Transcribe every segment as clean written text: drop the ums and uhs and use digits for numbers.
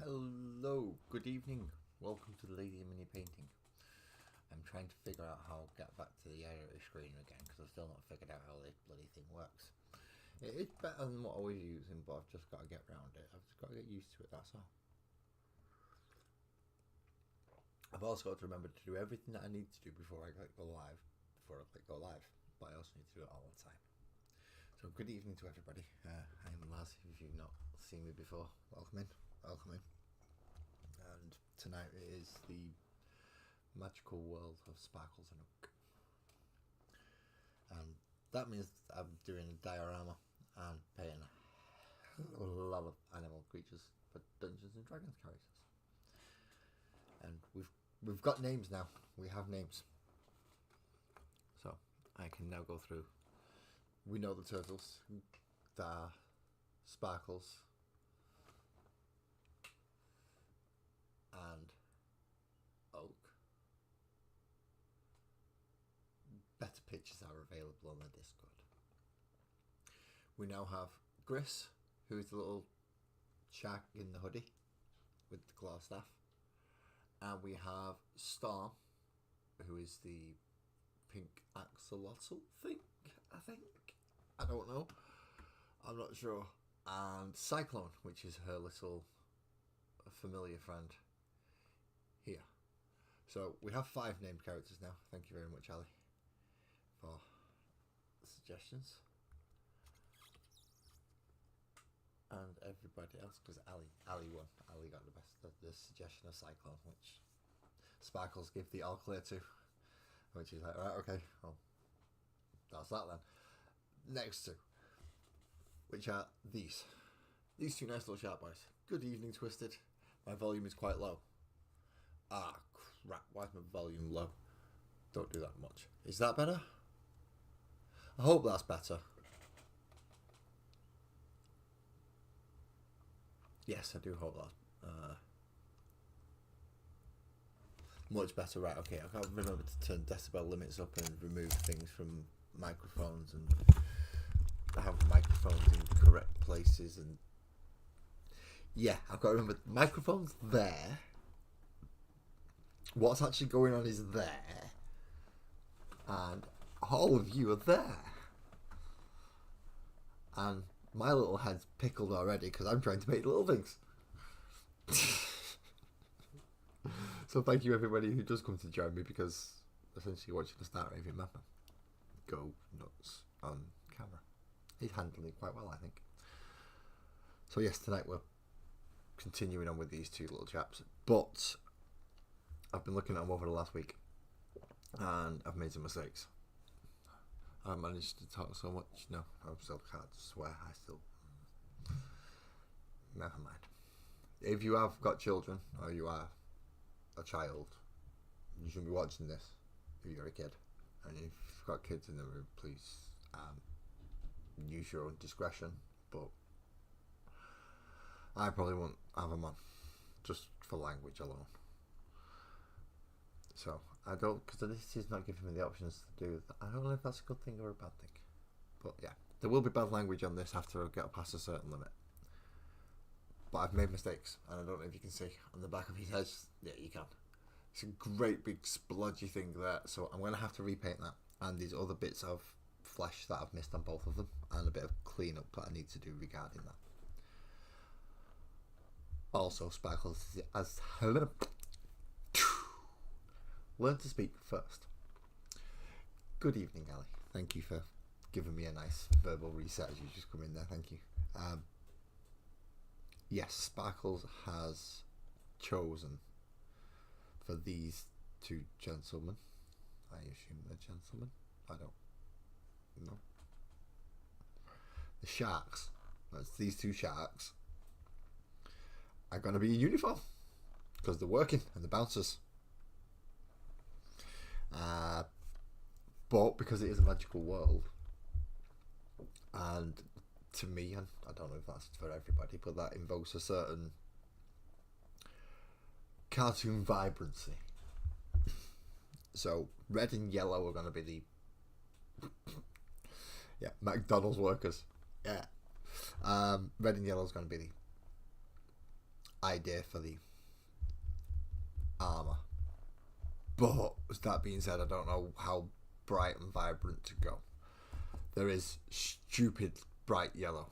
Hello, good evening. Welcome to the Lady Mini Painting. I'm trying to figure out how to get back to the editor screen again because I've still not figured out how this bloody thing works. It is better than what I was using, but I've just got to get around it. I've just got to get used to it, that's all. I've also got to remember to do everything that I need to do before I click go live. But I also need to do it all the time. So good evening to everybody. I'm Laz. If you've not seen me before, welcome in. And tonight is the magical world of sparkles and oak. And that means I'm doing a diorama and painting a lot of animal creatures for Dungeons and Dragons characters. And we've got names now. We have names. So I can now go through. We know the turtles, the sparkles, and oak. Better pictures are available on the Discord. We now have Gris, who is the little shark in the hoodie with the claw staff. And we have Storm, who is the pink axolotl thing, I think. I don't know. I'm not sure. And Cyclone, which is her little familiar friend here. So we have 5 named characters now. Thank you very much, Ali, for the suggestions. And everybody else, because Ali won. Ali got the suggestion of Cyclone, which Sparkles give the all clear to. Which is like, right, okay, well, that's that then. Next two, which are these two nice little sharp boys. Good evening, Twisted. My volume is quite low. Ah, crap, why is my volume low? Don't do that much. Is that better? I hope that's better. Yes, I do hope that's much better. Right, okay, I've got to remember to turn decibel limits up and remove things from microphones and have microphones in correct places. And yeah, I've got to remember microphones there. What's actually going on is there, and all of you are there. And my little head's pickled already because I'm trying to make little things. So thank you everybody who does come to join me, because essentially watching the Star Raven mapper go nuts on camera. He's handling it quite well, I think. So yes, tonight we're continuing on with these two little chaps, but I've been looking at them over the last week and I've made some mistakes. I managed to talk so much. No, I still can't swear. Never mind. If you have got children, or you are a child, you shouldn't be watching this if you're a kid. And if you've got kids in the room, please use your own discretion. But I probably won't have them on, just for language alone. So I don't, because this is not giving me the options to do that. I don't know if that's a good thing or a bad thing. But yeah, there will be bad language on this after I get past a certain limit. But I've made mistakes, and I don't know if you can see on the back of his head. Yeah, you can. It's a great big splodgy thing there, so I'm going to have to repaint that. And these other bits of flesh that I've missed on both of them, and a bit of cleanup that I need to do regarding that. Also, Sparkles has learn to speak first. Good evening, Ali. Thank you for giving me a nice verbal reset as you just come in there. Thank you. Yes, Sparkles has chosen for these two gentlemen. I assume they're gentlemen. I don't know. The sharks. That's these two sharks. Are going to be in uniform because they're working and the bouncers. But because it is a magical world, and to me, and I don't know if that's for everybody, but that invokes a certain cartoon vibrancy. So red and yellow are going to be the McDonald's workers. Yeah. Red and yellow is going to be the idea for the armour. But that being said, I don't know how bright and vibrant to go. There is stupid bright yellow.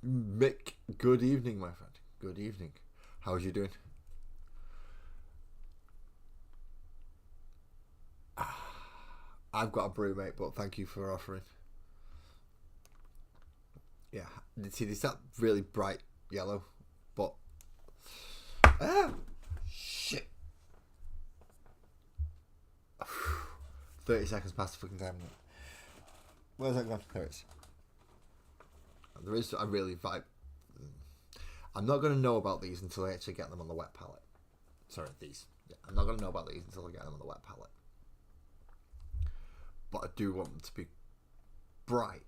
Mick, good evening, my friend. Good evening. How's you doing? I've got a brew, mate, but thank you for offering. Yeah, see, it's that really bright yellow, but shit. 30 seconds past the fucking time. Where's that gone? There it is. There is a really vibe. I'm not going to know about these until I actually get them on the wet palette. Sorry, these. Yeah, I'm not going to know about these until I get them on the wet palette. But I do want them to be bright.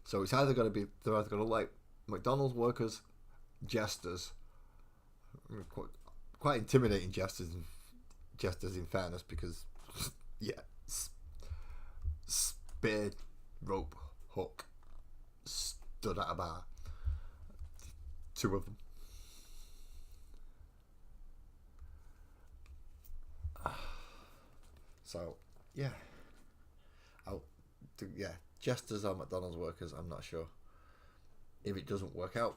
So it's either going to be, they're either going to look like McDonald's workers, jesters, quite intimidating jesters in fairness, because yeah, spear, rope, hook, stood at a bar, 2 of them. So yeah, jesters or McDonald's workers, I'm not sure. If it doesn't work out,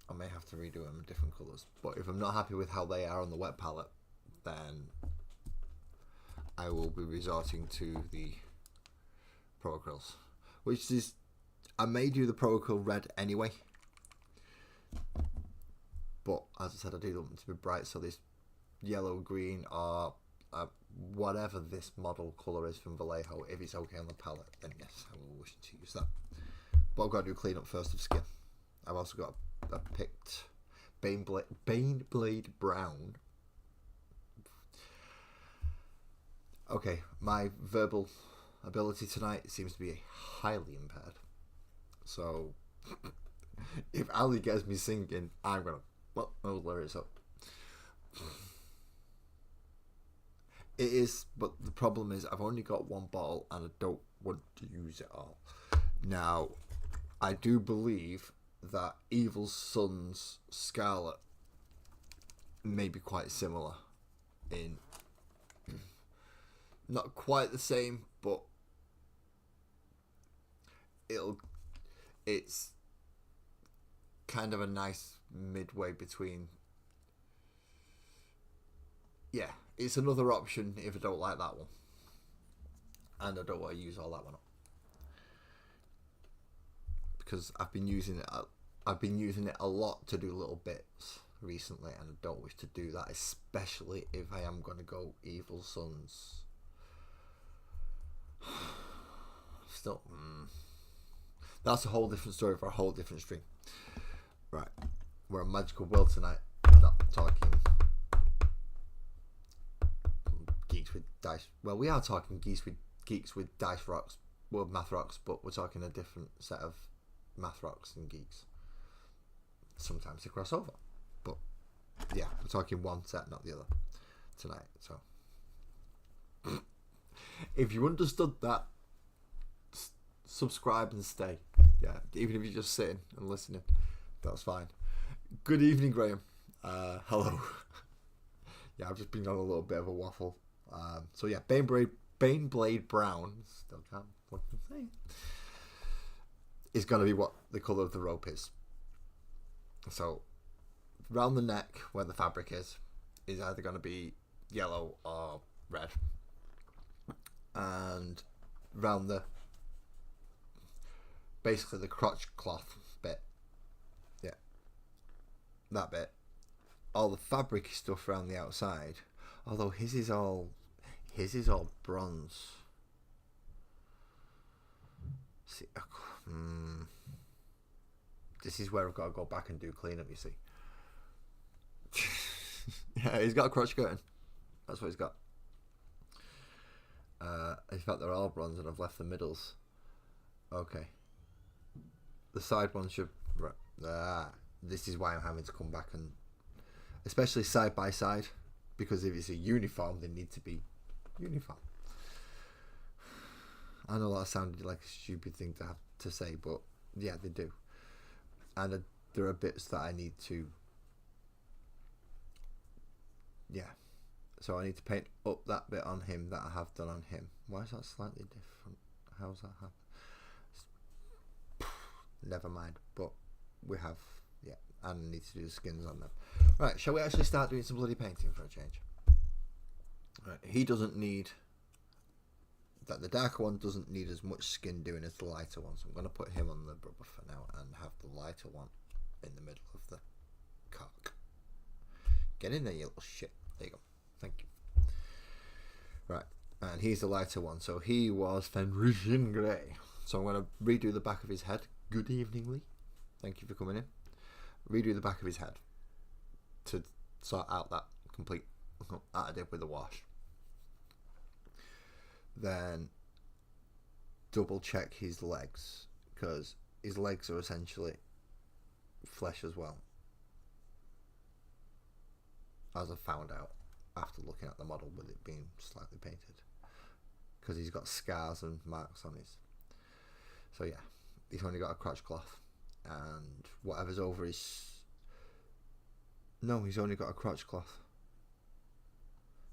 I may have to redo them in different colours. But if I'm not happy with how they are on the wet palette, then I will be resorting to the Pro Acryls, which is, I may do the Pro Acryl red anyway. But as I said, I do want them to be bright, so this yellow, green, or whatever this model colour is from Vallejo, if it's okay on the palette, then yes, I will wish to use that. But I've got to do clean up first of skin. I've also got a picked Baneblade Brown. Okay, my verbal ability tonight seems to be highly impaired. So, if Ali gets me singing, I'm gonna, well, I'll blur it up. It is, but the problem is I've only got 1 bottle and I don't want to use it all. Now, I do believe that Evil Sun's Scarlet may be quite similar in, not quite the same, but it's kind of a nice midway between. Yeah, it's another option if I don't like that one, and I don't want to use all that one up, because I've been using it a lot to do little bits recently, and I don't wish to do that, especially if I am going to go Evil Suns. Still, that's a whole different story for a whole different stream. Right, we're a magical world tonight. Not talking geeks with dice. Well, we are talking geeks with dice rocks, well, math rocks, but we're talking a different set of math rocks and geeks. Sometimes they cross over, but yeah, we're talking one set, not the other tonight. So if you understood that, subscribe and stay. Yeah, even if you're just sitting and listening, that's fine. Good evening, Graham. Hello. Yeah, I've just been on a little bit of a waffle. So yeah, Baneblade Brown, still can't fucking say it, is going to be what the colour of the rope is. So round the neck where the fabric is either going to be yellow or red, and round the, basically the crotch cloth bit, yeah, that bit, all the fabric stuff around the outside, although his is all bronze. See, this is where I've got to go back and do cleanup, you see. Yeah, he's got a crotch curtain. That's what he's got. In fact, they're all bronze, and I've left the middles. Okay. The side ones should. This is why I'm having to come back, and especially side by side, because if it's a uniform, they need to be uniform. I know that sounded like a stupid thing to have to say, but yeah, they do. And I there are bits that I need to, so I need to paint up that bit on him that I have done on him. Why is that slightly different? How's that happen? Never mind, but we have, and I need to do the skins on them. Right, shall we actually start doing some bloody painting for a change? Right, he doesn't need, the darker one doesn't need as much skin doing as the lighter one, so I'm going to put him on the rubber for now and have the lighter one in the middle of the cock. Get in there, you little shit. There you go. Thank you. Right, and he's the lighter one, so he was Fenrisian Grey. So I'm going to redo the back of his head. Good evening, Lee. Thank you for coming in. Redo the back of his head to sort out that complete additive with the wash. Then double check his legs, because his legs are essentially flesh as well, as I found out after looking at the model with it being slightly painted, because he's got scars and marks on his. So yeah, he's only got a crotch cloth, and whatever's over his, no, he's only got a crotch cloth.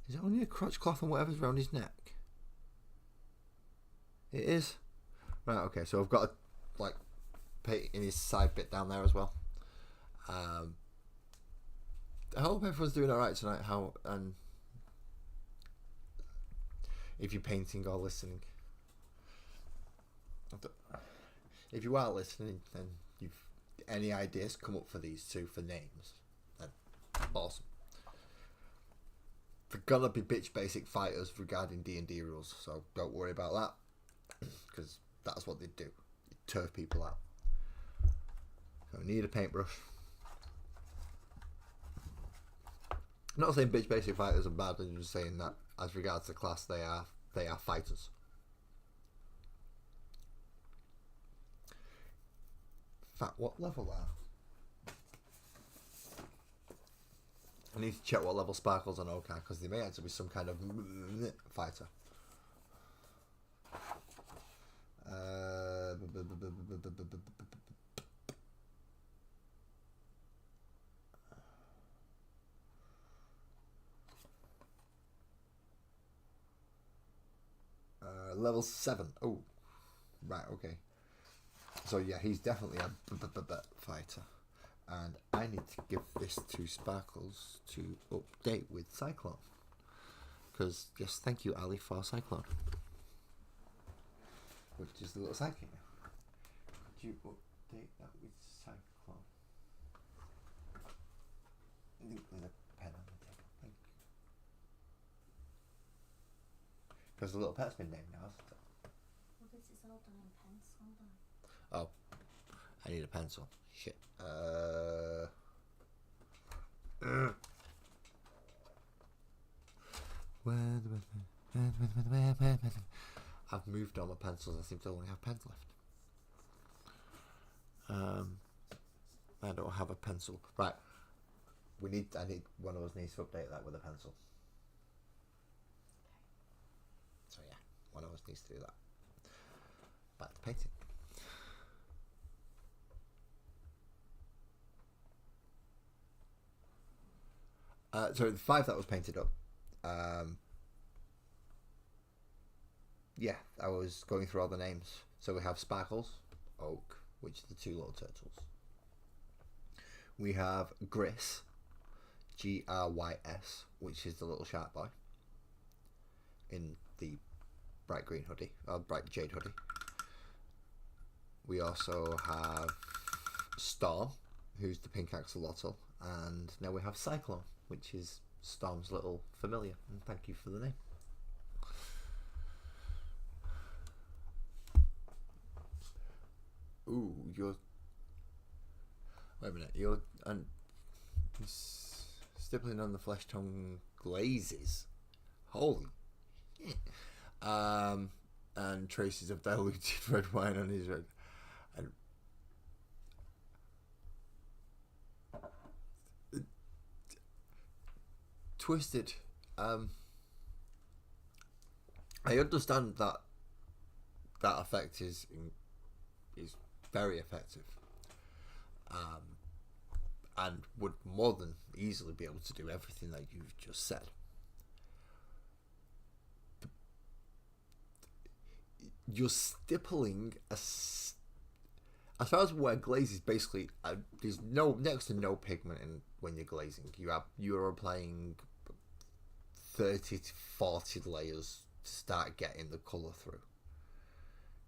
Is it only a crotch cloth and whatever's around his neck? It is. Right, okay, so I've got a, like, paint in his side bit down there as well. I hope everyone's doing alright tonight. And if you're painting or listening, if you are listening and you've any ideas come up for these two for names, then awesome. They're gonna be bitch basic fighters regarding D&D rules, so don't worry about that, because that's what they do. They turf people out. So we need a paintbrush. I'm not saying bitch basic fighters are bad, I'm just saying that as regards to class, they are fighters. In fact, what level are? I need to check what level Sparkles on OK, because they may actually be some kind of fighter. Level 7. Oh, right, okay. So yeah, he's definitely a fighter. And I need to give this to Sparkles to update with Cyclone. Because, yes, thank you, Ali, for Cyclone. Which is the little sidekick now. Could you update that with Cyclone? With a pen on the table, thank you. Because the little pet's been named now, hasn't it? Well, this is all done in pencil, then. Oh, I need a pencil. Shit. I've moved all my pencils. I seem to only have pens left. I don't have a pencil. Right. I need one of us needs to update that with a pencil. So yeah, one of us needs to do that. Back to painting. So the 5 that was painted up. Yeah, I was going through all the names. So we have Sparkles, Oak, which are the 2 little turtles. We have Gris, Grys, which is the little shark boy in the bright green hoodie, or bright jade hoodie. We also have Storm, who's the pink axolotl, and now we have Cyclone, which is Storm's little familiar, and thank you for the name. Ooh, you're... Wait a minute, you're... And stippling on the flesh tone glazes. Holy shit. And traces of diluted red wine on his red... And twisted. I understand that effect is very effective. and would more than easily be able to do everything that you've just said. You're stippling as far as where glaze is basically there's next to no pigment in when you're glazing. You're applying 30 to 40 layers to start getting the colour through,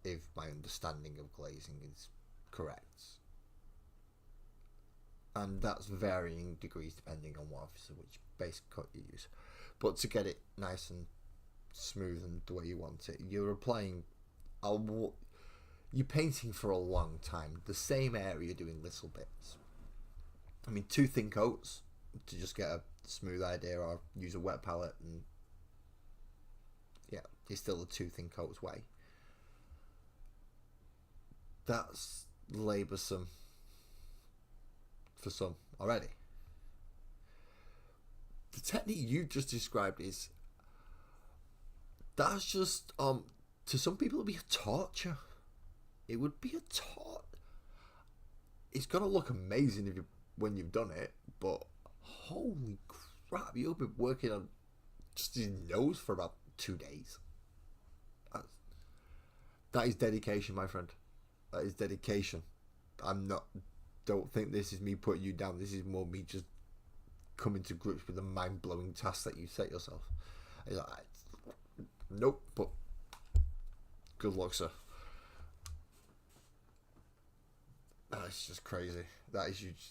if my understanding of glazing is correct. And that's varying degrees depending on which base coat you use. But to get it nice and smooth and the way you want it, you're painting for a long time, the same area doing little bits. I mean, 2 thin coats to just get a smooth idea, or use a wet palette, and yeah, it's still a 2 thin coats way. That's laboursome for some already. The technique you just described that's just to some people it'd be a torture. It would be a torture. It's gonna look amazing when you've done it, but holy crap, you'll be working on just his nose for about 2 days. That is dedication, my friend. That is dedication. Don't think this is me putting you down. This is more me just coming to grips with the mind-blowing task that you set yourself. It's like, nope, but good luck, sir. That's just crazy. That is huge.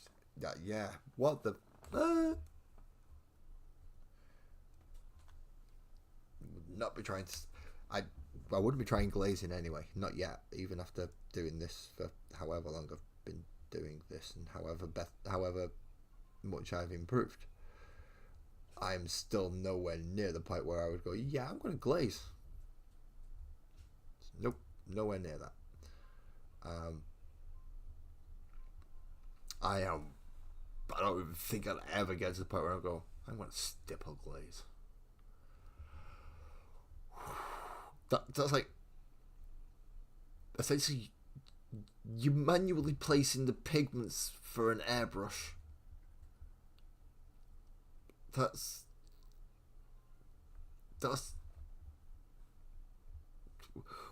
Yeah. What the? Would not be trying to. I wouldn't be trying glazing anyway. Not yet. Even after doing this for however long I've been doing this, and however much I've improved, I'm still nowhere near the point where I would go, yeah, I'm going to glaze. Nope, nowhere near that. I don't even think I'd ever get to the point where I go, I'm going to stipple glaze. That's like, essentially, you're manually placing the pigments for an airbrush. That's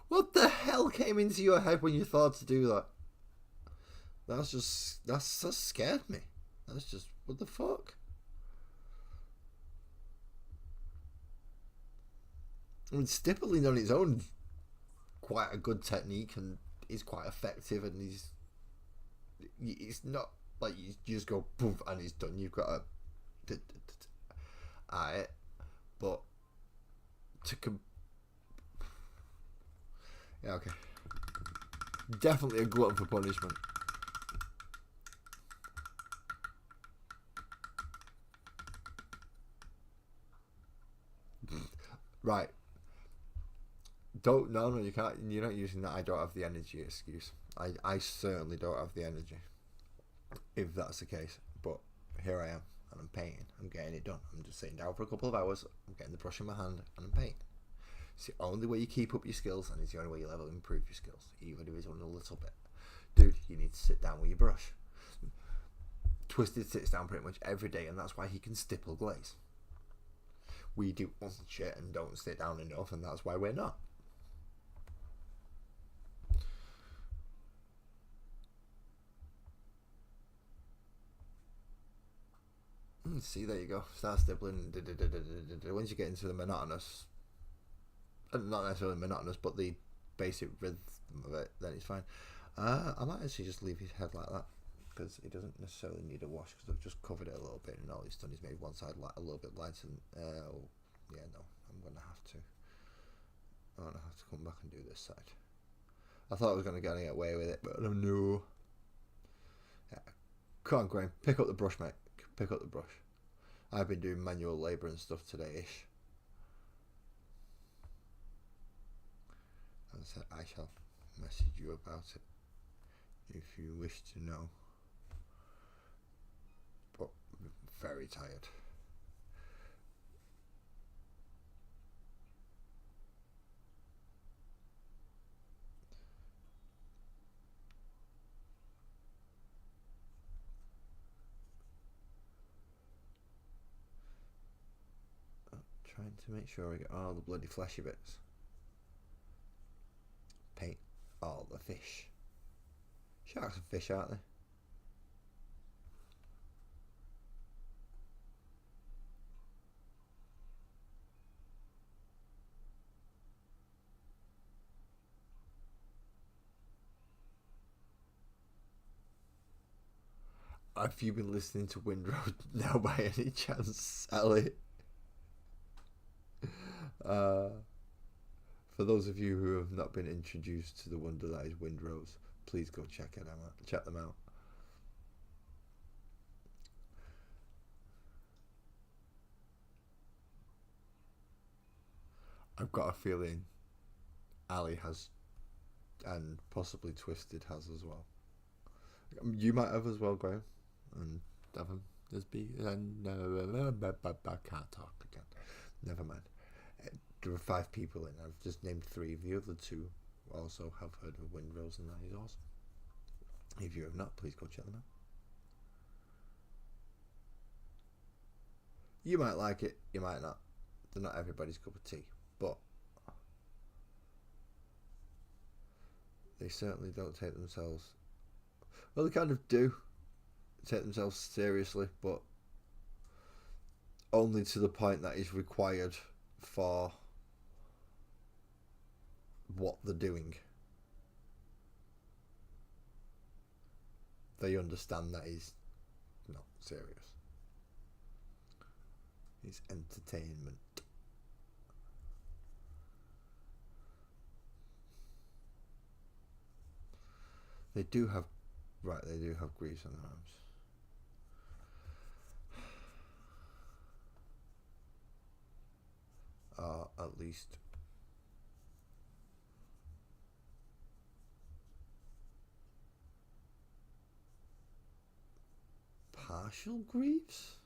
what the hell came into your head when you thought to do that? That scared me. That's just, what the fuck? I mean, stippling on its own is quite a good technique and is quite effective, and it's not like you just go poof and it's done. You've got to but yeah, okay, definitely a glutton for punishment. Right. No, you can't. You're not using that I don't have the energy excuse. I certainly don't have the energy, if that's the case. But here I am, and I'm painting. I'm getting it done. I'm just sitting down for a couple of hours. I'm getting the brush in my hand, and I'm painting. It's the only way you keep up your skills, and it's the only way you'll ever improve your skills, even if it's only a little bit. Dude, you need to sit down with your brush. Twisted sits down pretty much every day, and that's why he can stipple glaze. We do shit and don't sit down enough, and that's why we're not. See, there you go. Start stippling. Once you get into the monotonous, not necessarily monotonous, but the basic rhythm of it, then it's fine. I might actually just leave his head like that, because he doesn't necessarily need a wash, because I've just covered it a little bit, and all he's done is made one side a little bit lighter. Yeah, no, I'm going to have to come back and do this side. I thought I was going to get away with it, but no. Yeah. Come on, Graham, pick up the brush, mate. Pick up the brush. I've been doing manual labour and stuff today-ish. And said I shall message you about it if you wish to know. But I'm very tired. Trying to make sure I get all the bloody fleshy bits. Paint all the fish. Sharks and fish, aren't they? Have you been listening to Windroad now by any chance, Sally? For those of you who have not been introduced to the wonder that is Windrose, please go check them out. I've got a feeling Ali has, and possibly Twisted has as well. You might have as well, Graham, and Devon. I can't talk again. Never mind. There are 5 people in. I've just named 3. The other 2 also have heard of Windrose, and that is awesome. If you have not, please go check them out. You might like it, you might not. They're not everybody's cup of tea, but they certainly don't take themselves... Well, they kind of do take themselves seriously, but only to the point that is required for what they're doing. They understand that is not serious. It's entertainment. They do have... Right, they do have grease on their arms. At least partial greaves?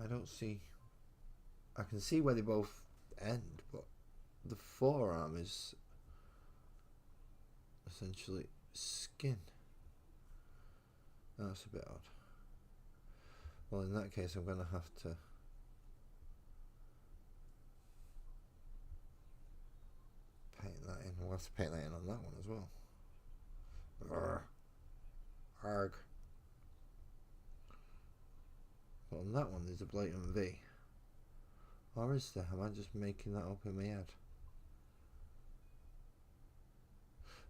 I don't see... I can see where they both end, but the forearm is essentially skin. That's a bit odd. Well, in that case, I'm going to have to paint that in. We'll have to paint that in on that one as well. Arg. But on that one, there's a blatant V. Or is there? Am I just making that up in my head?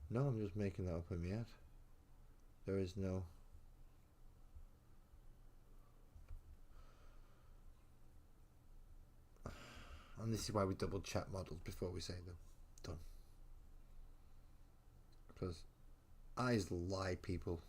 No, I'm just making that up in my head. There is no... And this is why we double check models before we say them. Done. Because eyes lie, people.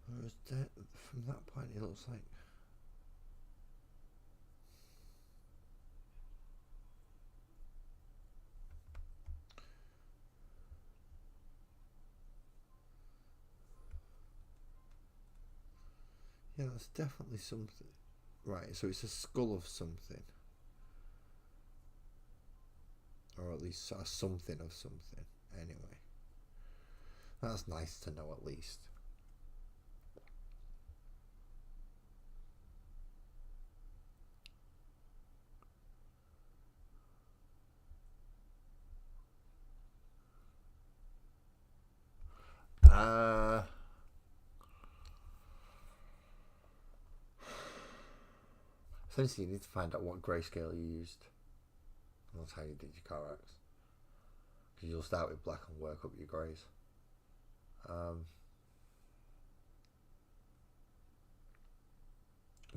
Whereas from that point it looks like... Yeah, that's definitely something. Right, so it's a skull of something. Or at least a something of something. Anyway. That's nice to know at least. Essentially, you need to find out what grayscale you used. And that's how you did your cataracts. Because you'll start with black and work up your greys.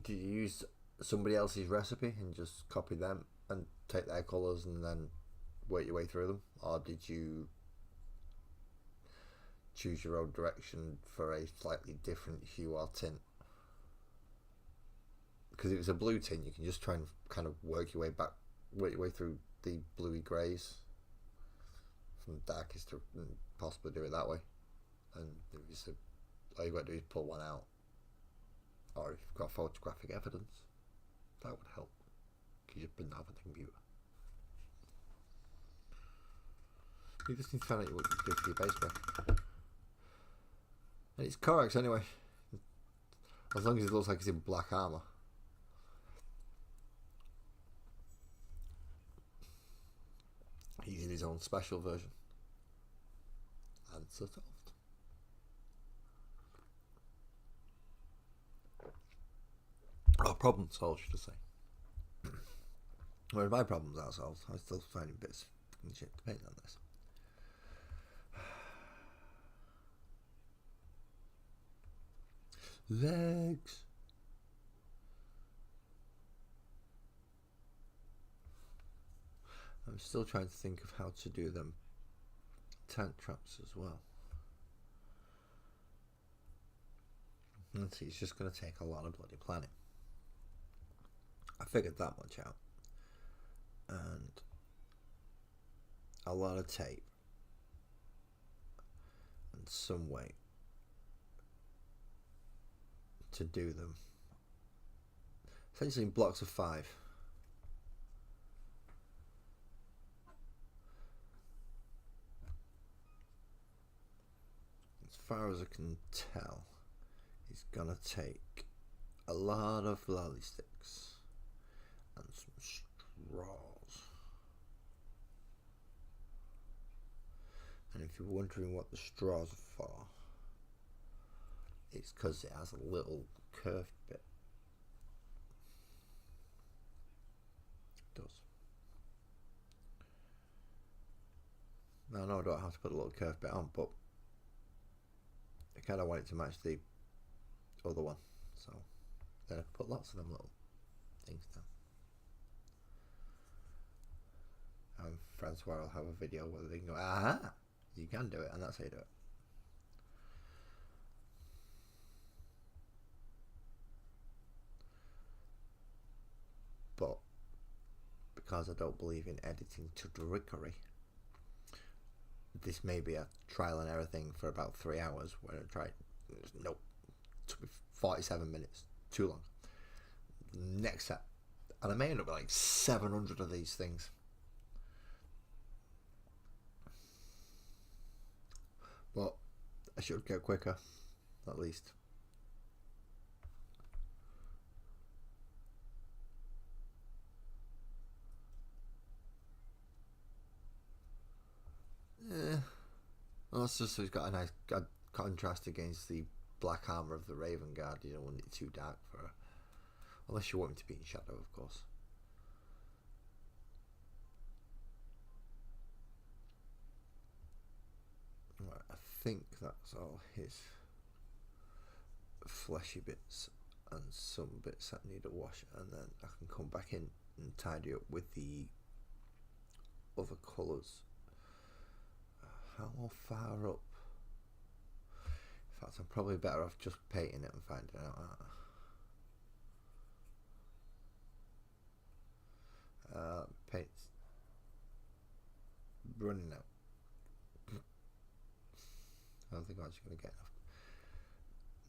Did you use somebody else's recipe and just copy them and take their colours and then work your way through them? Or did you choose your own direction for a slightly different hue or tint? Because if it's a blue tint, you can just try and kind of work your way through the bluey greys from darkest to possibly do it that way. And if it's all you've got to do is pull one out, or if you've got photographic evidence, that would help. You just bring that up on the computer. You just need to find out what you do for your base spray. And it's Corax anyway. As long as it looks like it's in black armour. He's in his own special version. Answer solved. Oh, problem solved, should I say. Whereas my problems are solved, I'm still finding bits of shit to paint on this. Legs. I'm still trying to think of how to do them tank traps as well. Let's see, it's just going to take a lot of bloody planning. I figured that much out. And a lot of tape. And some way to do them. Essentially in blocks of 5. As far as I can tell, it's gonna take a lot of lolly sticks and some straws. And if you're wondering what the straws are for, it's because it has a little curved bit. It does. Now I know I don't have to put a little curved bit on, but I kind of want it to match the other one, so then I can put lots of them little things down. And Francois will have a video where they can go, aha, you can do it, and that's how you do it. But because I don't believe in editing to trickery, this may be a trial and error thing for about 3 hours where I tried. Nope, it took me 47 minutes, too long. Next set, and I may end up with like 700 of these things. But I should go quicker, at least. Yeah, well, that's just so it's got a nice contrast against the black armor of the Raven Guard. You don't want it too dark for her, unless you want it to be in shadow, of course. Right, I think that's all his fleshy bits and some bits that need a wash, and then I can come back in and tidy up with the other colours. How far up? In fact, I'm probably better off just painting it and finding out that. Paint's running out. I don't think I'm actually going to get enough.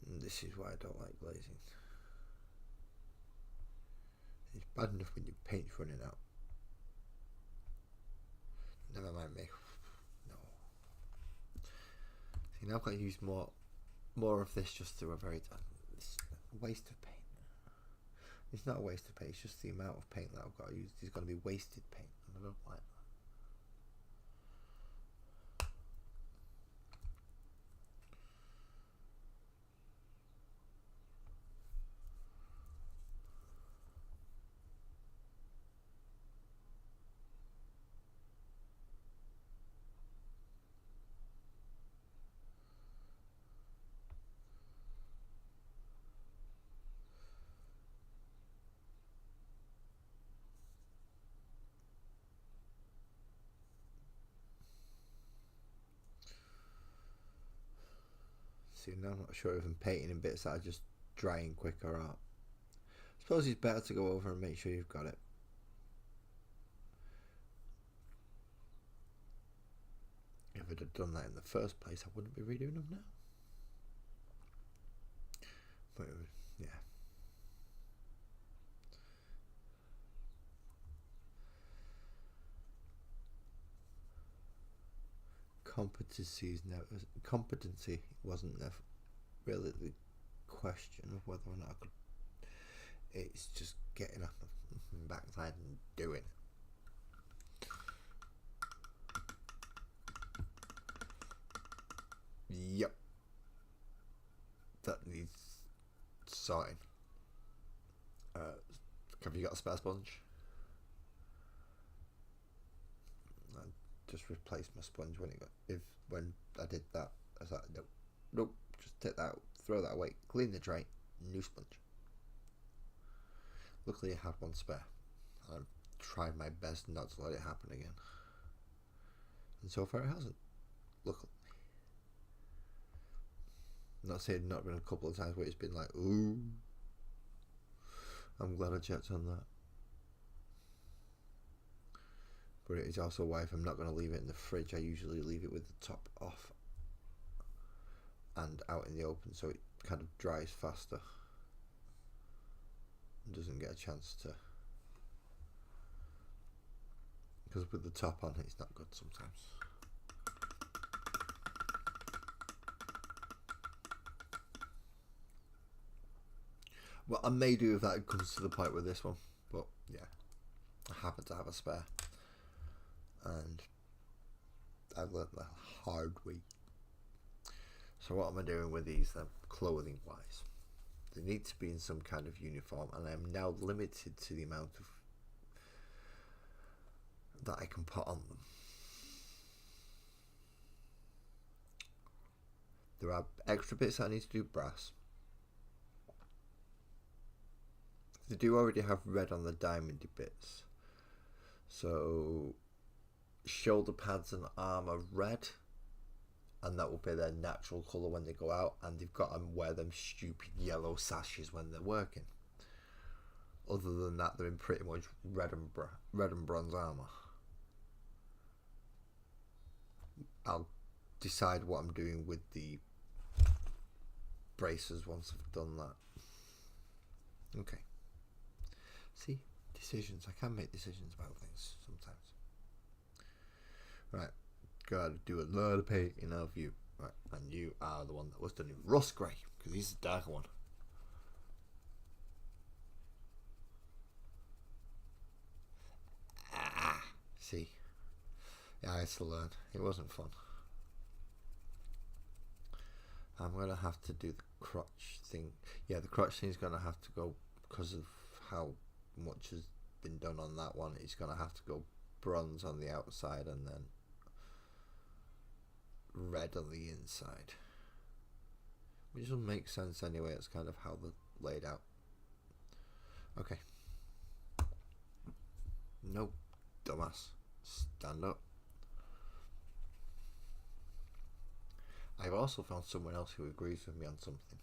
And this is why I don't like glazing. It's bad enough when your paint's running out. Never mind me. No. See, now I've got to use more of this just through a very waste of paint. It's not a waste of paint, it's just the amount of paint that I've got to use. It's going to be wasted paint, and I don't like that. See, now I'm not sure if I'm painting in bits that are just drying quicker or not. I suppose it's better to go over and make sure you've got it. If I'd have done that in the first place, I wouldn't be redoing them now. But yeah. competency wasn't really the question of whether or not I could. It's just getting up and backside and doing it. Yep. That needs sorting. Have you got a spare sponge? I just replaced my sponge when I did that. I was like, nope, just take that out, throw that away, clean the tray, new sponge. Luckily I had one spare. I tried my best not to let it happen again. And so far it hasn't. Luckily. I'm not saying not been a couple of times where it's been like, ooh. I'm glad I checked on that. But it is also why if I'm not going to leave it in the fridge, I usually leave it with the top off and out in the open so it kind of dries faster and doesn't get a chance to, because with the top on it's not good sometimes. Well, I may do if that comes to the point with this one, but yeah, I happen to have a spare, and I've learned the hard way. So what am I doing with these then, clothing wise? They need to be in some kind of uniform, and I'm now limited to the amount of that I can put on them. There are extra bits that I need to do brass. They do already have red on the diamondy bits, so shoulder pads and arm are red, and that will be their natural colour when they go out, and they've got to wear them stupid yellow sashes when they're working. Other than that, they're in pretty much red and bronze armour. I'll decide what I'm doing with the braces once I've done that. Okay. See, decisions. I can make decisions about things sometimes. Right, gotta do a lot of painting of you. Right, and you are the one that was done in rust grey, because he's the darker one. See, yeah, I had to learn. It wasn't fun. I'm gonna have to do the crotch thing. Yeah, the crotch thing's gonna have to go because of how much has been done on that one. It's gonna have to go bronze on the outside and then red on the inside, which will make sense anyway. It's kind of how they're laid out. Okay. No, dumbass. Stand up. I've also found someone else who agrees with me on something,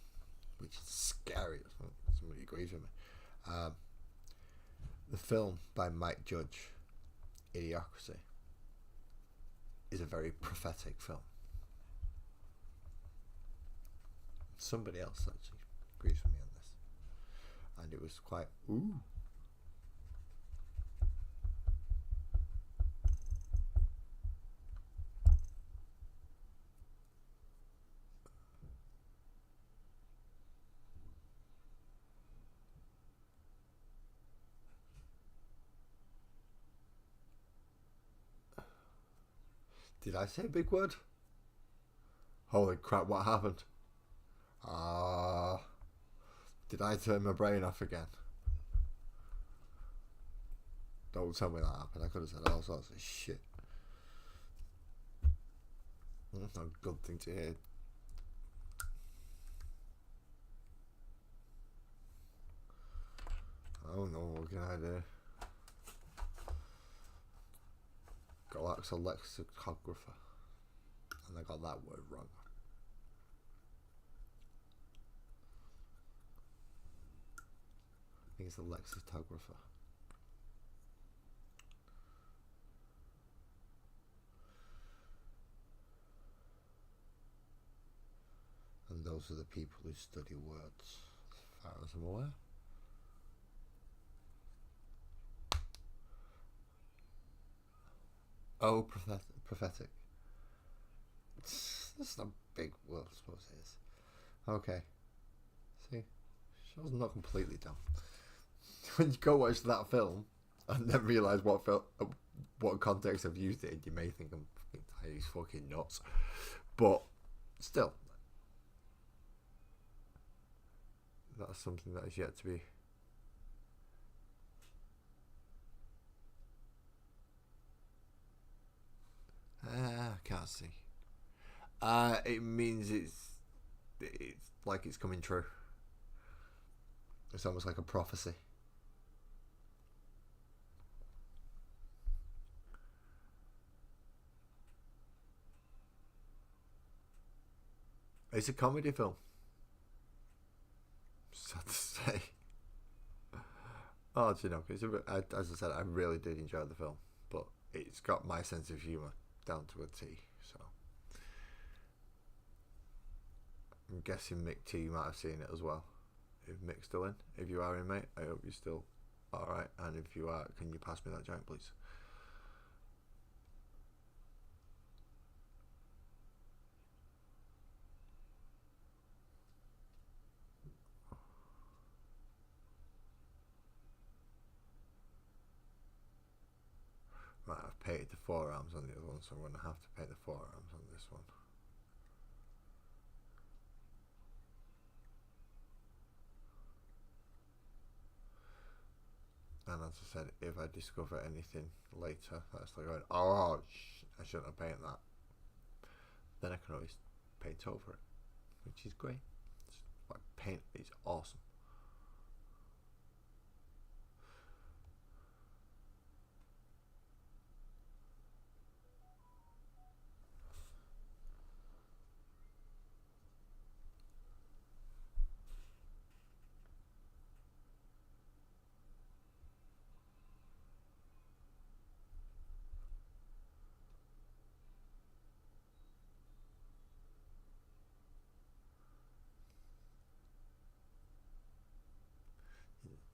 which is scary. Somebody agrees with me. The film by Mike Judge, Idiocracy, is a very prophetic film. Somebody else actually agrees with me on this, and it was quite ooh. Did I say a big word? Holy crap, what happened? Did I turn my brain off again? Don't tell me that happened. I could have said all sorts of shit. That's not a good thing to hear. Oh no, what can I do? Galactic lexicographer. And I got that word wrong. I think it's a lexicographer. And those are the people who study words, as far as I'm aware. Oh, prophetic. That's not big. Well, I suppose it is. Okay. See, show's not completely dumb. When you go watch that film and then realise what context I've used it in, you may think he's fucking nuts. But still, that's something that is yet to be. I can't see. It means it's like it's coming true. It's almost like a prophecy. It's a comedy film. Sad to say. Oh, do you know? As I said, I really did enjoy the film, but it's got my sense of humour down to a T. So I'm guessing Mick T might have seen it as well. If Mick's still in, if you are in, mate, I hope you're still all right. And if you are, can you pass me that joint, please? Right, I've painted the forearms on the other one, so I'm going to have to paint the forearms on this one. And as I said, if I discover anything later that's like going, oh, I shouldn't have painted that, then I can always paint over it, which is great. Paint is awesome.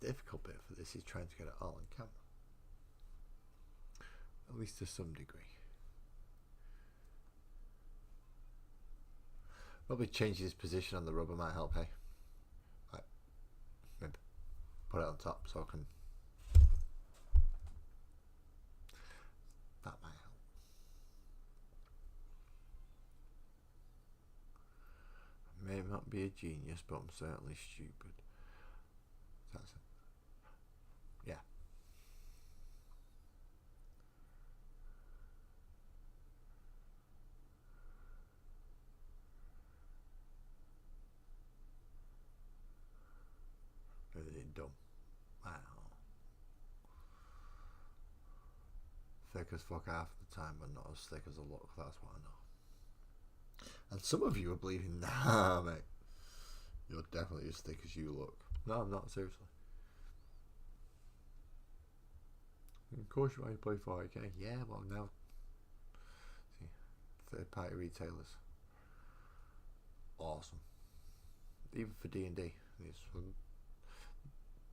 The difficult bit for this is trying to get it all on camera, at least to some degree. Probably changing his position on the rubber might help, hey? Right. Maybe put it on top so I can. That might help. I may not be a genius, but I'm certainly stupid. That's it. Yeah. Everything dumb. Wow. Thick as fuck half the time, but not as thick as a look. That's what I know. And some of you are believing, nah, mate. You're definitely as thick as you look. No, I'm not, seriously. Of course you want to play 4K. Yeah, well now. See, third party retailers. Awesome. Even for D&D.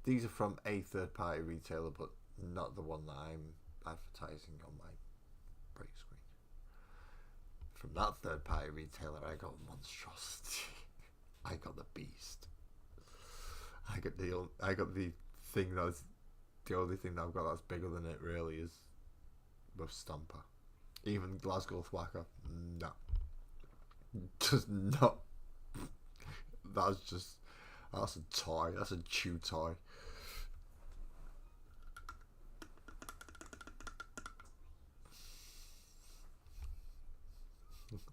These are from a third party retailer, but not the one that I'm advertising on my break screen. From that third party retailer, I got monstrosity. I got the beast. I got the thing that's the only thing that I've got that's bigger than it really is with Stomper. Even Glasgow Thwacker, no. Just not. That's a toy. That's a chew toy.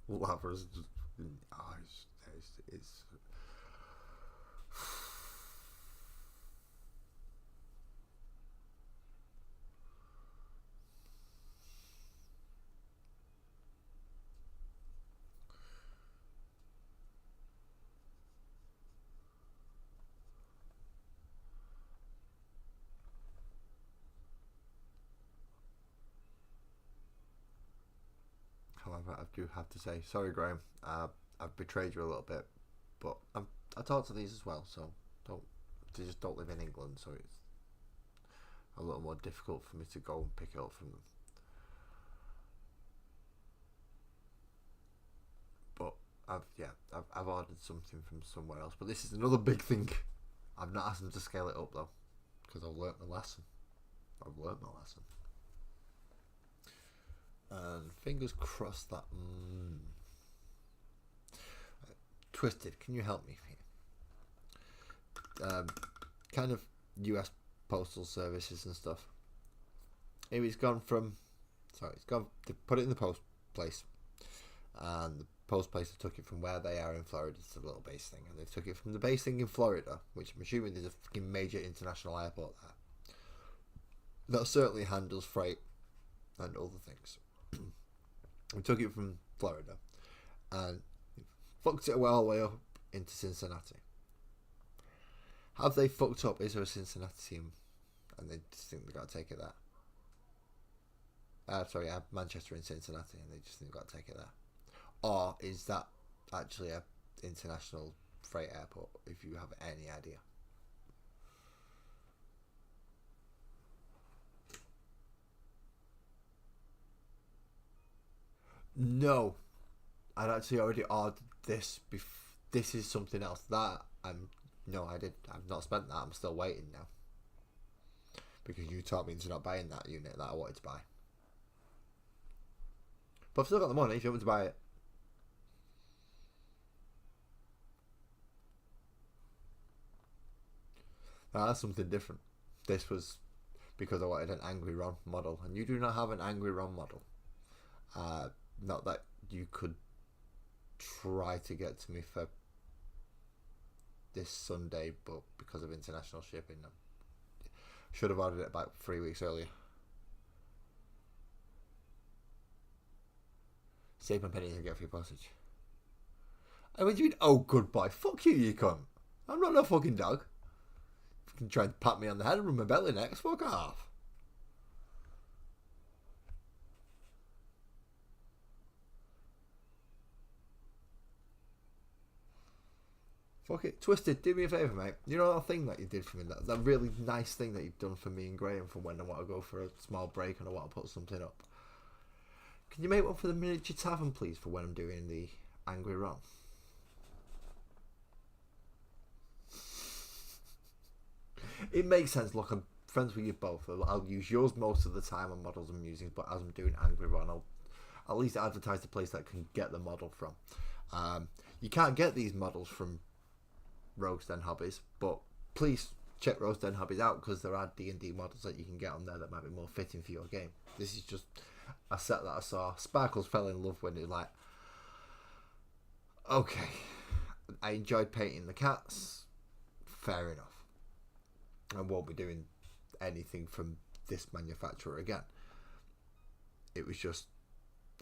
Lava's just, oh, it's however, I do have to say, sorry, Graham, I've betrayed you a little bit, but I talk to these as well, so they just don't live in England, so it's a little more difficult for me to go and pick it up from them. I've ordered something from somewhere else, but this is another big thing. I've not asked them to scale it up though, because I've learnt my lesson. And fingers crossed that. Twisted, can you help me here? Kind of US postal services and stuff. It's gone from. Sorry, it's gone. They put it in the post place, and the post place took it from where they are in Florida to the little base thing, and they took it from the base thing in Florida, which I'm assuming there's a fucking major international airport there that certainly handles freight and other things. We took it from Florida and fucked it all the way up into Cincinnati. Have they fucked up? Is there a Cincinnati team and they just think they've got to take it there? Manchester and Cincinnati, and they just think they've got to take it there. Or is that actually a international freight airport, if you have any idea? No, I'd actually already ordered this. This is something else that I've not spent that. I'm still waiting now because you taught me into not buying that unit that I wanted to buy. But I've still got the money if you want me to buy it. Now, that's something different. This was because I wanted an Angry Ron model, and you do not have an Angry Ron model. Not that you could try to get to me for this Sunday, but because of international shipping, I should have ordered it about 3 weeks earlier. Save my pennies and get for your postage. I mean, you mean, oh, good boy. Fuck you, you cunt. I'm not no fucking dog. You can try and pat me on the head and rub my belly next. Fuck off. Fuck it. Twisted, do me a favour, mate. You know that thing that you did for me? That really nice thing that you've done for me and Graham for when I want to go for a small break and I want to put something up. Can you make one for the miniature tavern, please, for when I'm doing the Angry Ron? It makes sense. Look, I'm friends with you both. I'll use yours most of the time on models I'm using, but as I'm doing Angry Ron, I'll at least advertise the place that can get the model from. You can't get these models from Rogue's Den Hobbies, but please check Rogue's Den Hobbies out because there are D&D models that you can get on there that might be more fitting for your game. This is just a set that I saw. Sparkles fell in love when it was like, okay, I enjoyed painting the cats, fair enough. I won't be doing anything from this manufacturer again. It was just,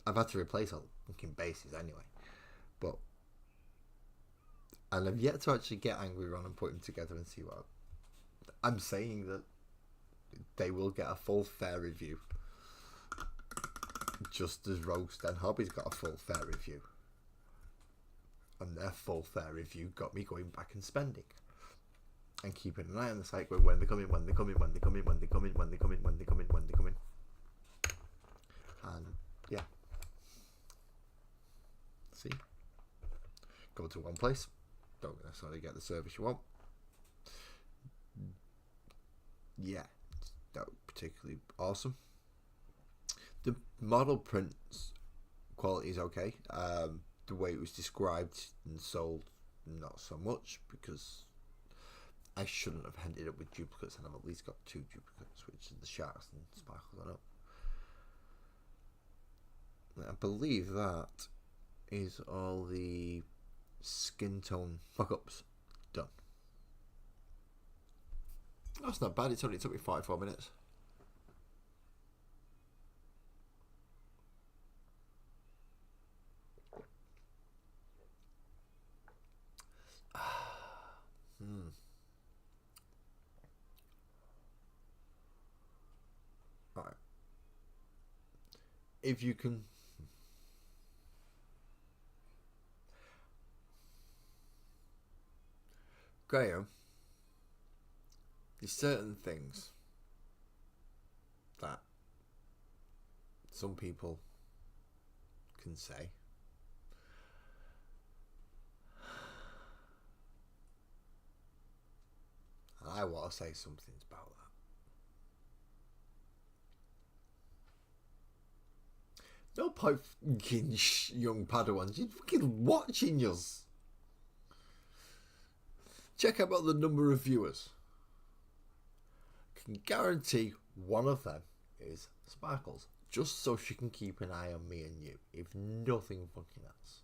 I've had to replace all the fucking bases anyway, and I've yet to actually get Angry Ron and put them together and see what I'm saying. That they will get a full fair review, just as Rogue's Den Hobbies got a full fair review, and their full fair review got me going back and spending and keeping an eye on the site going when they come in, and yeah, see, go to one place, don't necessarily get the service you want. Yeah, not particularly awesome. The model prints quality is okay. The way it was described and sold, not so much, because I shouldn't have ended up with duplicates, and I've at least got 2 duplicates, which are the sharks and sparkles on it. I believe that is all the skin tone fuck-ups done. That's not bad. It only took me 44 minutes. Alright. If you can... Graham, there's certain things that some people can say I want to say something about that. No point fucking young Padawans. You're fucking watching us. Check out the number of viewers. Can guarantee one of them is Sparkles. Just so she can keep an eye on me and you. If nothing fucking else.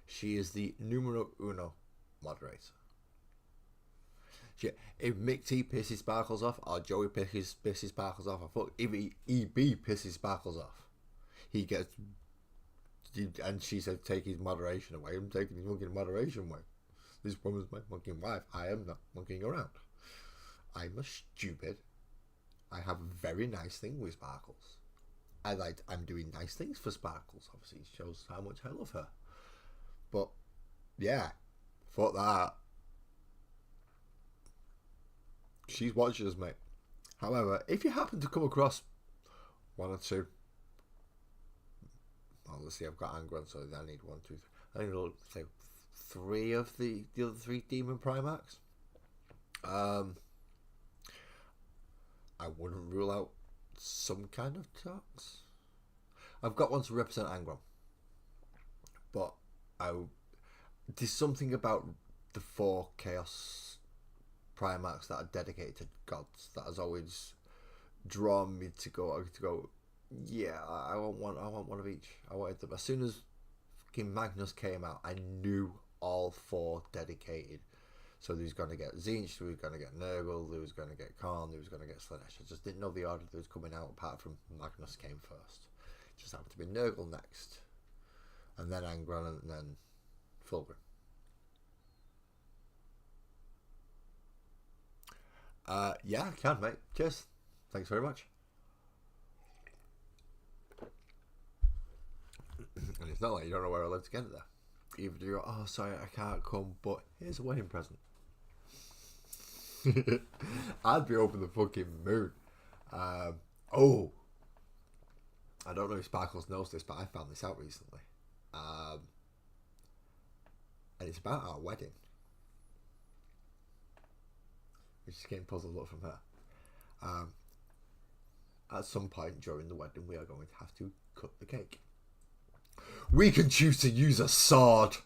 She is the numero uno moderator. Shit, if Mick T pisses Sparkles off, or Joey pisses Sparkles off, or fuck, if EB pisses Sparkles off, he gets, and she said, take his moderation away. I'm taking his fucking moderation away. This woman's my fucking wife. I am not monkeying around. I'm a stupid. I have a very nice thing with Sparkles. I'm doing nice things for Sparkles. Obviously, it shows how much I love her. But yeah, fuck that. She's watching us, mate. However, if you happen to come across one or two, well, let's see, I've got Angron, so I need 1, 2, 3. I need say 3 of the other 3 Demon Primarchs. I wouldn't rule out some kind of talks. I've got one to represent Angron, but there's something about the 4 Chaos Primarchs that are dedicated to gods that has always drawn me to go. Yeah, I want one of each. I wanted them as soon as fucking Magnus came out. I knew all 4 dedicated. So there was going to get Zinch, there was going to get Nurgle, there was going to get Kharn, there was going to get Slanesh. I just didn't know the order that was coming out apart from Magnus came first. It just happened to be Nurgle next, and then Angron, and then Fulgrim. Yeah, I can, mate. Cheers. Thanks very much. And it's not like you don't know where I live to get it there. Even do you go, oh, sorry, I can't come, but here's a wedding present. I'd be over the fucking moon. I don't know if Sparkles knows this, but I found this out recently. And it's about our wedding. Which is getting puzzled up from her. At some point during the wedding, we are going to have to cut the cake. We can choose to use a sword.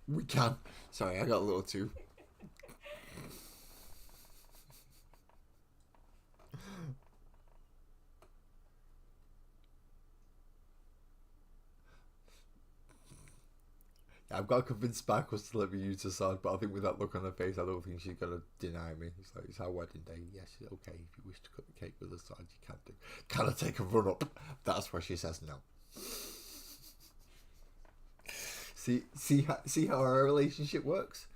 We can. Sorry, I got a little too. I've got to convince Sparkles to let me use the sword, but I think with that look on her face, I don't think she's going to deny me. It's like, it's our wedding day. Yes, okay, if you wish to cut the cake with a sword, you can do. Can I take a run up? That's where she says no. See how our relationship works?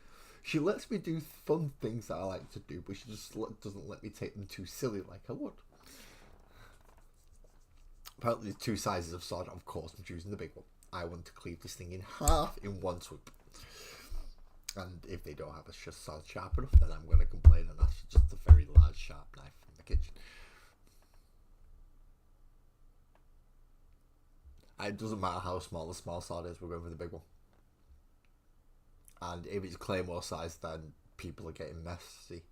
She lets me do fun things that I like to do, but she just doesn't let me take them too silly like I would. Apparently, there's 2 sizes of sword. Of course, I'm choosing the big one. I want to cleave this thing in half in one swoop. And if they don't have a sword sharp enough, then I'm going to complain and ask for just a very large sharp knife from the kitchen. It doesn't matter how small the small sword is, we're going for the big one. And if it's claymore size, then people are getting messy.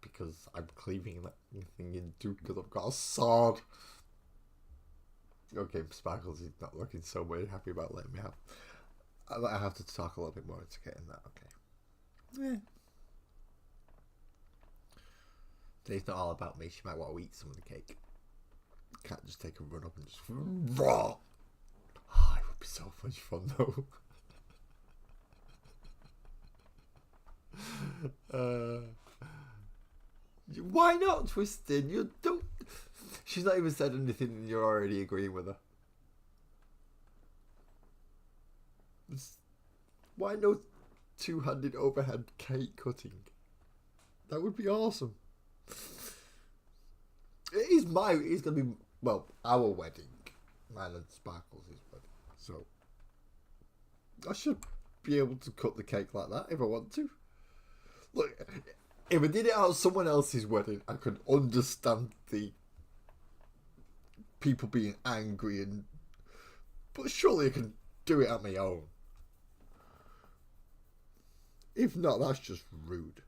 Because I'm cleaving that thing in two because I've got a sword. Okay, Sparkles is not looking so very happy about letting me have. I have to talk a little bit more to get in that. Okay. Yeah. Today's not all about me. She might want to eat some of the cake. Can't just take a run up and just raw. Oh, it would be so much fun though. Why not, Twisted? You don't. She's not even said anything and you're already agreeing with her. Why no 2-handed overhead cake cutting? That would be awesome. It's going to be, well, our wedding. Mine and Sparkles' wedding. So, I should be able to cut the cake like that if I want to. Look, if I did it at someone else's wedding, I could understand the people being angry but surely I can do it on my own. If not, that's just rude.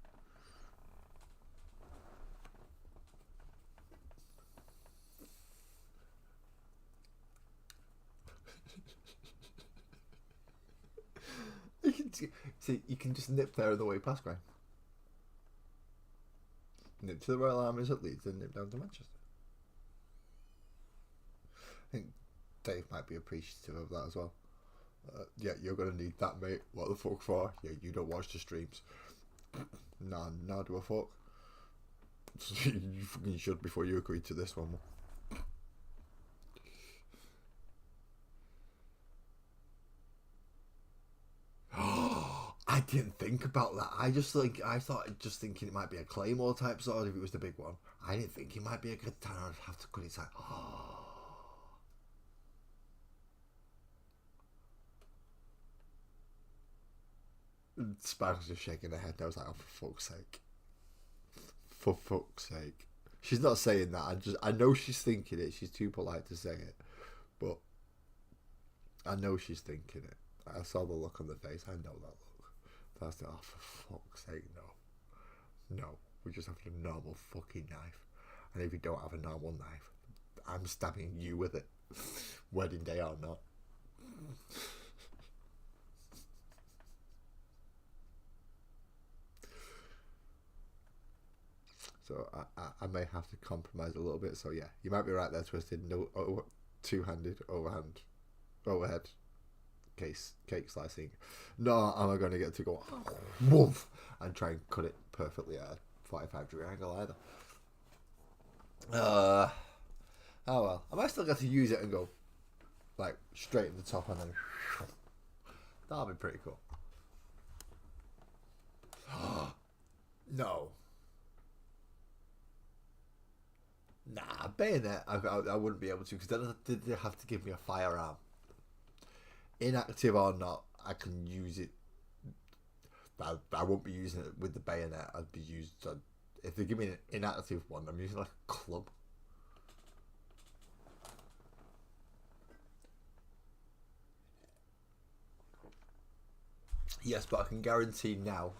See, you can just nip there on the way past Grime. Nip to the Royal Armies at Leeds and nip down to Manchester. I think Dave might be appreciative of that as well. Yeah, you're going to need that, mate. What the fuck for? Yeah, you don't watch the streams. Nah, do a fuck. You fucking should before you agree to this one. I didn't think about that. I thought just thinking it might be a Claymore type sword if it was the big one. I didn't think it might be a katana. I'd have to cut it out. Sparkle's just shaking her head. I was like, oh, for fuck's sake. For fuck's sake. She's not saying that. I know she's thinking it. She's too polite to say it. But I know she's thinking it. I saw the look on the face. I know that look. That's oh, for fuck's sake, no. No. We just have a normal fucking knife. And if you don't have a normal knife, I'm stabbing you with it. Wedding day or not. So I may have to compromise a little bit. So yeah, you might be right there, Twisted. No, two-handed, overhead cake slicing. No, am I going to get to go woof and try and cut it perfectly at a 45-degree angle either? Oh well. I might still get to use it and go like straight in the top and then that'll be pretty cool. No. Nah, bayonet, I wouldn't be able to because then they have to give me a firearm. Inactive or not, I can use it. I won't be using it with the bayonet. I'd be used. If they give me an inactive one, I'm using like a club. Yes, but I can guarantee now,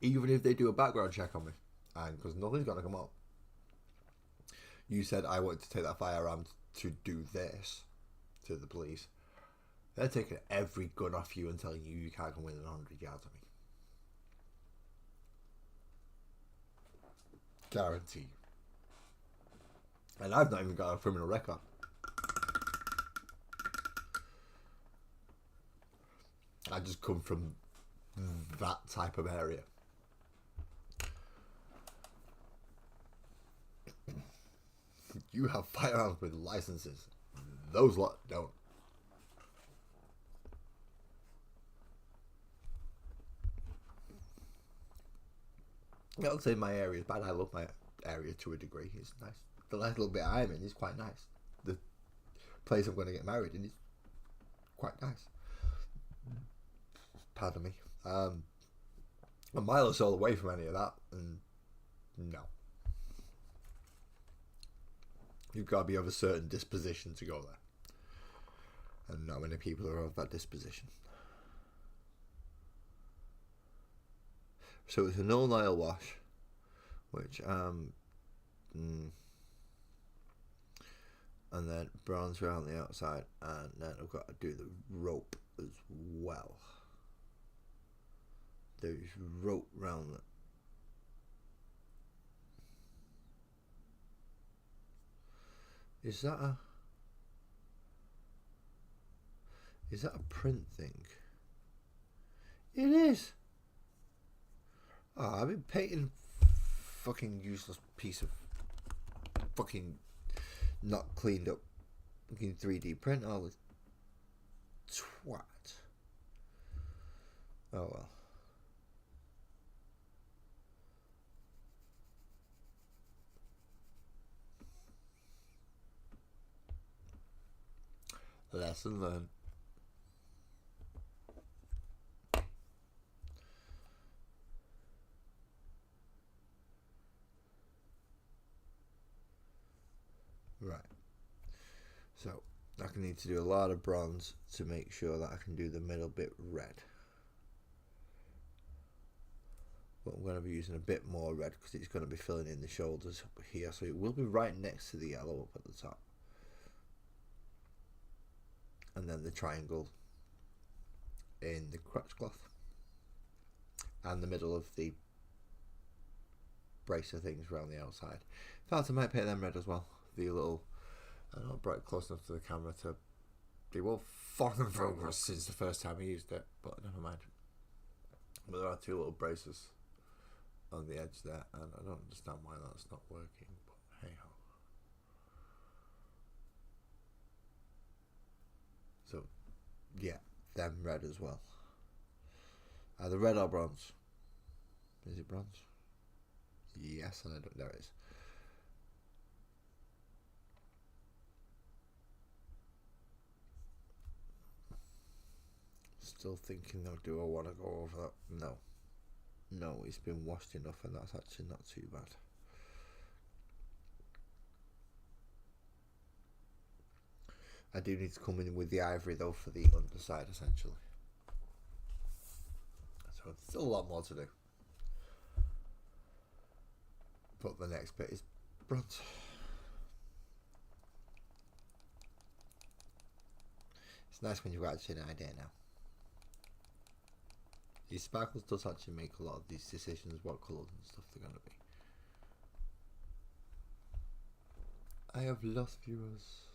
even if they do a background check on me, and because nothing's gonna come up. You said I wanted to take that firearm to do this to the police. They're taking every gun off you and telling you can't come within 100 yards of me. Guaranteed. And I've not even got a criminal record. I just come from that type of area. You have firearms with licenses. Those lot don't. I don't say my area is bad. I love my area to a degree. It's nice. The little bit I'm in is quite nice. The place I'm going to get married in is quite nice. Pardon me. A mile or so away from any of that, and no. You've got to be of a certain disposition to go there. And not many people are of that disposition. So it's a null nail wash, which and then bronze around the outside, and then I've got to do the rope as well. There's rope round it. Is that a print thing? It is. Oh, I've been painting fucking useless piece of fucking not cleaned up fucking 3D print all the twat. Oh well. Lesson learned. Right. So I can need to do a lot of bronze to make sure that I can do the middle bit red. But I'm going to be using a bit more red because it's going to be filling in the shoulders up here, so it will be right next to the yellow up at the top. And then the triangle in the crotch cloth and the middle of the bracer things around the outside. In fact, I might paint them red as well. The little, I don't know, brought it close enough to the camera to be well foreign focus since the first time I used it, but never mind. But there are two little braces on the edge there, and I don't understand why that's not working, but hey ho. So yeah, them red as well. Either red or bronze. Is it bronze? Yes, and I don't know. There it is. Still thinking though, do I want to go over that? No. No, it's been washed enough, and that's actually not too bad. I do need to come in with the ivory though for the underside essentially. So there's still a lot more to do. But the next bit is bronze. It's nice when you've got actually an idea now. These sparkles does actually make a lot of these decisions what colours and stuff they're going to be. I have lost viewers.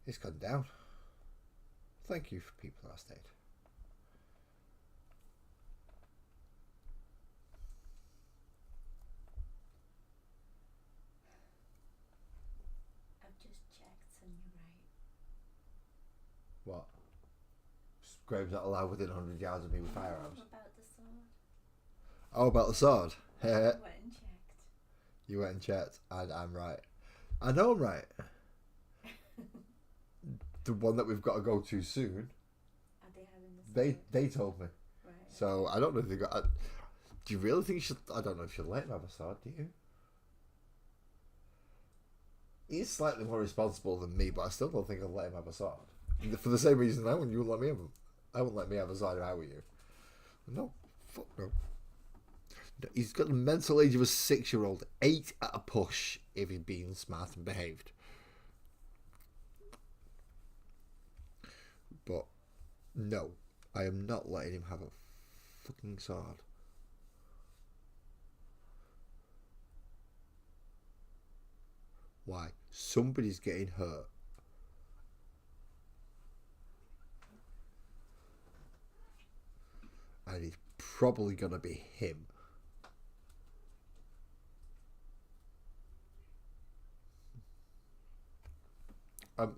It's gone down. Thank you for people that stayed. I've just checked and you're right. What? Graves not allowed within 100 yards of me with firearms. About the sword. Oh, about the sword? I went and checked. You went and checked, and I'm right. I know I'm right. The one that we've got to go to soon. Are they having the sword? They told me. Right. So I don't know if they got. Do you really think you should? I don't know if you should let him have a sword. Do you? He's slightly more responsible than me, but I still don't think I'll let him have a sword. For the same reason I wouldn't you let me have. I wouldn't let me have a sword if I were you. No, fuck no. He's got the mental age of a 6-year-old. 8 at a push if he's being smart and behaved. But no, I am not letting him have a fucking sword. Why? Somebody's getting hurt. And it's probably going to be him.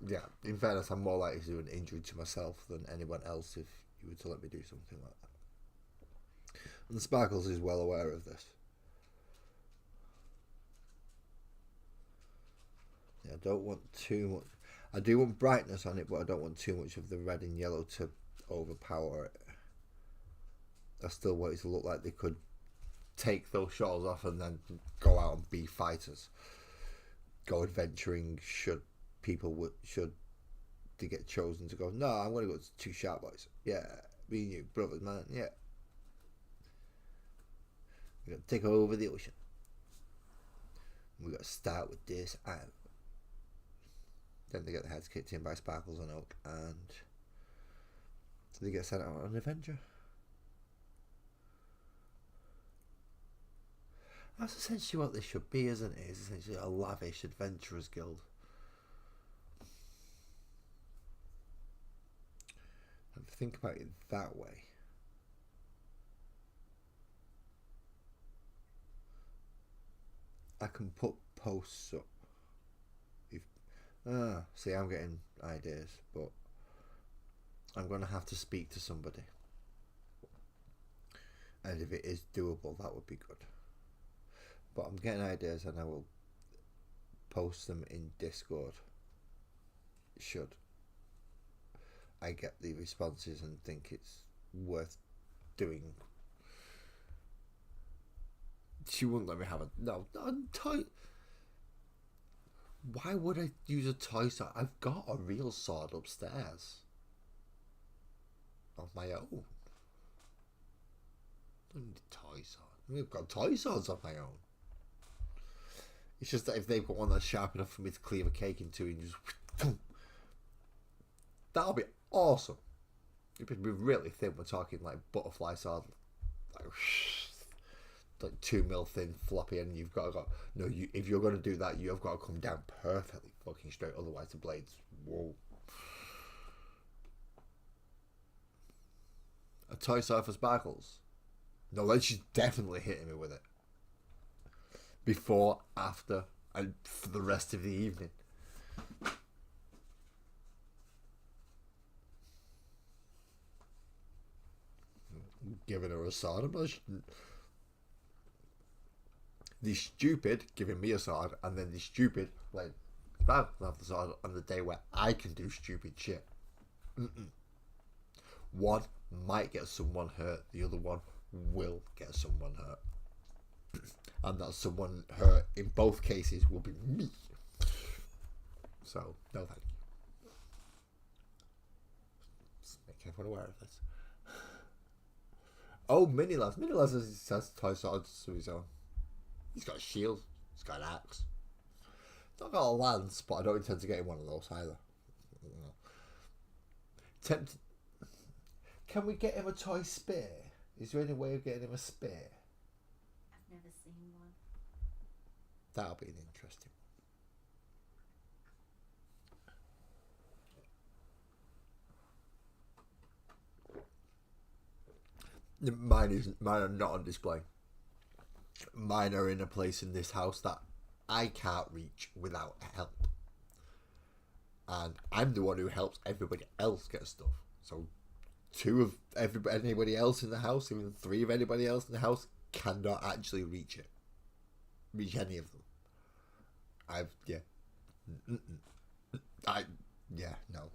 Yeah, in fairness, I'm more likely to do an injury to myself than anyone else if you were to let me do something like that. And Sparkles is well aware of this. Yeah, I don't want too much. I do want brightness on it, but I don't want too much of the red and yellow to overpower it. I still want it to look like they could take those shawls off and then go out and be fighters. Go adventuring should they get chosen to go, no, I'm going to go to 2 sharp boys. Yeah, me and you, brothers, man, yeah. We're going to take over the ocean. We've got to start with this out. Then they get their heads kicked in by Sparkles and Oak, and they get sent out on an adventure. That's essentially what this should be, isn't it? It's essentially a lavish adventurers guild. And think about it that way. I can put posts up. See, I'm getting ideas, but I'm going to have to speak to somebody. And if it is doable, that would be good. But I'm getting ideas and I will post them in Discord. Should I get the responses and think it's worth doing. She wouldn't let me have a... No, I'm tight. Why would I use a toy sword? I've got a real sword upstairs. Of my own. I don't need a toy sword. I mean, I've got toy swords of my own. It's just that if they've got one that's sharp enough for me to cleave a cake into and just... That'll be awesome. It'd be really thin. We're talking like butterfly sword. Like 2mm thin, floppy, and you've got to go. No, if you're going to do that, you've got to come down perfectly fucking straight. Otherwise, the blades. Whoa. A toy sword for sparkles. No, then she's definitely hitting me with it. Before, after, and for the rest of the evening. Giving her a sword. I'm not. The stupid giving me a sword, and then the stupid like have the sword on the day where I can do stupid shit. One might get someone hurt, the other one will get someone hurt, and that someone hurt in both cases will be me. So no thank you. Just make everyone aware of this. Oh, Mini Lass has toy swords of his own. He's got a shield. He's got an axe. He's not got a lance, but I don't intend to get him one of those either. Tempted. Can we get him a toy spear? Is there any way of getting him a spear? I've never seen one. That'll be an interesting one. Mine are not on display. Mine are in a place in this house that I can't reach without help. And I'm the one who helps everybody else get stuff. So 2 of anybody else in the house, even 3 of anybody else in the house, cannot actually reach it. Reach any of them. No.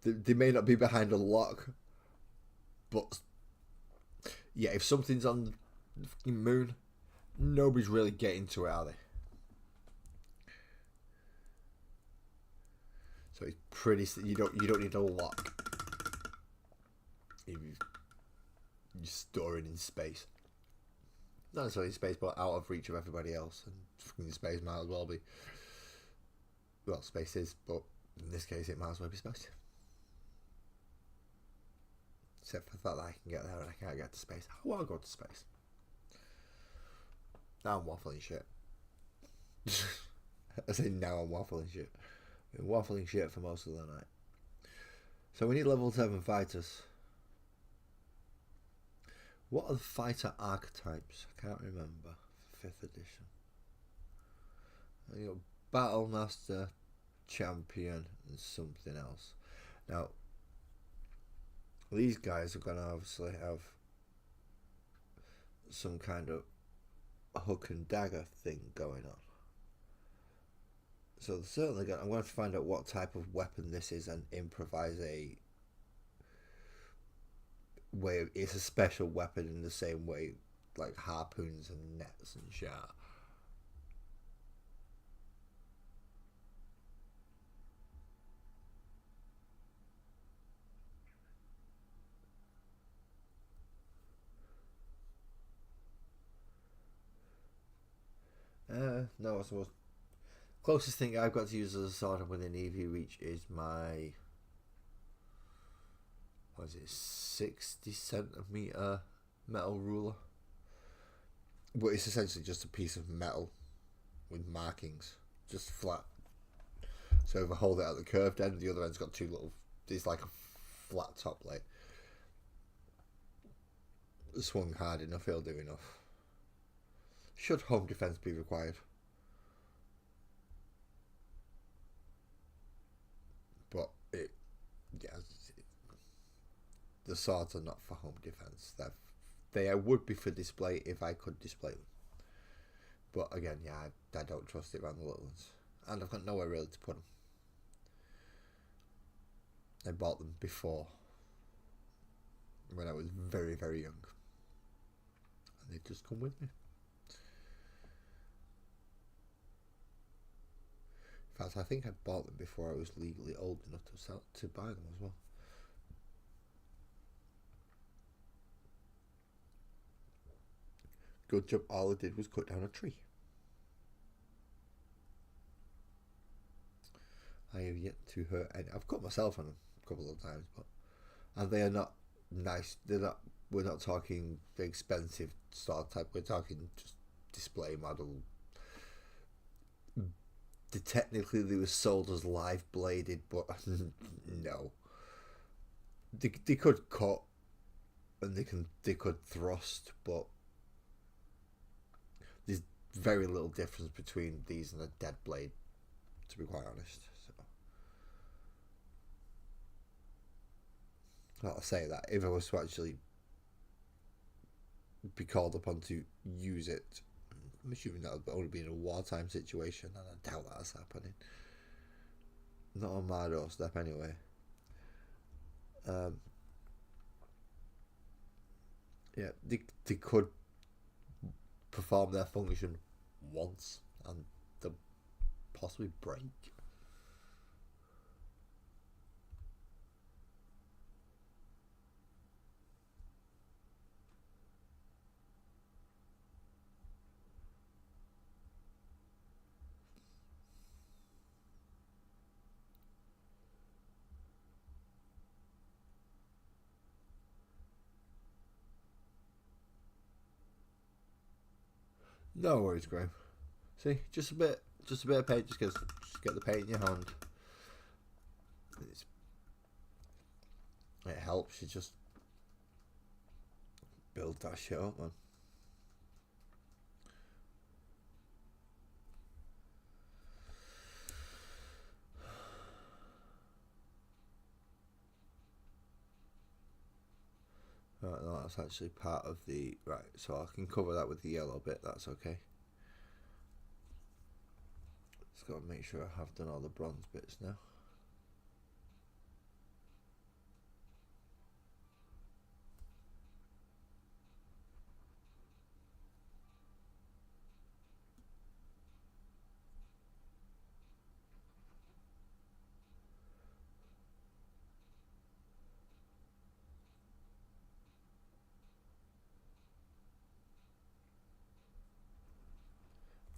They may not be behind a lock, but yeah, if something's on the fucking moon, nobody's really getting to it, are they? So it's pretty. You don't need a lock. If you store it in space, not necessarily in space, but out of reach of everybody else, and fucking space might as well be. Well, space is, but in this case, it might as well be space. Except for the fact that I can get there and I can't get to space. I want to go to space. Now I'm waffling shit. I say now I'm waffling shit. I've been waffling shit for most of the night. So we need level 7 fighters. What are the fighter archetypes? I can't remember. 5th edition. You got Battle Master, Champion, and something else. Now, these guys are going to obviously have some kind of hook and dagger thing going on. So certainly I'm going to find out what type of weapon this is and improvise a way. It's a special weapon in the same way like harpoons and nets and shit. No, I suppose closest thing I've got to use as a sword within EV reach is my, what is it, 60 centimeter metal ruler. But it's essentially just a piece of metal with markings, just flat. So if I hold it at the curved end, the other end's got 2 little, it's like a flat top plate. Swung hard enough, it'll do enough. Should home defense be required? But the swords are not for home defense. They would be for display if I could display them. But again, I don't trust it around the little ones, and I've got nowhere really to put them. I bought them before, when I was very, very young, and they just come with me. cards. I think I bought them before I was legally old enough to buy them as well. Good job. All I did was cut down a tree. I have yet to hurt any. I've cut myself on them a couple of times, and they are not nice. They're not. We're not talking the expensive sort of type. We're talking just display model. Technically, they were sold as live bladed, but no. They could cut, and they could thrust, but there's very little difference between these and a dead blade, to be quite honest. So I'll say that if I was to actually be called upon to use it, I'm assuming that would only be in a wartime situation, and I doubt that's happening. Not on my doorstep anyway. Yeah, they could perform their function once and they'll possibly break. No worries, Graham. See, just a bit of paint. Just get the paint in your hand. It helps you just build that shit up, man. Right, no, that's actually part of the... Right, so I can cover that with the yellow bit, that's okay. Just got to make sure I have done all the bronze bits now.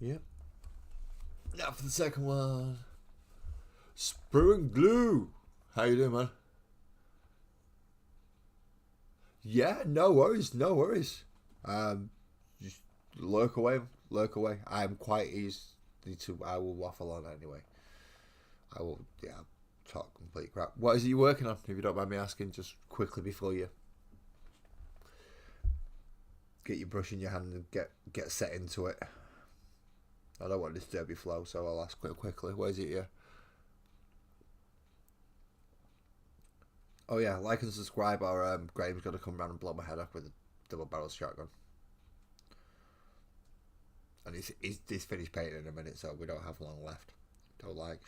Yep. Now for the second one. Sprue and Glue. How you doing, man? Yeah, no worries. Just lurk away. I'm quite easy to. I will waffle on anyway. I will, talk complete crap. What is it you're working on? If you don't mind me asking, just quickly before you get your brush in your hand and get set into it. I don't want to disturb your flow, so I'll ask quickly. Where's it here? Oh yeah, like and subscribe, or Graham's going to come round and blow my head off with a double barrel shotgun. And he's finished painting in a minute, so we don't have long left. Don't like.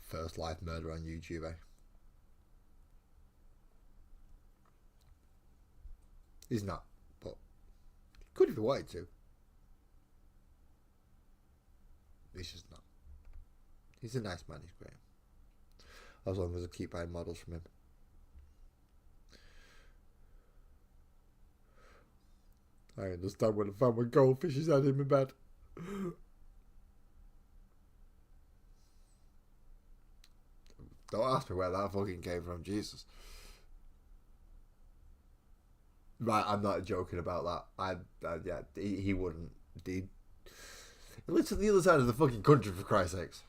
First live murder on YouTube, eh? He's not, but he could if he wanted to. He's just not. He's a nice man, he's great. As long as I keep buying models from him. I understand when I found my goldfish's head in my bed. Don't ask me where that fucking came from, Jesus. Right, I'm not joking about that. He wouldn't. He lives on the other side of the fucking country, for Christ's sakes.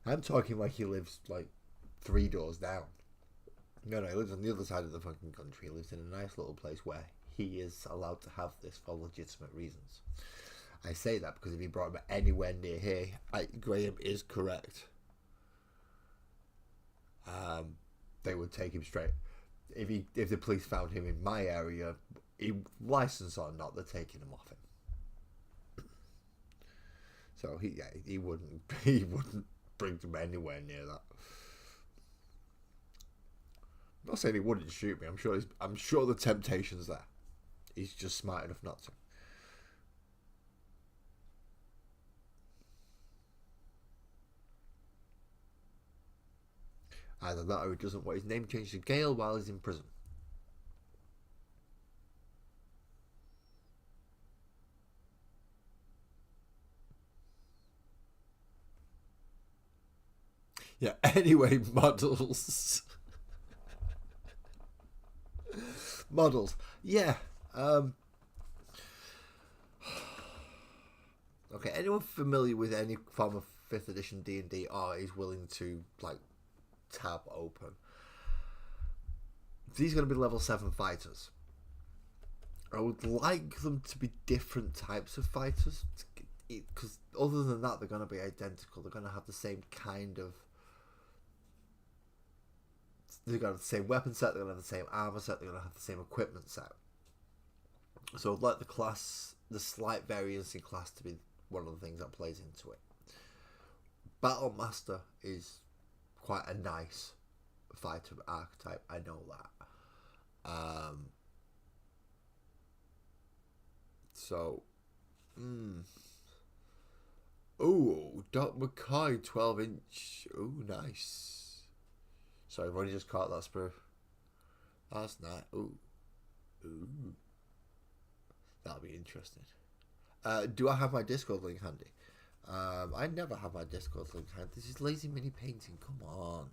I'm talking like he lives like 3 doors down. No, he lives on the other side of the fucking country. He lives in a nice little place where he is allowed to have this for legitimate reasons. I say that because if he brought him anywhere near here, Graham is correct. They would take him straight. If the police found him in my area, license or not, they're taking him off him. So he wouldn't bring them anywhere near that. I'm not saying he wouldn't shoot me. I'm sure the temptation's there. He's just smart enough not to. Either that or he doesn't want his name changed to Gale while he's in prison. Yeah, anyway, models. Models. Yeah. Okay, anyone familiar with any form of 5th edition D&D or is willing to, like, tab open? These are going to be level 7 fighters. I would like them to be different types of fighters, because other than that, they're going to be identical. They're going to have the same kind of... They're going to have the same weapon set, they're going to have the same armor set, they're going to have the same equipment set. So I'd like the slight variance in class to be one of the things that plays into it. Battle Master is quite a nice fighter archetype, I know that. Ooh, Doc McCoy 12-inch. Ooh, nice. Sorry, I've only just caught that sprue. That's nice. Ooh. That'll be interesting. Do I have my Discord link handy? I never have my Discord link handy. This is lazy mini painting. Come on.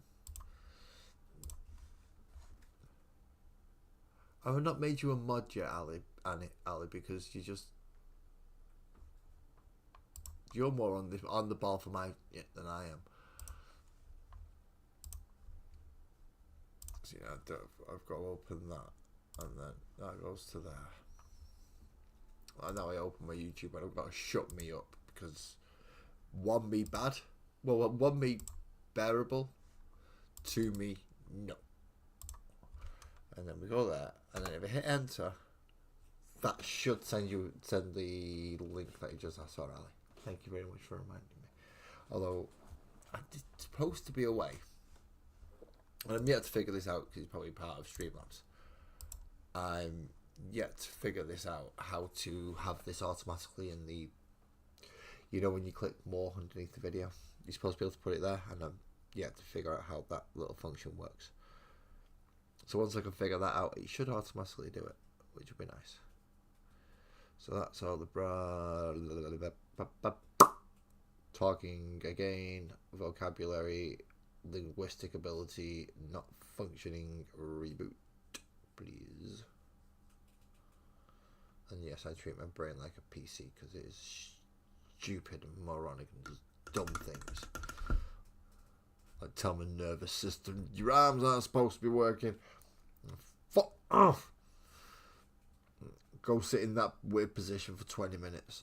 I have not made you a mod yet, Ali, because you're more on the ball for than I am. So yeah, I've got to open that, and then that goes to there. And now I open my YouTube, and I've got to shut me up because 1, me bad. Well, 1, me bearable. 2, me no. And then we go there, and then if I hit enter, that should send the link that you just asked for, Ali. Thank you very much for reminding me. Although I'm supposed to be away, and I'm yet to figure this out because it's probably part of Streamlabs. I'm yet to figure this out, how to have this automatically in the, you know, when you click more underneath the video, you're supposed to be able to put it there, and I'm yet to figure out how that little function works. So once I can figure that out, it should automatically do it, which would be nice. So that's all the talking again, vocabulary, linguistic ability, not functioning, reboot, please. And yes, I treat my brain like a PC because it is stupid and moronic and does dumb things. I tell my nervous system, your arms aren't supposed to be working. Fuck off. Go sit in that weird position for 20 minutes.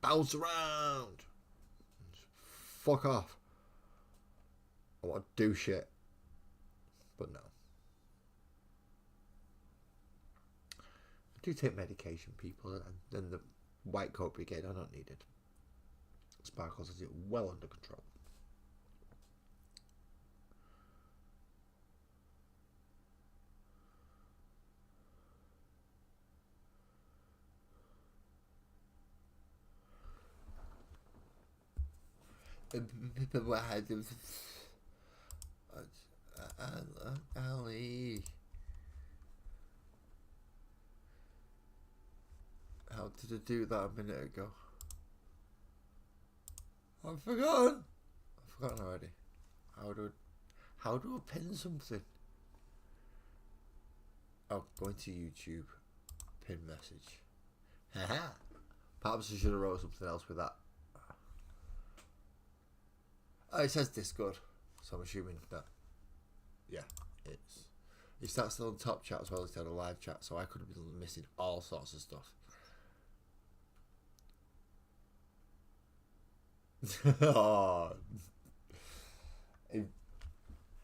Bounce around. Fuck off. I want to do shit. But no. I do take medication, people, and then the white coat brigade, I don't need it. Sparkles has it well under control. Ali, how did I do that a minute ago? I've forgotten already. How do I pin something? Oh, going to YouTube, pin message. Haha. Perhaps I should have wrote something else with that. Oh, it says Discord, so I'm assuming that, yeah, it's that still on top chat as well instead of live chat, so I could have been missing all sorts of stuff. Oh.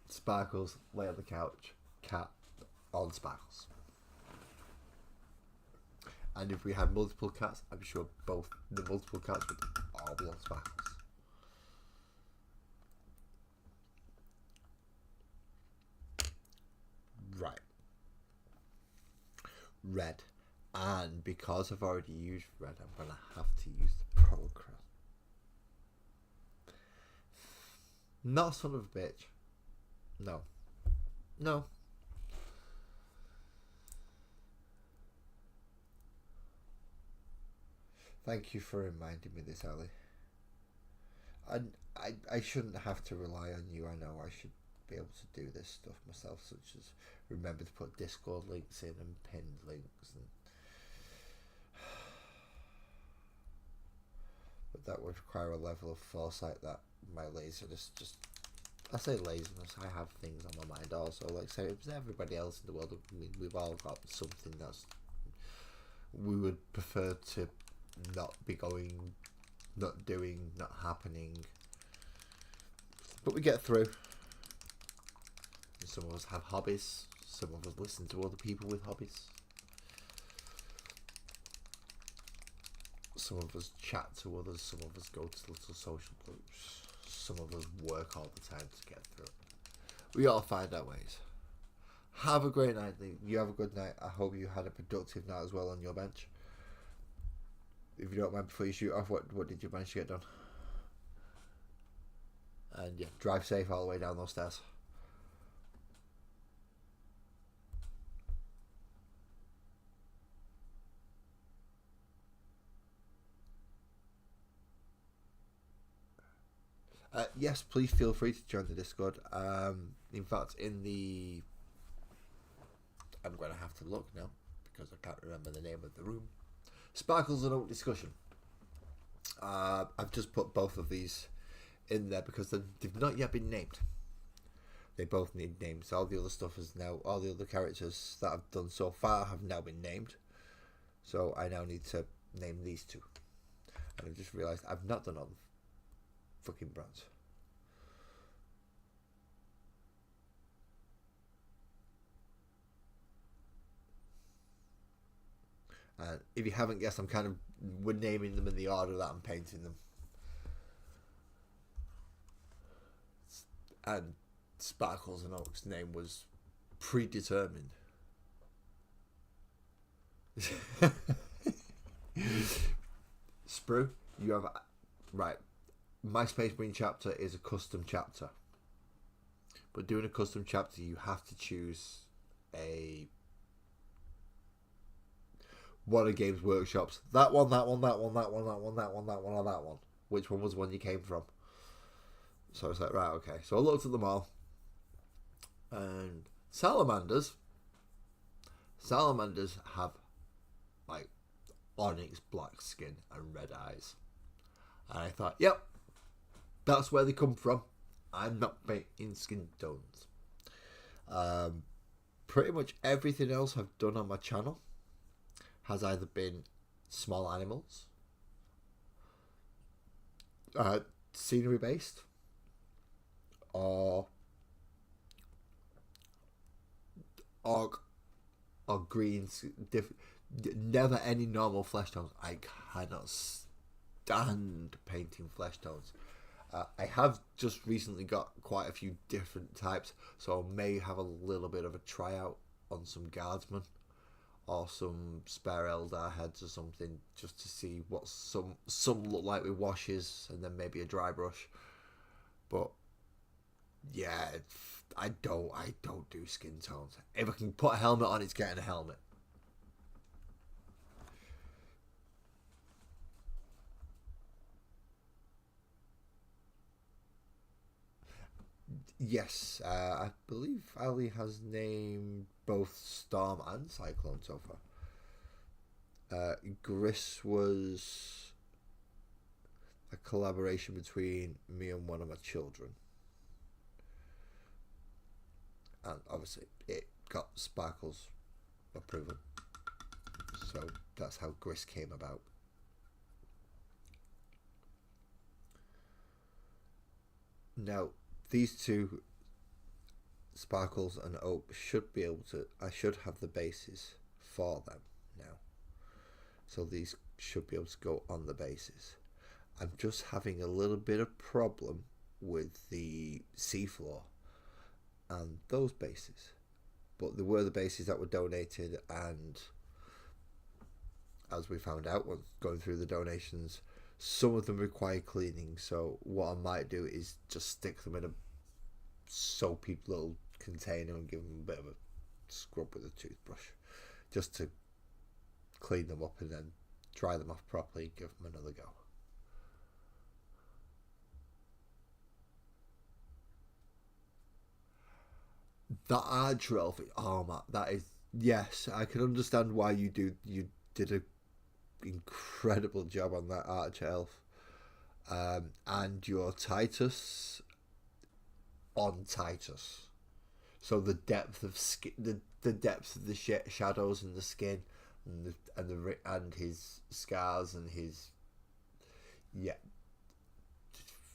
Sparkles lay on the couch, cat on Sparkles. And if we had multiple cats, I'm sure both the multiple cats would all be on Sparkles. Right. Red. And because I've already used red, I'm going to have to use the program. Not son of a bitch. No. No. Thank you for reminding me this, Ali. I shouldn't have to rely on you. I know I should be able to do this stuff myself, such as remember to put Discord links in and pinned links, and but that would require a level of foresight that my laziness just. I say laziness. I have things on my mind also. Like say, it's everybody else in the world. I mean, we've all got something that's we would prefer to not be going, not doing, not happening. But we get through. Some of us have hobbies. Some of us listen to other people with hobbies. Some of us chat to others. Some of us go to little social groups. Some of us work all the time to get through it. We all find our ways. Have a great night. You have a good night. I hope you had a productive night as well on your bench. If you don't mind, before you shoot off, what did you manage to get done? And yeah, drive safe all the way down those stairs. Yes, please feel free to join the Discord. In fact, I'm going to have to look now because I can't remember the name of the room. Sparkles and Oak Discussion. I've just put both of these in there because they've not yet been named. They both need names. All the other stuff is now, all the other characters that I've done so far have now been named. So I now need to name these two. And I've just realised I've not done all the fucking brands. And if you haven't guessed, we're naming them in the order that I'm painting them. And Sparkles and Oak's name was predetermined. Sprue, you have right. My Space Marine chapter is a custom chapter, but doing a custom chapter, you have to choose one of Games Workshop's. That one, or that one. Which one was the one you came from? So I was like, right, okay. So I looked at them all, and salamanders have like onyx black skin and red eyes, and I thought, yep, that's where they come from. I'm not painting skin tones. Pretty much everything else I've done on my channel has either been small animals, scenery based, or greens. Never any normal flesh tones. I cannot stand painting flesh tones. I have just recently got quite a few different types, so I may have a little bit of a tryout on some guardsmen or some spare Eldar heads or something, just to see what some look like with washes, and then maybe a dry brush. But yeah, I don't do skin tones. If I can put a helmet on, it's getting a helmet. Yes, I believe Ali has named both Storm and Cyclone so far. Gris was a collaboration between me and one of my children. And obviously it got Sparkle's approval. So that's how Gris came about. Now, these two, Sparkles and Oak, should be able to... I should have the bases for them now. So these should be able to go on the bases. I'm just having a little bit of problem with the seafloor and those bases. But they were the bases that were donated, and as we found out when going through the donations, some of them require cleaning. So what I might do is just stick them in soapy little container and give them a bit of a scrub with a toothbrush, just to clean them up and then dry them off properly, give them another go. That arch elf, oh man, that is, yes, I can understand why you did a incredible job on that arch elf. And your Titus on Titus, so the depth of skin, the depth of the shadows and the skin, and his scars and his, yeah,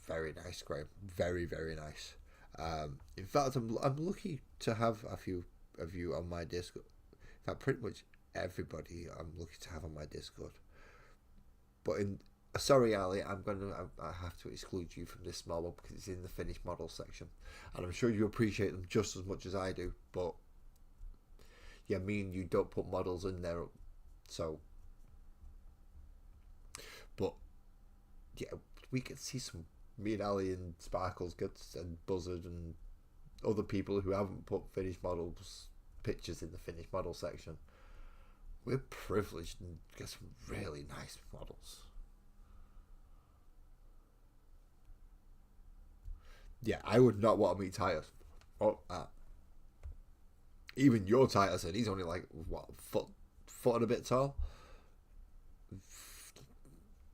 very nice, Graham, very very nice. In fact, I'm lucky to have a few of you on my Discord. In fact, pretty much everybody I'm lucky to have on my Discord. But sorry, Ali, I have to exclude you from this small one because it's in the finished model section, and I'm sure you appreciate them just as much as I do. But yeah, me and you don't put models in there, so. But yeah, we can see some. Me and Ali and Sparkles and Buzzard and other people who haven't put finished models pictures in the finished model section. We're privileged and get some really nice models. Yeah, I would not want to meet Titus. Oh, even your Titus, and he's only like what, foot and a bit tall.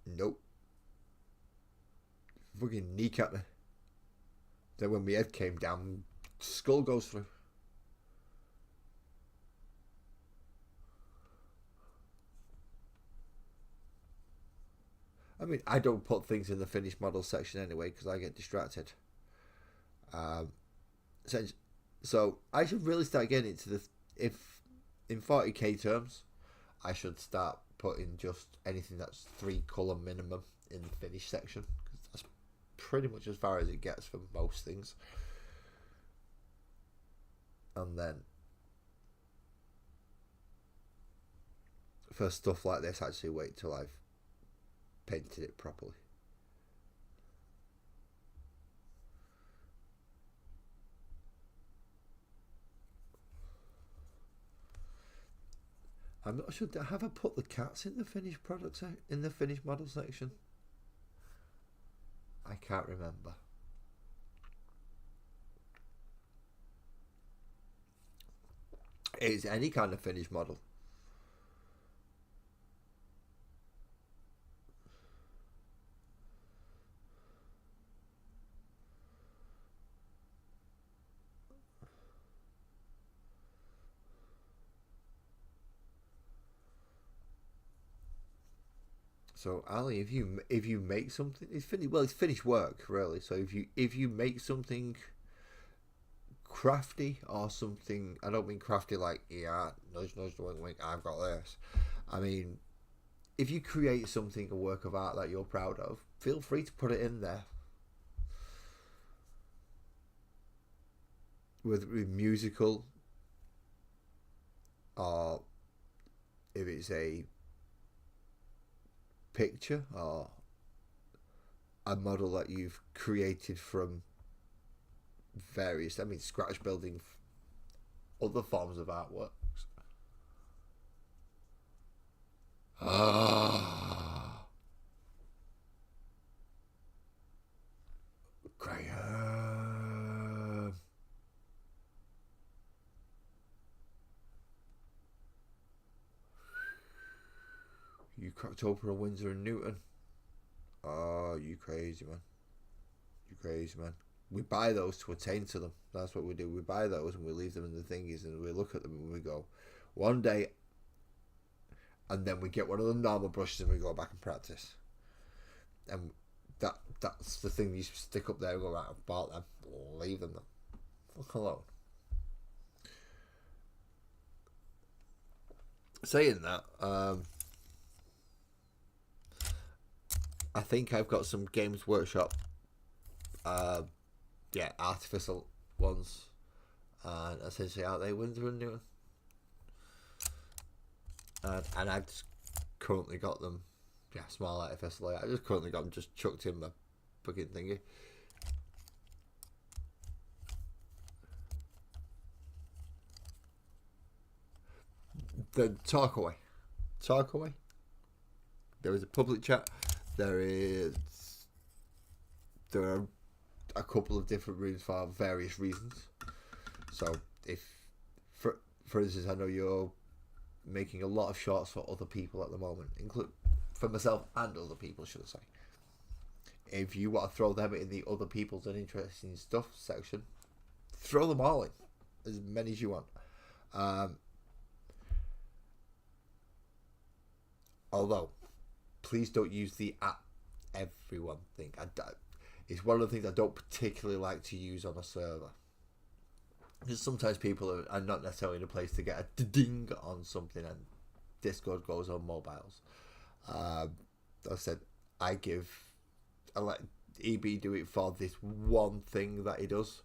Nope. Fucking kneecap me. Then when my head came down, skull goes through. I mean, I don't put things in the finished model section anyway because I get distracted. So I should really start getting into the, if in 40k terms, I should start putting just anything that's 3 colour minimum in the finished section, because that's pretty much as far as it gets for most things. And then for stuff like this, actually wait till I've painted it properly. I'm not sure. Have I put the cats in the finished product in the finished model section? I can't remember. It's any kind of finished model. So Ali, if you make something, it's finished. Well, it's finished work, really. So if you make something crafty or something, I don't mean crafty like nudge nudge wink wink, I've got this. I mean, if you create something, a work of art that you're proud of, feel free to put it in there. Whether it be musical or if it's a picture or a model that you've created from various, I mean, scratch building other forms of artworks. Graham. You cracked open a Windsor and Newton. Oh, you crazy man. You crazy man. We buy those to attain to them. That's what we do. We buy those and we leave them in the thingies and we look at them and we go, one day, and then we get one of the normal brushes and we go back and practice. And that's the thing you stick up there and go, right, I've bought them. Leave them. Fuck alone. Saying that, I think I've got some Games Workshop artificial ones, and essentially out there Windsor and Newton, and I've just currently got them, small artificial. I just currently got them just chucked in my fucking thingy. Then talk away. Talk away. There is a public chat. There are a couple of different rooms for various reasons. So if, for instance, I know you're making a lot of shorts for other people at the moment, include for myself and other people, should I say. If you want to throw them in the other people's and interesting stuff section, throw them all in, as many as you want. Although, please don't use the at everyone thing. It's one of the things I don't particularly like to use on a server. Because sometimes people are not necessarily in a place to get a ding on something, and Discord goes on mobiles. I said I let EB do it for this one thing that he does.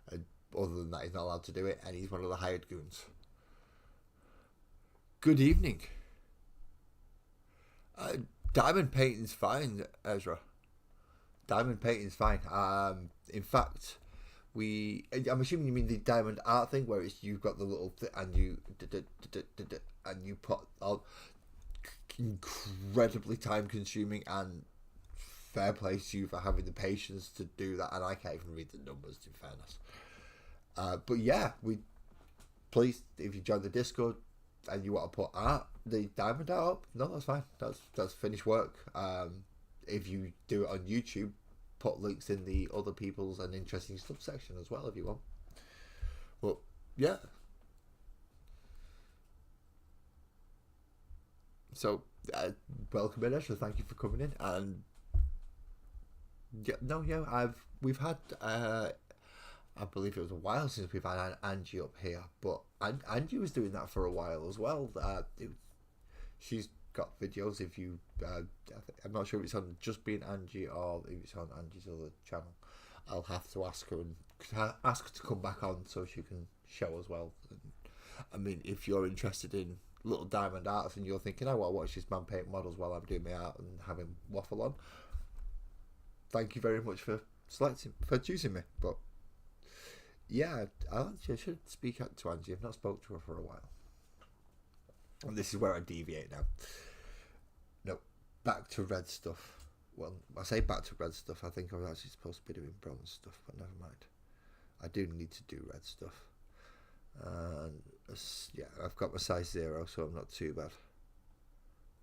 And other than that, he's not allowed to do it, and he's one of the hired goons. Good evening. Diamond painting's fine, Ezra. Diamond painting's fine. In fact, I'm assuming you mean the diamond art thing, where it's you've got the little and you put all incredibly time consuming, and fair play to you for having the patience to do that. And I can't even read the numbers, in fairness. But yeah, please, if you join the Discord and you want to put the diamond art up, no, that's fine. That's finished work. If you do it on YouTube, put links in the other people's and interesting stuff section as well if you want. But yeah. So welcome in, Ezra. Thank you for coming in. And we've had I believe it was a while since we've had Angie up here, but Angie was doing that for a while as well. She's got videos. If you, I'm not sure if it's on Just Being Angie or if it's on Angie's other channel. I'll have to ask her and ask her to come back on so she can show as well. And, I mean, if you're interested in little diamond arts and you're thinking, I want to watch this man paint models while I'm doing my art and having waffle on, thank you very much for choosing me. But yeah, I should speak out to Angie. I've not spoke to her for a while. And this is where I deviate now. No, back to red stuff. Well, I say back to red stuff. I think I was actually supposed to be doing bronze stuff, but never mind. I do need to do red stuff. And yeah, I've got my size 0, so I'm not too bad.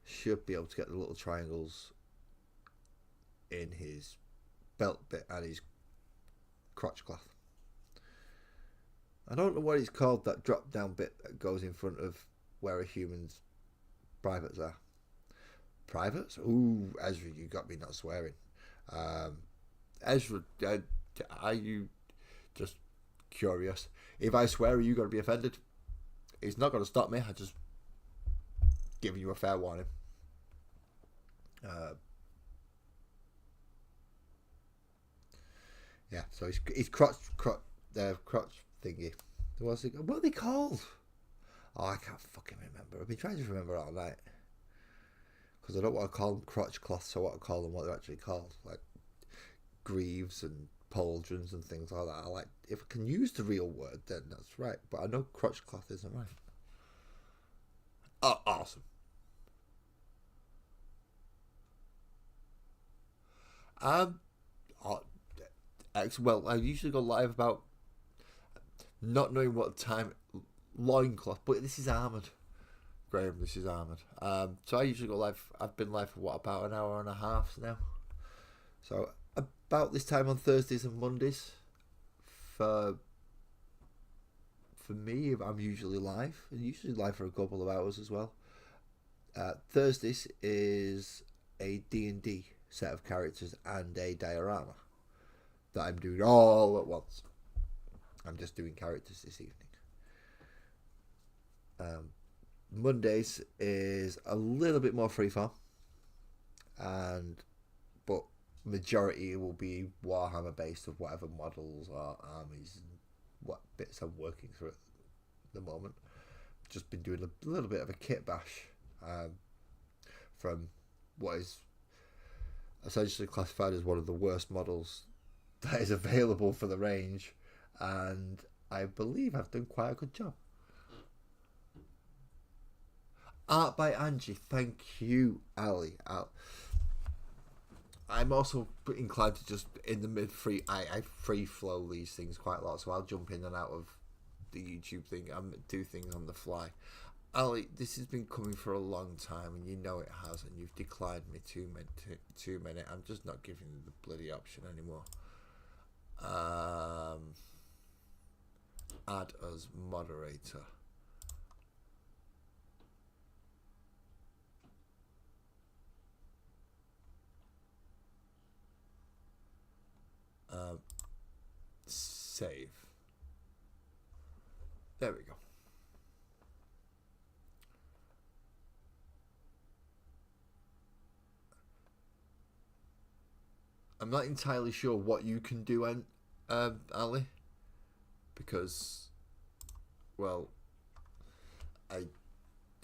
Should be able to get the little triangles in his belt bit and his crotch cloth. I don't know what it's called, that drop down bit that goes in front of where a human's privates are. Privates? Ooh, Ezra, you got me not swearing. Ezra, are you just curious? If I swear, are you going to be offended? It's not going to stop me. I just giving you a fair warning. Yeah, so his crotch thingy. What are they called? Oh, I can't fucking remember. I've been trying to remember all night. Because I don't want to call them crotch cloths, so I want to call them what they're actually called. Like greaves and pauldrons and things like that. I like, if I can use the real word, then that's right. But I know crotch cloth isn't right. Oh, awesome. Well, I usually go live about not knowing what time loincloth, but this is armoured. Graham, this is armoured. So I usually go live. I've been live for about an hour and a half now. So about this time on Thursdays and Mondays, for me, I'm usually live, and usually live for a couple of hours as well. Thursdays is a D&D set of characters and a diorama that I'm doing all at once. I'm just doing characters this evening. Mondays is a little bit more freeform, but majority will be Warhammer based of whatever models or armies and what bits I'm working through at the moment. Just been doing a little bit of a kit bash from what is essentially classified as one of the worst models that is available for the range, and I believe I've done quite a good job. Art by Angie. Thank you, Ali. I'm also inclined to just in the mid-free. I free flow these things quite a lot, so I'll jump in and out of the YouTube thing and do things on the fly. Ali, this has been coming for a long time, and you know it has, and you've declined me too many. I'm just not giving you the bloody option anymore. Add as moderator. Save. There we go. I'm not entirely sure what you can do, Ali, because, well,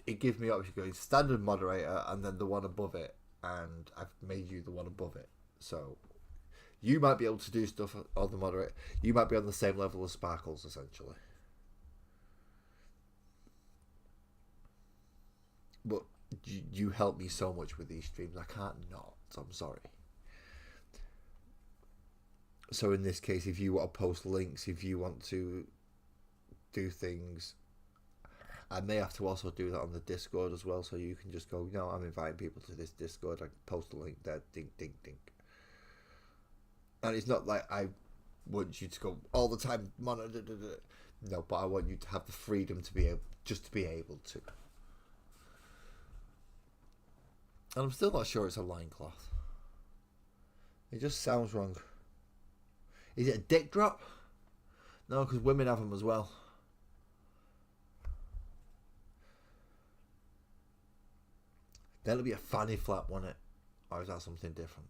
it gives me option going standard moderator and then the one above it, and I've made you the one above it. So you might be able to do stuff on the moderator. You might be on the same level as Sparkles, essentially. But you help me so much with these streams. I can't not. I'm sorry. So in this case, if you want to post links, if you want to do things, I may have to also do that on the Discord as well. So you can just go, no, I'm inviting people to this Discord. I can post a link there. Ding, ding, ding. And it's not like I want you to go all the time. No, but I want you to have the freedom to be able, just to be able to. And I'm still not sure it's a loincloth. It just sounds wrong. Is it a dick drop? No, because women have them as well. That'll be a fanny flap, won't it? Or is that something different?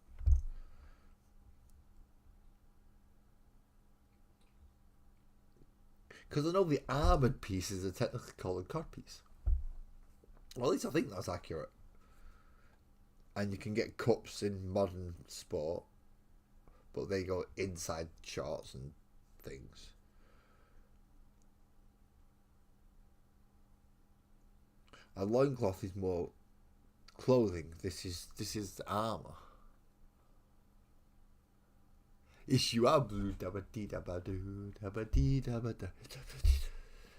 Because I know the armoured pieces are technically called a codpiece. Well, at least I think that's accurate. And you can get cups in modern sport, but they go inside shorts and things. A loincloth is more clothing. This is armour. Issue a blue dabba dee dabba doo dabba dee dabba da.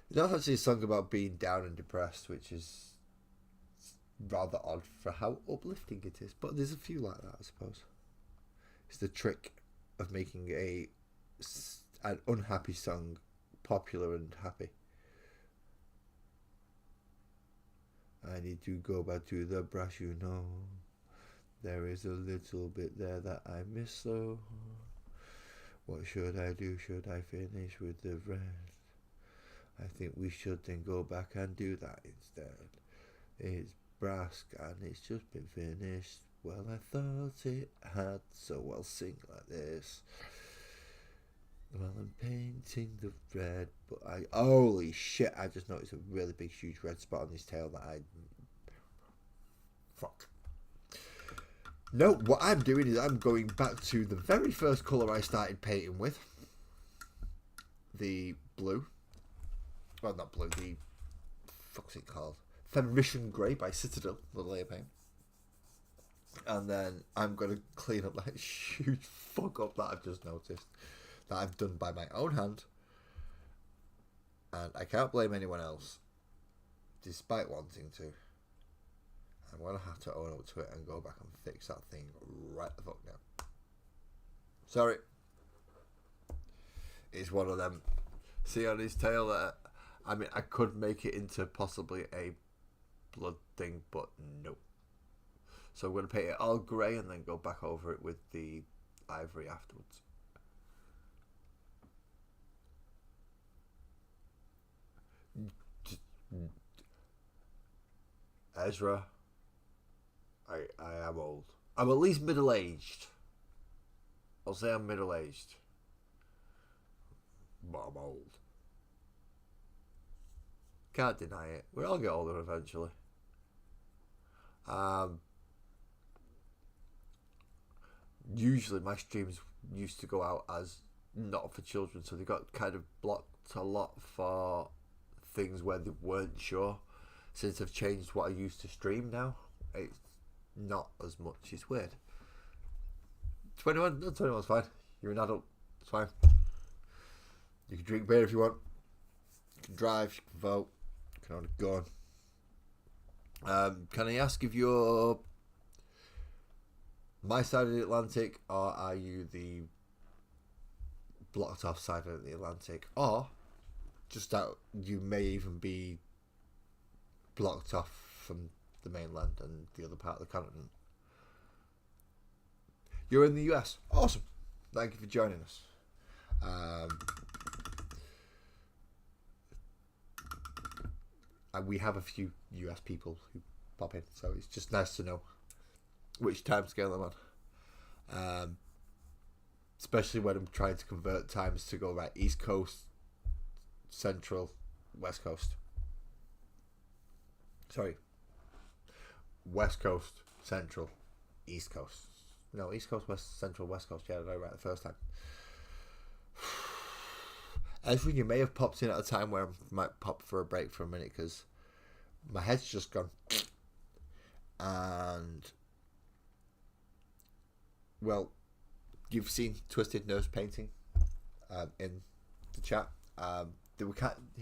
That's actually a song about being down and depressed, which is rather odd for how uplifting it is. But there's a few like that, I suppose. It's the trick of making an unhappy song popular and happy. I need to go back to the brush, you know. There is a little bit there that I miss, so what should I do? Should I finish with the rest? I think we should then go back and do that instead. It's brass and it's just been finished. Well, I thought it had, so I'll sing like this. Well, I'm painting the red, but holy shit, I just noticed a really big, huge red spot on his tail that fuck. No, what I'm doing is I'm going back to the very first colour I started painting with. The blue. Well, not blue, the fuck's it called? Fenrisian Grey by Citadel, the layer paint. And then I'm going to clean up that huge fuck up that I've just noticed. That I've done by my own hand. And I can't blame anyone else. Despite wanting to. I'm going to have to own up to it and go back and fix that thing right the fuck now. Sorry. It's one of them. See on his tail that... I mean, I could make it into possibly a blood thing, but no. So I'm going to paint it all grey and then go back over it with the ivory afterwards. Ezra, I am old. I'm at least middle-aged. I'll say I'm middle-aged. But I'm old. Can't deny it. We all get older eventually. Usually my streams used to go out as not for children, so they got kind of blocked a lot for things where they weren't sure. since I've changed what I used to stream now, it's not as much. It's weird. 21, no, 21's fine. You're an adult. It's fine. You can drink beer if you want. You can drive. You can vote. You can own a gun. Can I ask if you're my side of the Atlantic, or are you the blocked off side of the Atlantic, or just that you may even be blocked off from the mainland and the other part of the continent? You're in the US. Awesome. Thank you for joining us. And we have a few US people who pop in, so it's just nice to know which time scale I'm on. Especially when I'm trying to convert times to go right East Coast, Central, West Coast. Sorry. West Coast, Central, East Coast. No, East Coast, West, Central, West Coast. Yeah, I got it right the first time. Ezra, you may have popped in at a time where I might pop for a break for a minute because my head's just gone. And, well, you've seen Twisted Nurse painting in the chat. He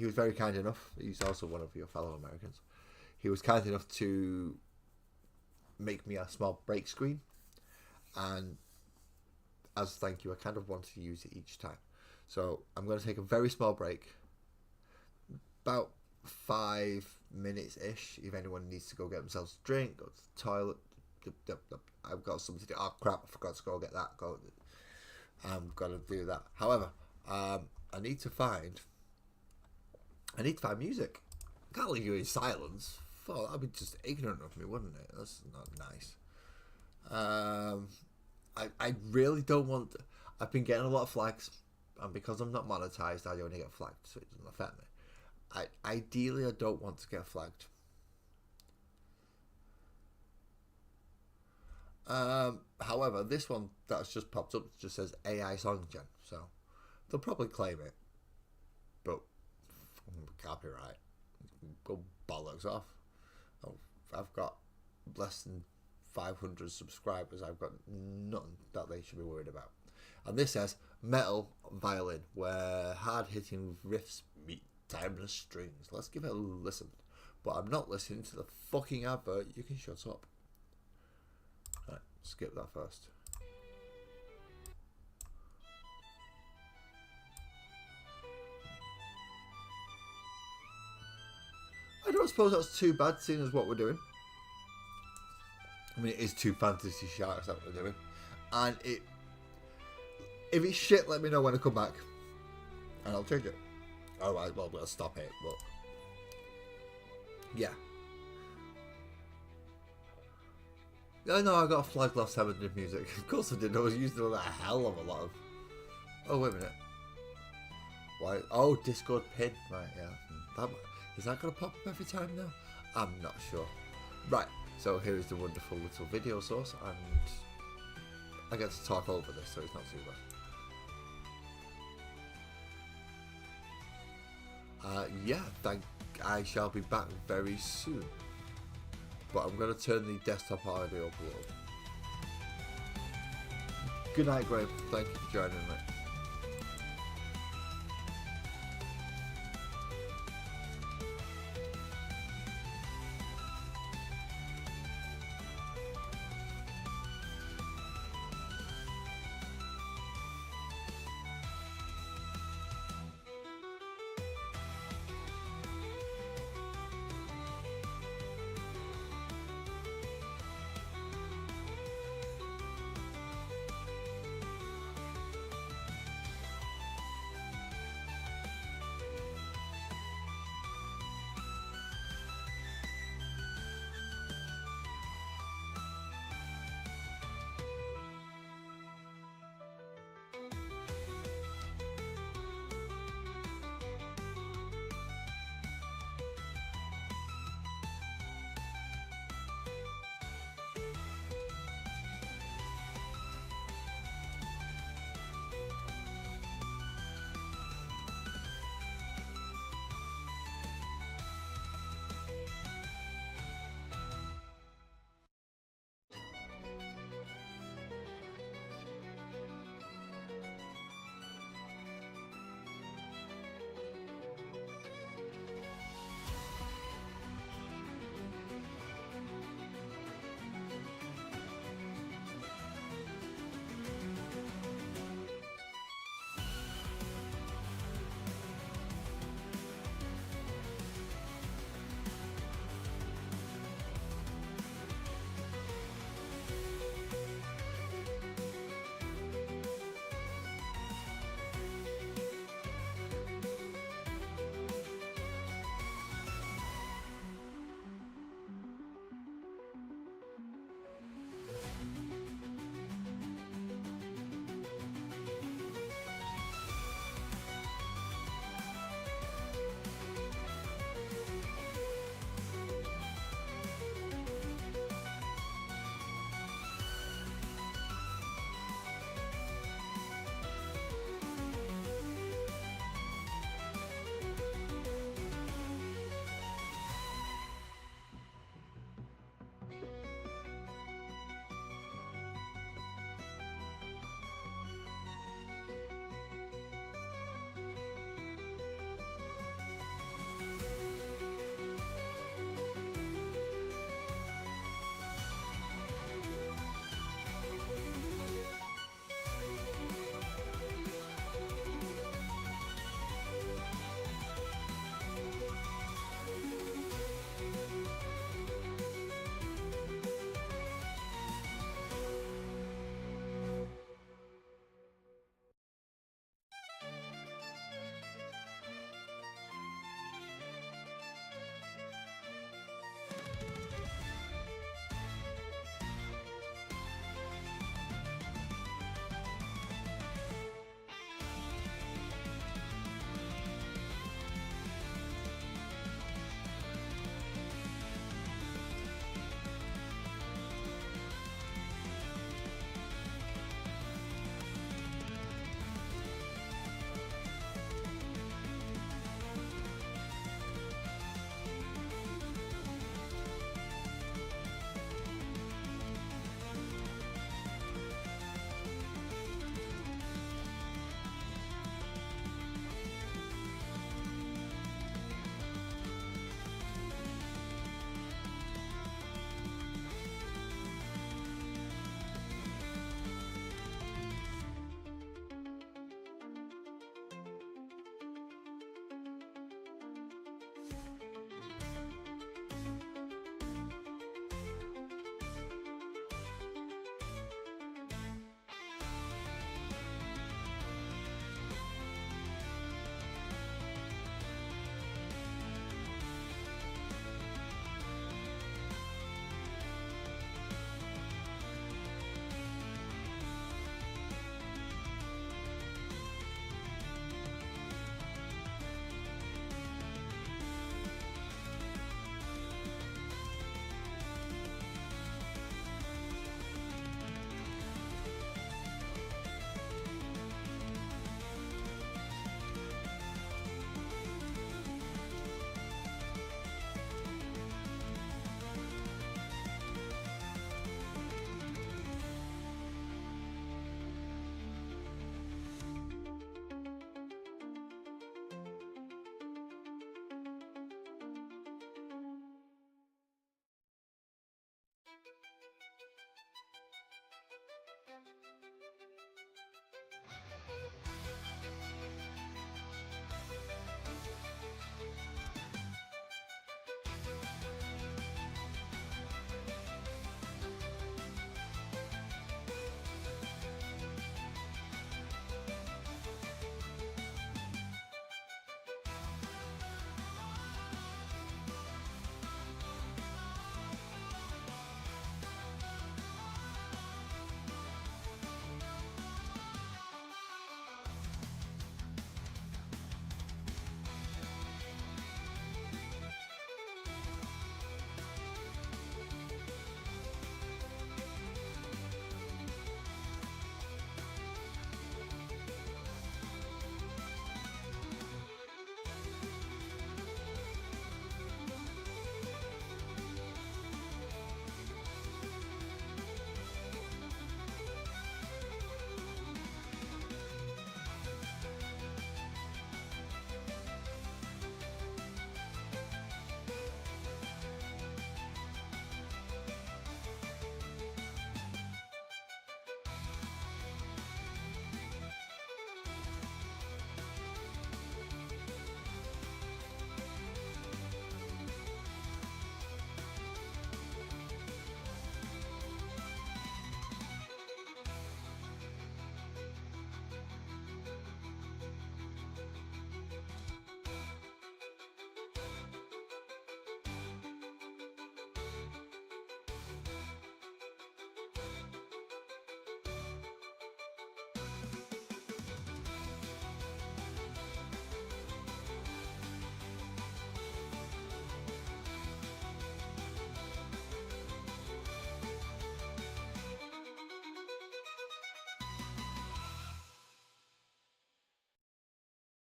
was very kind enough. He's also one of your fellow Americans. He was kind enough to make me a small break screen. And as a thank you, I kind of want to use it each time. So I'm going to take a very small break. About 5 minutes-ish. If anyone needs to go get themselves a drink, go to the toilet. I've got something to do. Oh crap, I forgot to go get that. I'm going to do that. However, I need to find music. I can't leave you in silence. Oh, that'd be just ignorant of me, wouldn't it? That's not nice. I really don't want... I've been getting a lot of flags, and because I'm not monetized, I only get flagged, so it doesn't affect me. Ideally, I don't want to get flagged. However, this one that's just popped up just says AI song gen, so they'll probably claim it, but copyright, go bollocks off. I've got less than 500 subscribers. I've got nothing that they should be worried about. And this says metal violin, where hard-hitting riffs meet timeless strings. Let's give it a listen. But I'm not listening to the fucking advert. You can shut up. Right, skip that first. I don't suppose that's too bad, seeing as what we're doing. I mean, it is 2 fantasy sharks that we're doing. And if it's shit, let me know when I come back. And I'll change it. Alright, well, we'll stop it, but... yeah. I know I got a flag last time I did music. Of course I did. I was using a hell of a lot of... oh, wait a minute. Why? Oh, Discord pin. Right, yeah. Is that going to pop up every time now? I'm not sure. Right, so here is the wonderful little video source, and I get to talk over this, so it's not too bad. Yeah, I shall be back very soon. But I'm going to turn the desktop audio up a little. Good night, Graham. Thank you for joining me.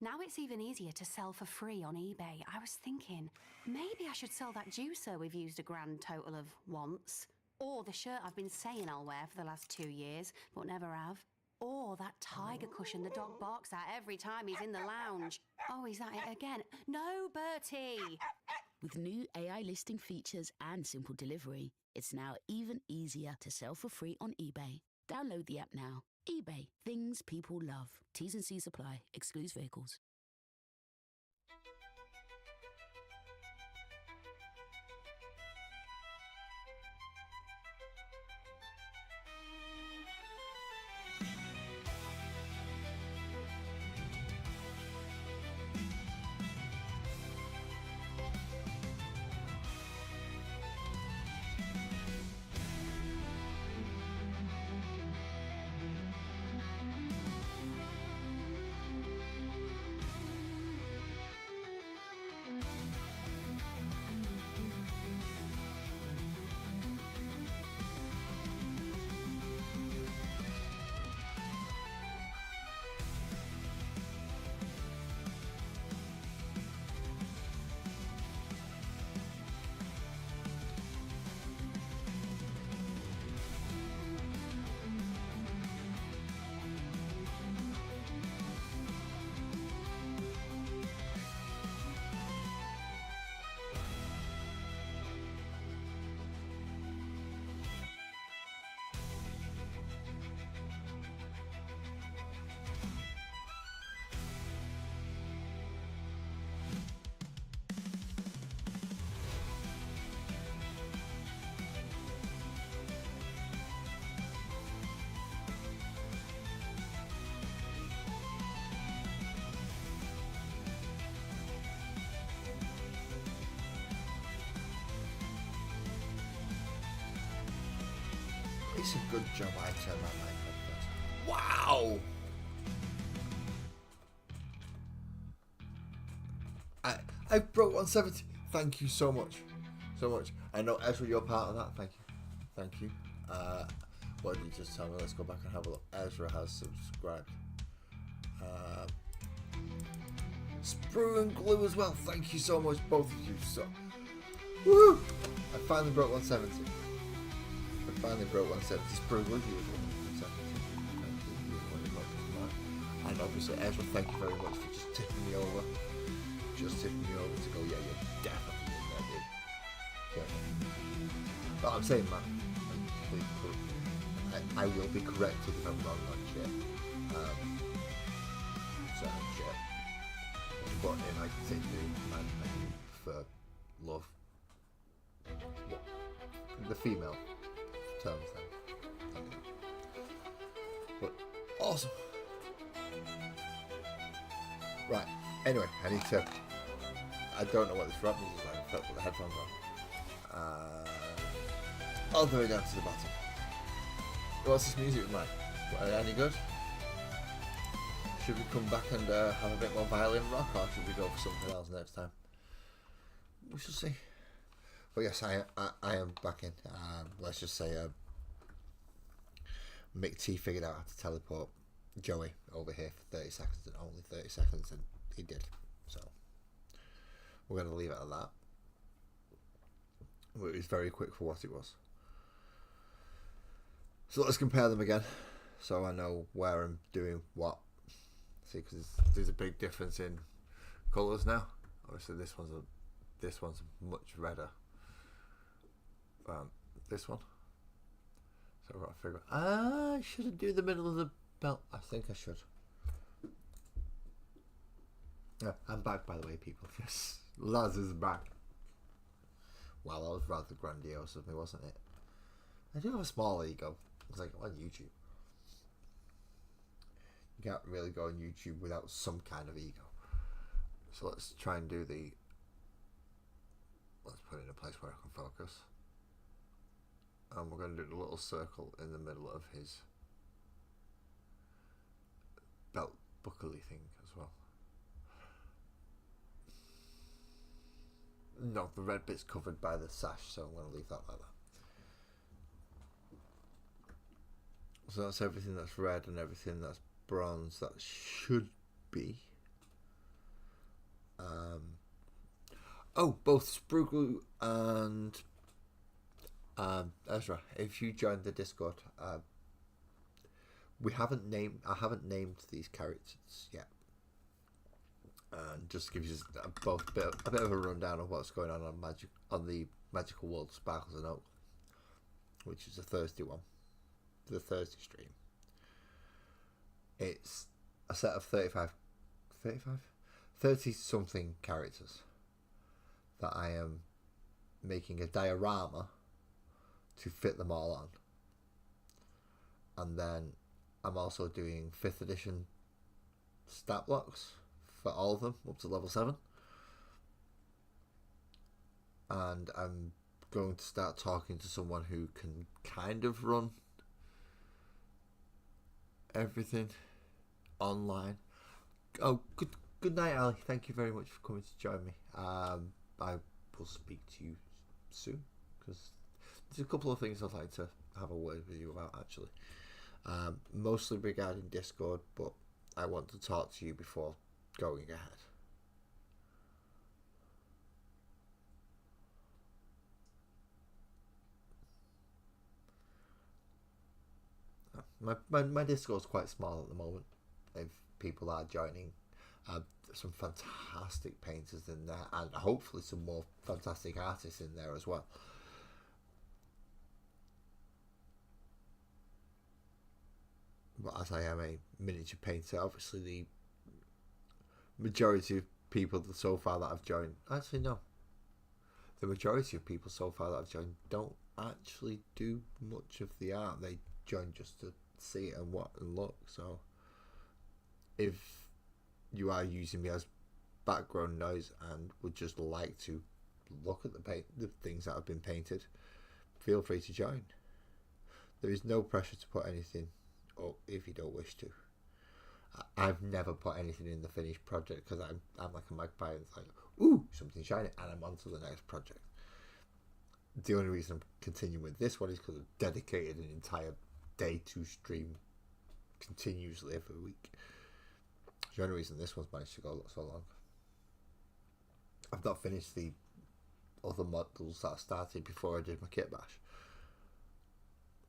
Now it's even easier to sell for free on eBay. I was thinking, maybe I should sell that juicer we've used a grand total of once. Or the shirt I've been saying I'll wear for the last 2 years, but never have. Or that tiger cushion the dog barks at every time he's in the lounge. Oh, is that it again? No, Bertie! With new AI listing features and simple delivery, it's now even easier to sell for free on eBay. Download the app now. eBay. Things people love. T's and C's apply. Excludes vehicles. It's a good job I turned my mic off first. Wow! I broke 170. Thank you so much. So much. I know Ezra, you're part of that. Thank you. Thank you. What did you just tell me? Let's go back and have a look. Ezra has subscribed. Sprue and Glue as well. Thank you so much, both of you. So, woo! I finally broke 170. I finally broke 170. Sprue, Glue, you as well. And obviously, Ezra, thank you very much for just tipping me over. Just tipping me over to go, yeah, you're definitely in there, dude. Yeah. But I'm saying, man, I will be corrected if I'm wrong on shit. Certain shit. But in like particularly, I prefer love. What? The female terms then. But awesome. Right. Anyway, I need to. I don't know what this rap music is like. I've got to put the headphones on. All the way down to the bottom. What's this music like? Any good? Should we come back and have a bit more violin rock, or should we go for something else next time? We shall see. But yes, I am back in. Let's just say Mick T figured out how to teleport Joey over here for 30 seconds, and only 30 seconds, and he did. So we're going to leave it at that. It was very quick for what it was. So let's compare them again, so I know where I'm doing what. See, because there's a big difference in colours now. Obviously, this one's much redder than this one. So I've got to figure. I should do the middle of the belt. I think I should. Yeah, I'm back, by the way, people. Yes, Laz is back. Wow, that was rather grandiose of me, wasn't it? I do have a small ego. It's like on YouTube. You can't really go on YouTube without some kind of ego. So let's try and do the. Let's put it in a place where I can focus. And we're going to do the little circle in the middle of his belt buckly thing as well. No, the red bit's covered by the sash, so I'm going to leave that like that. So that's everything that's red and everything that's bronze. That should be Both Spruggle and Ezra, if you join the Discord, I haven't named these characters yet. And just gives you both a bit of a rundown of what's going on the Magical World of Sparkles and Oak, which is a Thursday one, the Thursday stream. It's a set of 30 something characters that I am making a diorama to fit them all on. And then I'm also doing 5th edition stat blocks for all of them up to level 7. And I'm going to start talking to someone who can kind of run everything online. Oh, good night, Ali. Thank you very much for coming to join me. I will speak to you soon, because there's a couple of things I'd like to have a word with you about, actually. Mostly regarding Discord, but I want to talk to you before going ahead. My Discord's quite small at the moment. If people are joining, some fantastic painters in there, and hopefully some more fantastic artists in there as well. But as I am a miniature painter, obviously the majority of people so far that I've joined, actually no, the majority of people so far that I've joined don't actually do much of the art. They join just to see it and look. So if you are using me as background noise and would just like to look at the things that have been painted, feel free to join. There is no pressure to put anything up if you don't wish to. I've never put anything in the finished project because I'm like a magpie, and it's like, ooh, something shiny, and I'm on to the next project. The only reason I'm continuing with this one is because I've dedicated an entire day to stream continuously every week. The only reason this one's managed to go so long. I've not finished the other models that I started before I did my kit bash.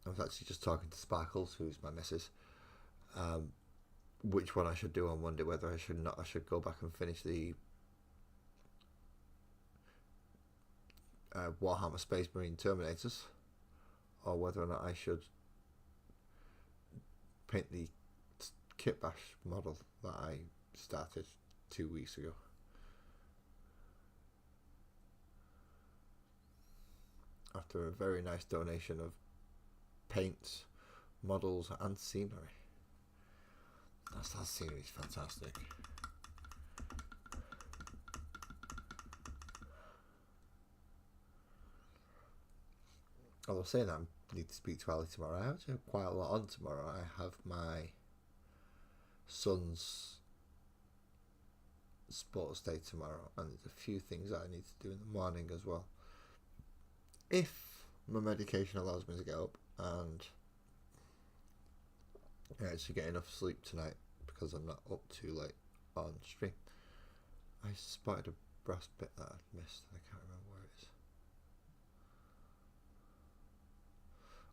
I was actually just talking to Sparkles, who's my missus, which one I should do on Monday, whether I should go back and finish the Warhammer Space Marine Terminators, or whether or not I should paint the kit bash model that I started 2 weeks ago. After a very nice donation of paints, models and scenery. That scenery is fantastic. Although saying that, I need to speak to Ali tomorrow. I actually have quite a lot on tomorrow. I have my son's sports day tomorrow, and there's a few things that I need to do in the morning as well. If my medication allows me to get up and actually get enough sleep tonight, because I'm not up too late on stream. I spotted a brass bit that I'd missed, and I can't remember where it is.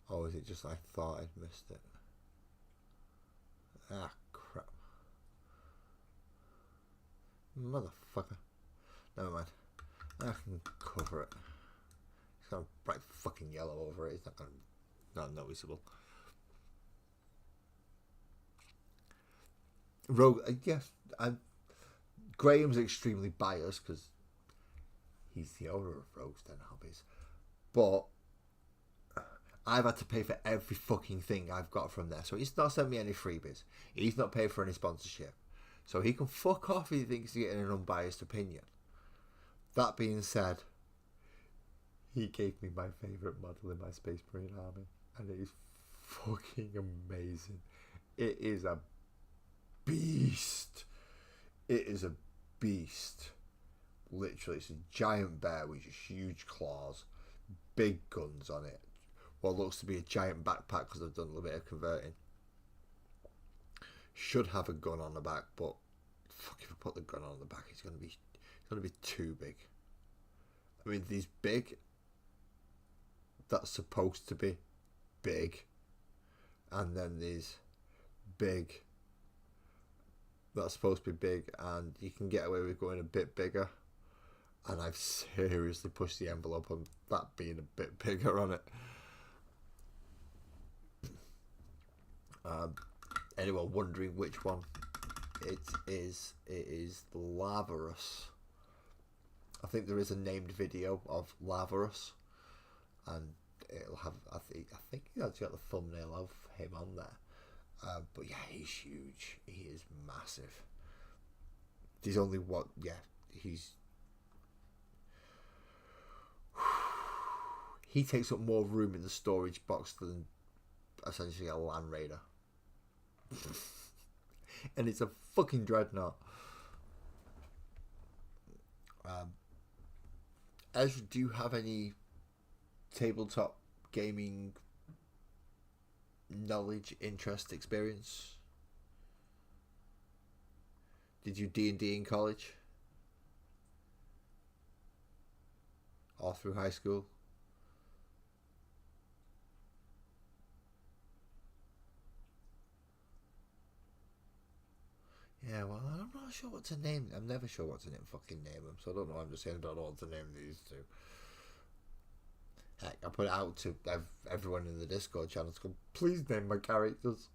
Or is it just I thought I'd missed it? Ah, crap. Motherfucker. Never mind. I can cover it. It's got a bright fucking yellow over it. It's not noticeable. Rogue, yes, Graham's extremely biased because he's the owner of Rogue's Den Hobbies, but I've had to pay for every fucking thing I've got from there, so he's not sent me any freebies. He's not paid for any sponsorship, so he can fuck off if he thinks he's getting an unbiased opinion. That being said, he gave me my favourite model in my Space Marine army, and it is fucking amazing. It is a beast. It is a beast. Literally, it's a giant bear with just huge claws, big guns on it. What looks to be a giant backpack because I've done a little bit of converting. Should have a gun on the back, but fuck, if I put the gun on the back, it's going to be going to be too big. I mean, these big, that's supposed to be big, and then these big, that's supposed to be big, and you can get away with going a bit bigger. And I've seriously pushed the envelope on that being a bit bigger on it. Anyone wondering which one it is Lavarus. I think there is a named video of Lavarus, and it'll have, I think it's actually got the thumbnail of him on there. But yeah, he's huge. He is massive. He's only what? Yeah, he takes up more room in the storage box than essentially a Land Raider. And it's a fucking dreadnought. Ezra, do you have any tabletop gaming knowledge, interest, experience? Did you D&D in college? Or through high school? Yeah, well, I'm not sure what to name. I'm never sure what to fucking name them, so I don't know. I'm just saying I don't know what to name these two. Heck, I put it out to everyone in the Discord channel to go, please name my characters.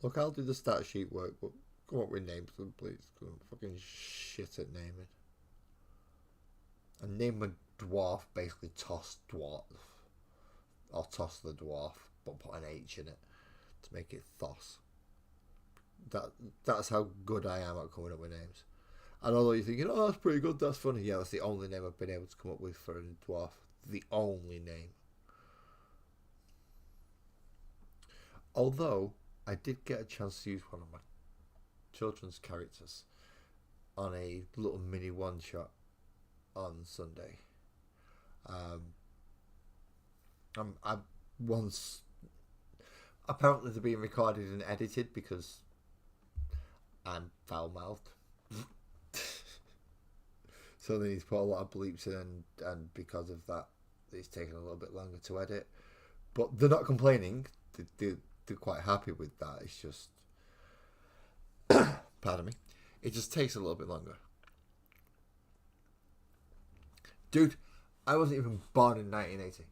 Look, I'll do the stat sheet work, but come up with names, please. Because I'm fucking shit at naming. And name a dwarf, basically toss dwarf. Or toss the dwarf, but put an H in it to make it Thos. That's how good I am at coming up with names. And although you're thinking, oh, that's pretty good, that's funny. Yeah, that's the only name I've been able to come up with for a dwarf. The only name. Although, I did get a chance to use one of my children's characters on a little mini one-shot on Sunday. I once... Apparently they're being recorded and edited because I'm foul-mouthed. So they need to put a lot of bleeps in, and because of that, it's taken a little bit longer to edit. But they're not complaining. They're quite happy with that. It's just... Pardon me. It just takes a little bit longer. Dude, I wasn't even born in 1980.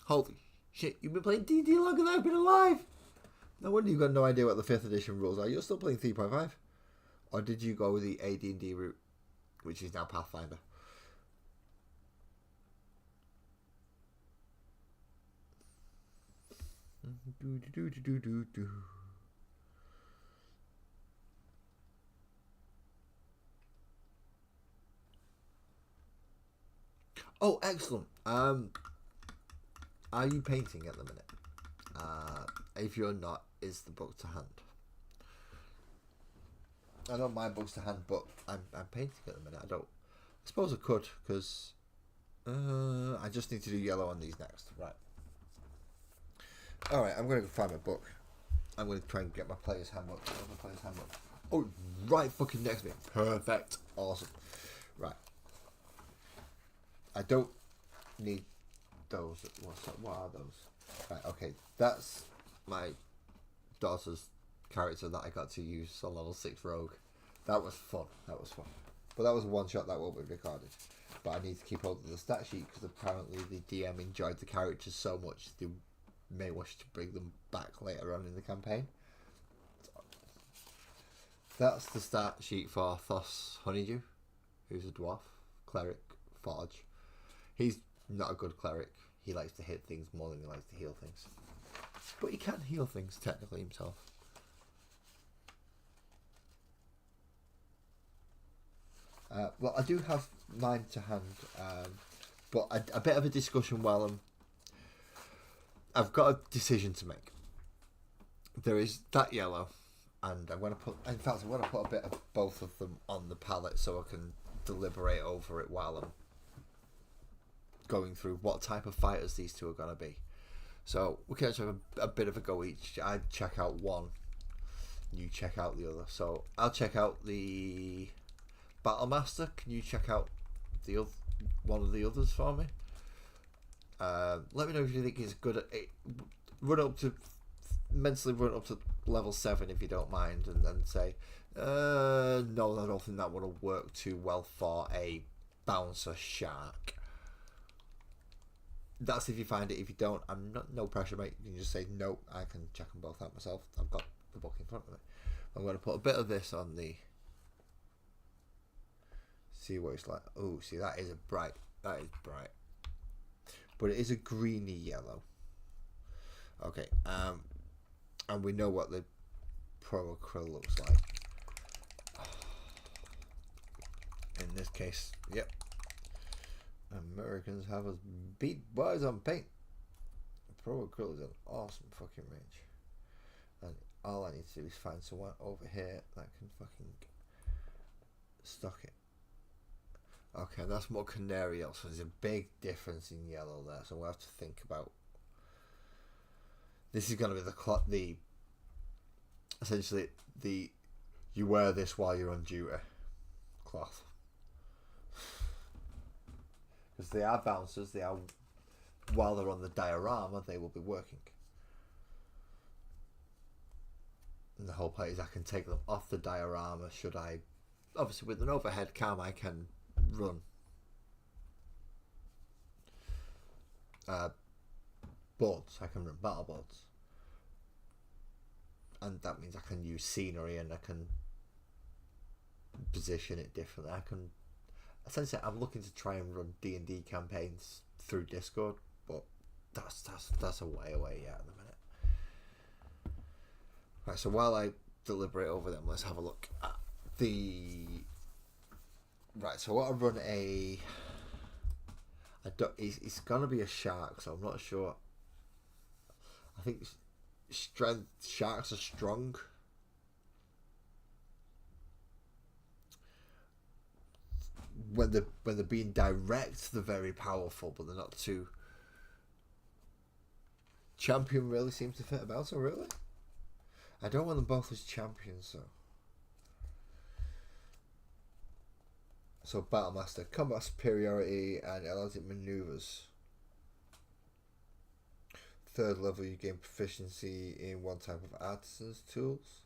Holy shit, you've been playing D&D longer than I've been alive! No wonder you've got no idea what the 5th edition rules are. You're still playing 3.5? Or did you go with the AD&D route, which is now Pathfinder? Oh, excellent. Are you painting at the minute? If you're not, is the book to hand? I don't mind books to hand, but I'm painting at the minute. I suppose I could, because I just need to do yellow on these next. Right. Alright, I'm going to go find my book. I'm going to try and get my player's handbook. Oh, right fucking next to me. Perfect. Awesome. Right. I don't need those. What are those? Right, okay. That's my daughter's character that I got to use on level 6 rogue. That was fun. But that was a one shot that won't be recorded. But I need to keep hold of the stat sheet because apparently the DM enjoyed the characters so much they may wish to bring them back later on in the campaign. That's the stat sheet for Thos Honeydew, who's a dwarf, cleric, forge. He's not a good cleric. He likes to hit things more than he likes to heal things. But he can heal things technically himself. Well, I do have mine to hand, but a bit of a discussion while I've got a decision to make. There is that yellow, and I'm going to put a bit of both of them on the palette so I can deliberate over it while I'm going through what type of fighters these two are going to be. So we can actually have a bit of a go each. I check out one, you check out the other. So I'll check out the Battlemaster, can you check out the one of the others for me? Let me know if you think he's good at it. Mentally run up to level 7 if you don't mind, and then say, no, I don't think that would have worked too well for a bouncer shark. That's if you find it. If you don't, no pressure, mate. You can just say no. I can check them both out myself. I've got the book in front of me. I'm going to put a bit of this on the. See what it's like. Oh, see, that is bright. That is bright. But it is a greeny yellow. Okay. And we know what the Pro Acryl looks like. In this case, yep. Americans have us beat boys on paint. Pro Acryl is an awesome fucking range. And all I need to do is find someone over here that can fucking stock it. Okay, that's more canary yellow, so there's a big difference in yellow there. So we'll have to think about. This is going to be the essentially the you wear this while you're on duty cloth. Because they are bouncers, they are, while they're on the diorama, they will be working. And the whole point is I can take them off the diorama should I, obviously with an overhead cam I can run boards, I can run battle boards. And that means I can use scenery and I can position it differently. I can essentially, I'm looking to try and run D&D campaigns through Discord, but that's a way away yet at the minute. Right, so while I deliberate over them, let's have a look at the. Right, so what I run it's gonna be a shark, so I'm not sure. I think strength sharks are strong. When they're being direct, they're very powerful, but they're not too. Champion really seems to fit about, so really, I don't want them both as champions, so. So Battlemaster, combat superiority and analytic maneuvers. 3rd level, you gain proficiency in one type of artisan's tools.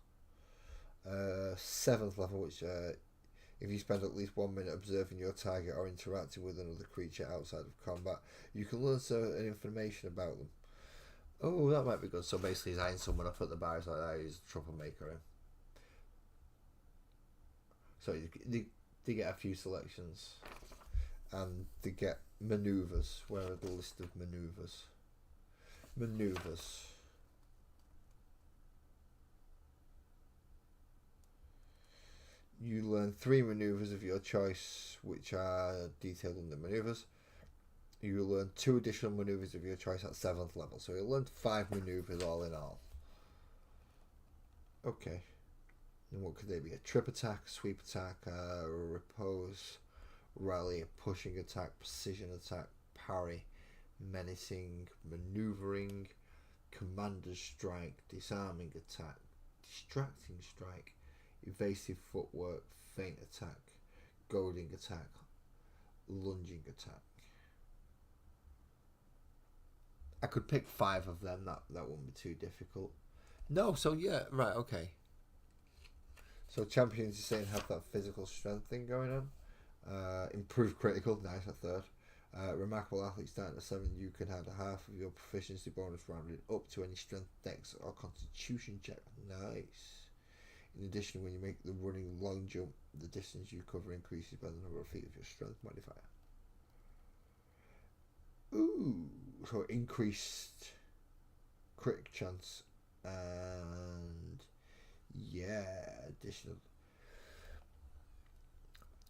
7th level, which if you spend at least 1 minute observing your target or interacting with another creature outside of combat, you can learn certain information about them. Oh, that might be good. So basically, he's eyeing someone up at the bar. He's like, oh, he's a troublemaker. So they get a few selections, and they get maneuvers. Where are the list of maneuvers? Maneuvers. You learn 3 maneuvers of your choice, which are detailed in the maneuvers. You will learn 2 additional maneuvers of your choice at 7th level. So you'll learn 5 maneuvers all in all. Okay. And what could they be? A trip attack, sweep attack, repose, rally, a pushing attack, precision attack, parry, menacing, maneuvering, commander's strike, disarming attack, distracting strike, evasive footwork, feint attack, goading attack, lunging attack. I could pick 5 of them. That wouldn't be too difficult. No, so yeah, right, okay. So champions, you're saying, have that physical strength thing going on. Improved critical, nice at 3rd. Remarkable athlete starting at 7, you can have a half of your proficiency bonus rounded up to any strength, dex, or constitution check. Nice. In addition, when you make the running long jump, the distance you cover increases by the number of feet of your strength modifier. Ooh, so increased crit chance and yeah, additional.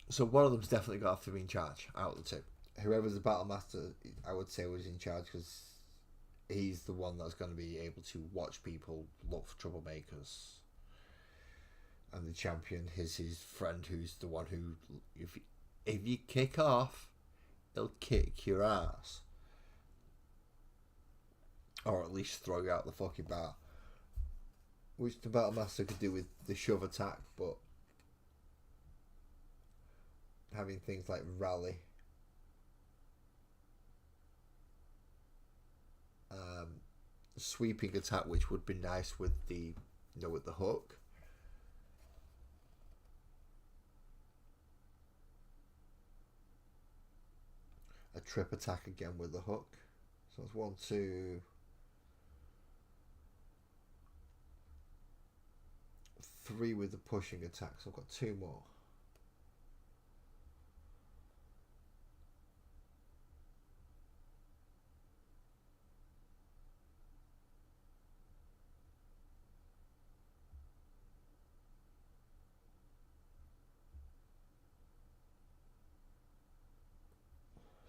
So one of them's definitely got to be in charge out of the 2. Whoever's the battle master, I would say, was in charge because he's the one that's going to be able to watch people, look for troublemakers. And the champion is his friend, who's the one who, if you kick off, he'll kick your ass. Or at least throw you out the fucking bar. Which the battle master could do with the shove attack, but having things like rally, sweeping attack, which would be nice with the with the hook. A trip attack again with the hook. So it's 1, 2, 3 with the pushing attack. So I've got 2 more.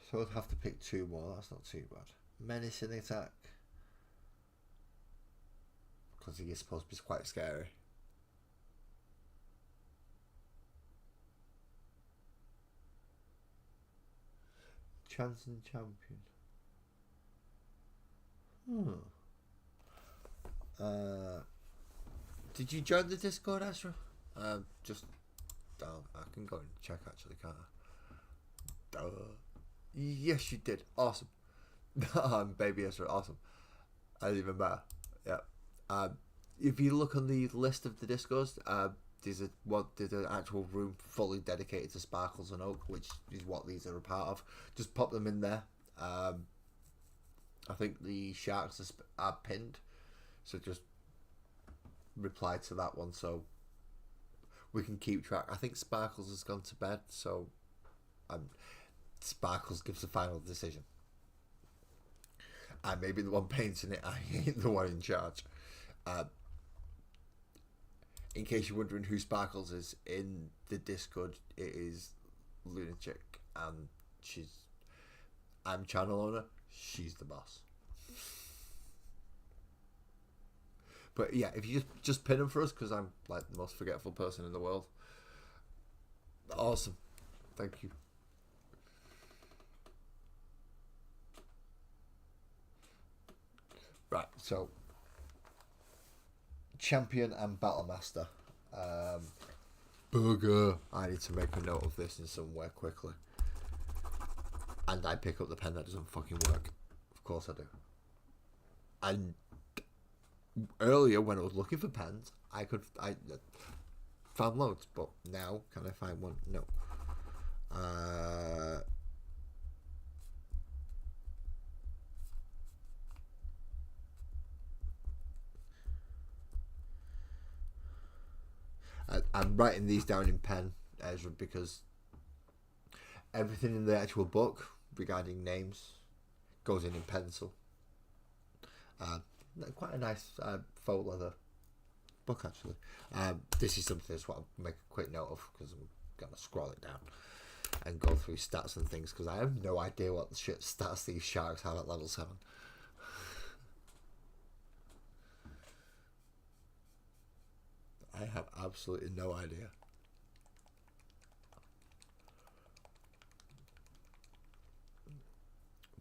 So I'd have to pick 2 more. That's not too bad. Menacing attack. Because he is supposed to be quite scary. Chanson champion. Did you join the Discord, Astra? Just I can go and check actually, can't I? Yes, you did. Awesome. Baby Ezra, awesome. I didn't even matter. Yeah. If you look on the list of the Discords, there's an actual room fully dedicated to Sparkles and Oak, which is what these are a part of. Just pop them in there. I think the sharks are pinned, so just reply to that one so we can keep track. I think Sparkles has gone to bed, so Sparkles gives the final decision. I may be the one painting it. I ain't the one in charge. In case you're wondering who Sparkles is in the Discord, it is Lunatic, and I'm channel owner. She's the boss. But yeah, if you just pin them for us, because I'm like the most forgetful person in the world. Awesome. Thank you. Right, so champion and battlemaster. Burger. I need to make a note of this in somewhere quickly. And I pick up the pen that doesn't fucking work. Of course I do. And earlier when I was looking for pens, I found loads, but now can I find one? No. I'm writing these down in pen, Ezra, because everything in the actual book regarding names goes in pencil. Quite a nice faux leather book, actually. This is something I just want to make a quick note of, because I'm going to scroll it down and go through stats and things, because I have no idea what shit stats these sharks have at level 7. I have absolutely no idea.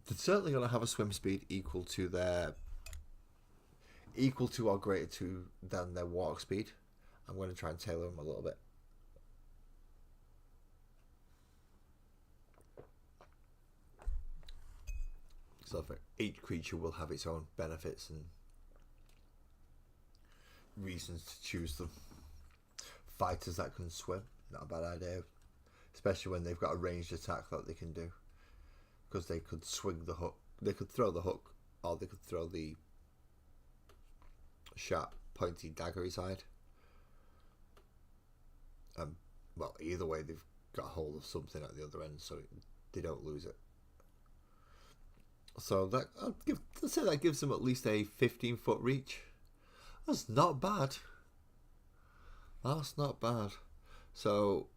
They're certainly going to have a swim speed equal to or greater to than their walk speed. I'm going to try and tailor them a little bit. So each creature will have its own benefits and reasons to choose them. Fighters that can swim, not a bad idea, especially when they've got a ranged attack that they can do, because they could swing the hook, they could throw the hook, or they could throw the sharp pointy daggery side. Well, either way they've got a hold of something at the other end, so they don't lose it. So let's say that gives them at least a 15-foot reach. That's not bad. That's not bad. So,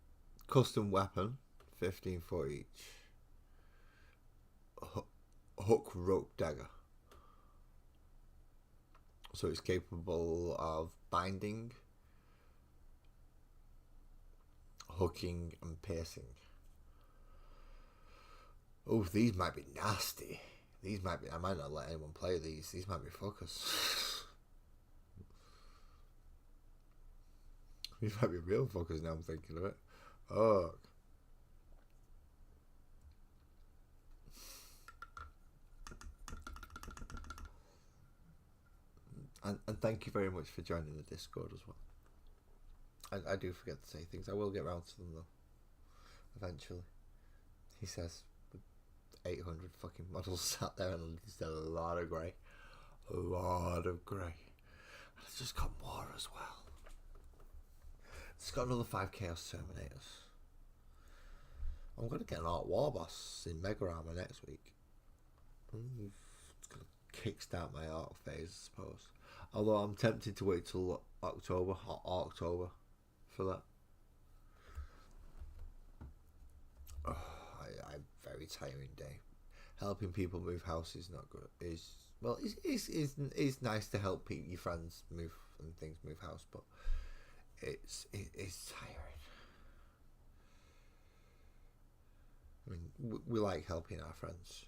custom weapon, 15 foot each. Hook, rope, dagger. So it's capable of binding, hooking, and piercing. Oh, these might be nasty. These might be. I might not let anyone play these. These might be fuckers. These might be real fuckers now I'm thinking of it. Oh. And thank you very much for joining the Discord as well. I do forget to say things. I will get round to them though. Eventually. He says, with 800 fucking models sat there, and he's a lot of grey. A lot of grey. And it's just got more as well. It's got another 5 Chaos Terminators. I'm going to get an Art War Boss in Mega Armor next week. It's going to kickstart my art phase, I suppose. Although I'm tempted to wait till October, or October, for that. Oh, I very tiring day. Helping people move house is not good. It's nice to help your friends move and things move house, but it's tiring. I mean, we like helping our friends.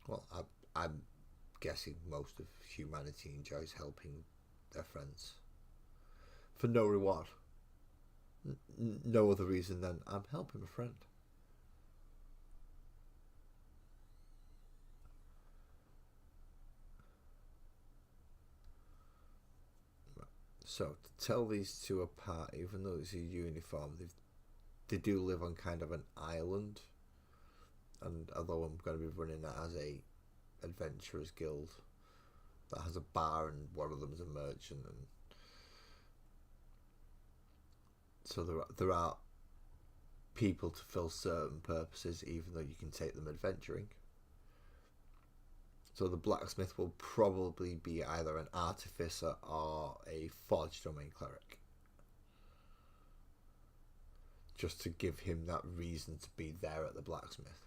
Well, I'm guessing most of humanity enjoys helping their friends for no reward. No other reason than I'm helping a friend. So to tell these two apart, even though it's a uniform, they do live on kind of an island. And although I'm going to be running that as a adventurers guild that has a bar and one of them is a merchant, and so there are people to fill certain purposes, even though you can take them adventuring. So the blacksmith will probably be either an artificer or a forge domain cleric, just to give him that reason to be there at the blacksmith.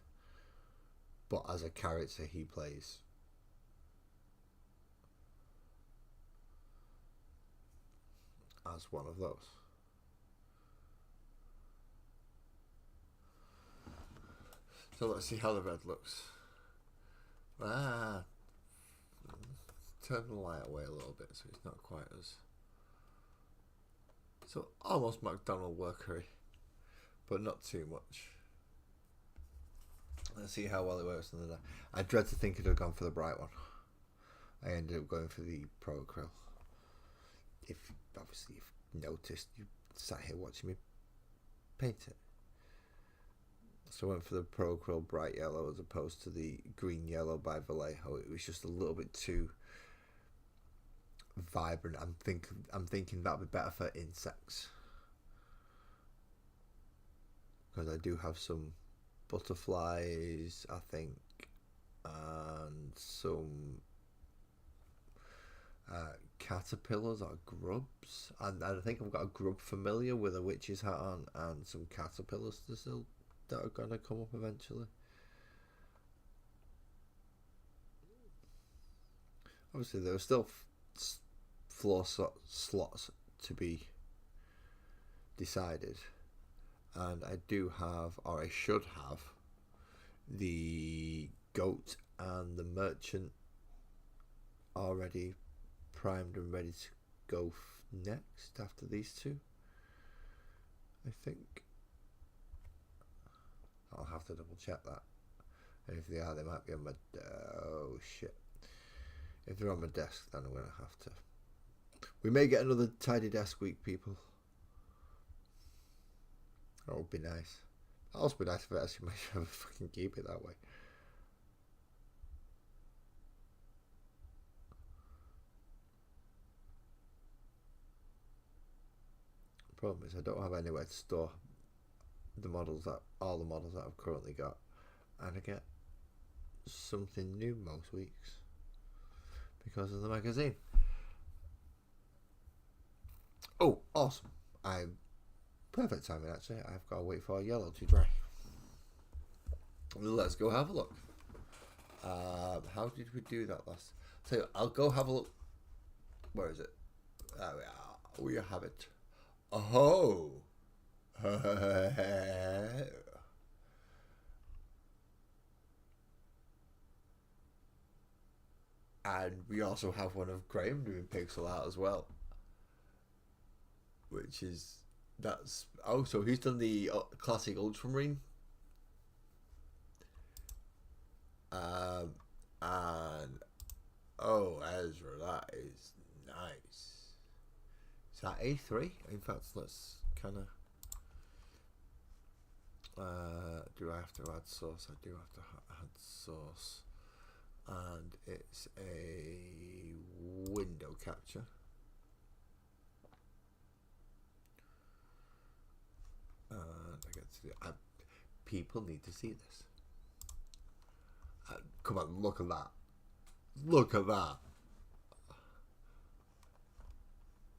But as a character, he plays as one of those. So let's see how the red looks. Turn the light away a little bit so it's not quite as... So almost McDonald workery, but not too much. Let's see how well it works on the day. I dread to think it had gone for the bright one. I ended up going for the Pro Acryl. If obviously you've noticed, you sat here watching me paint it. So I went for the Pro Acryl bright yellow as opposed to the green yellow by Vallejo. It was just a little bit too vibrant. I'm thinking that'd be better for insects, because I do have some butterflies, I think, and some caterpillars or grubs, and I think I've got a grub familiar with a witch's hat on, and some caterpillars that are gonna come up eventually. Obviously there are still floor slots to be decided, and I do have, or I should have, the goat and the merchant already primed and ready to go next after these two, I think. I'll have to double check that, and if they are, they might be on my oh shit, if they're on my desk, then I'm gonna have to. We may get another tidy desk week, people. That would be nice. That would be nice if I actually might have to fucking keep it that way. The problem is I don't have anywhere to store all the models that I've currently got, and I get something new most weeks because of the magazine. Oh, awesome! Perfect timing actually. I've got to wait for yellow to dry. Let's go have a look. How did we do that last? So I'll go have a look. Where is it? There we are. We have it. Oh. And we also have one of Graham doing pixel art as well, which is so he's done the classic Ultramarine. And oh, Ezra, that is nice. Is that A3? In fact, let's kind of. Do I have to add source? I do have to add source. And it's a window capture. And I get to do. People need to see this. Come on, look at that. Look at that.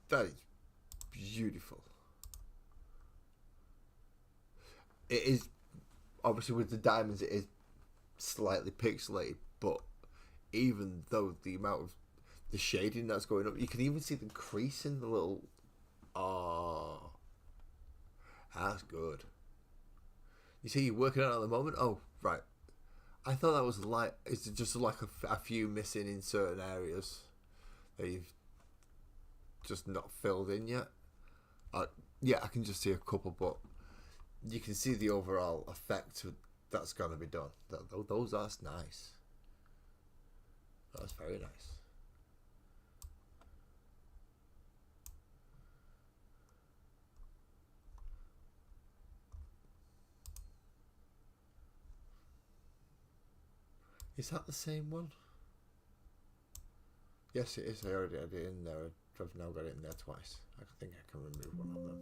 That is beautiful. It is, obviously with the diamonds, it is slightly pixelated, but even though the amount of the shading that's going up, you can even see the crease in the little. Oh, that's good. You see, you're working on it at the moment. Oh, right. I thought that was like, it's just like a few missing in certain areas that you've just not filled in yet. Yeah, I can just see a couple, but you can see the overall effect that's going to be done. That's nice. That's very nice. Is that the same one? Yes, it is. I already had it in there. I've now got it in there twice. I think I can remove one of them.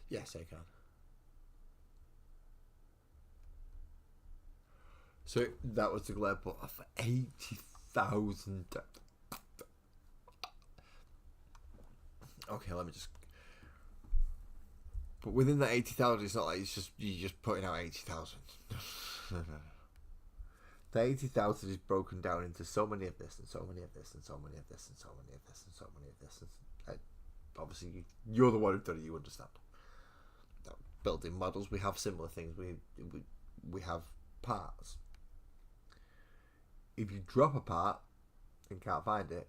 Yes, I can. So that was the glare pot for 80,000. Okay, let me just. But within that 80,000, it's not like you're just putting out 80,000. The 80,000 is broken down into so many of this, and so many of this, and so many of this, and so many of this, and so many of this. And obviously, you're the one who's done it. You understand. Now, building models, we have similar things. We have parts. If you drop a part and can't find it,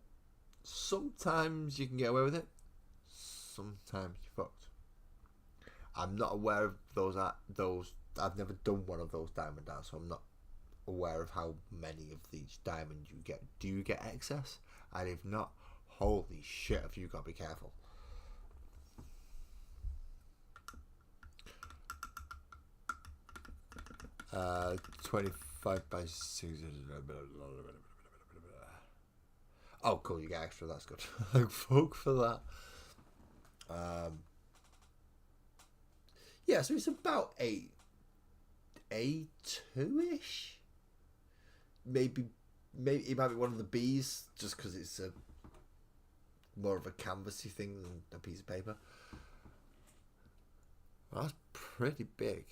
sometimes you can get away with it. Sometimes you're fucked. I'm not aware of those. I've never done one of those diamond downs, so I'm not aware of how many of these diamonds you get. Do you get excess? And if not, holy shit, have you got to be careful. Uh, 25 by 6. Oh, cool, you get extra, that's good. Thank fuck for that. Yeah, so it's about A2-ish. Maybe it might be one of the B's, just because it's more of a canvassy thing than a piece of paper. Well, that's pretty big.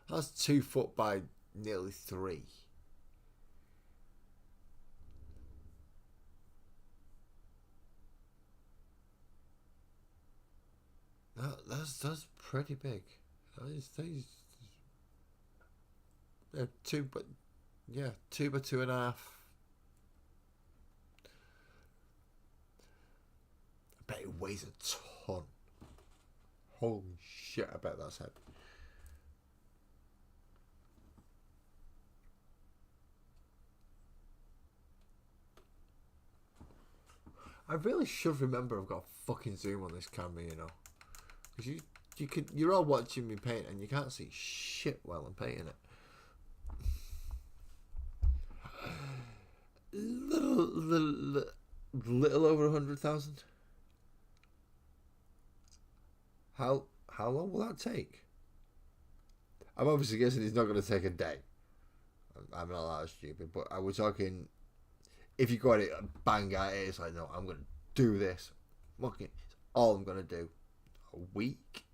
That's 2 foot by nearly 3. That's pretty big. That is 2 by 2.5. I bet it weighs a ton. Holy shit! I bet that's heavy. I really should remember I've got a fucking zoom on this camera, you know. Because you're all watching me paint and you can't see shit while I'm painting it. Little over 100,000. How long will that take? I'm obviously guessing it's not going to take a day. I'm not that stupid, but I was talking. If you got it bang at it, it's like, no, I'm going to do this. Look, it's all I'm going to do. A week?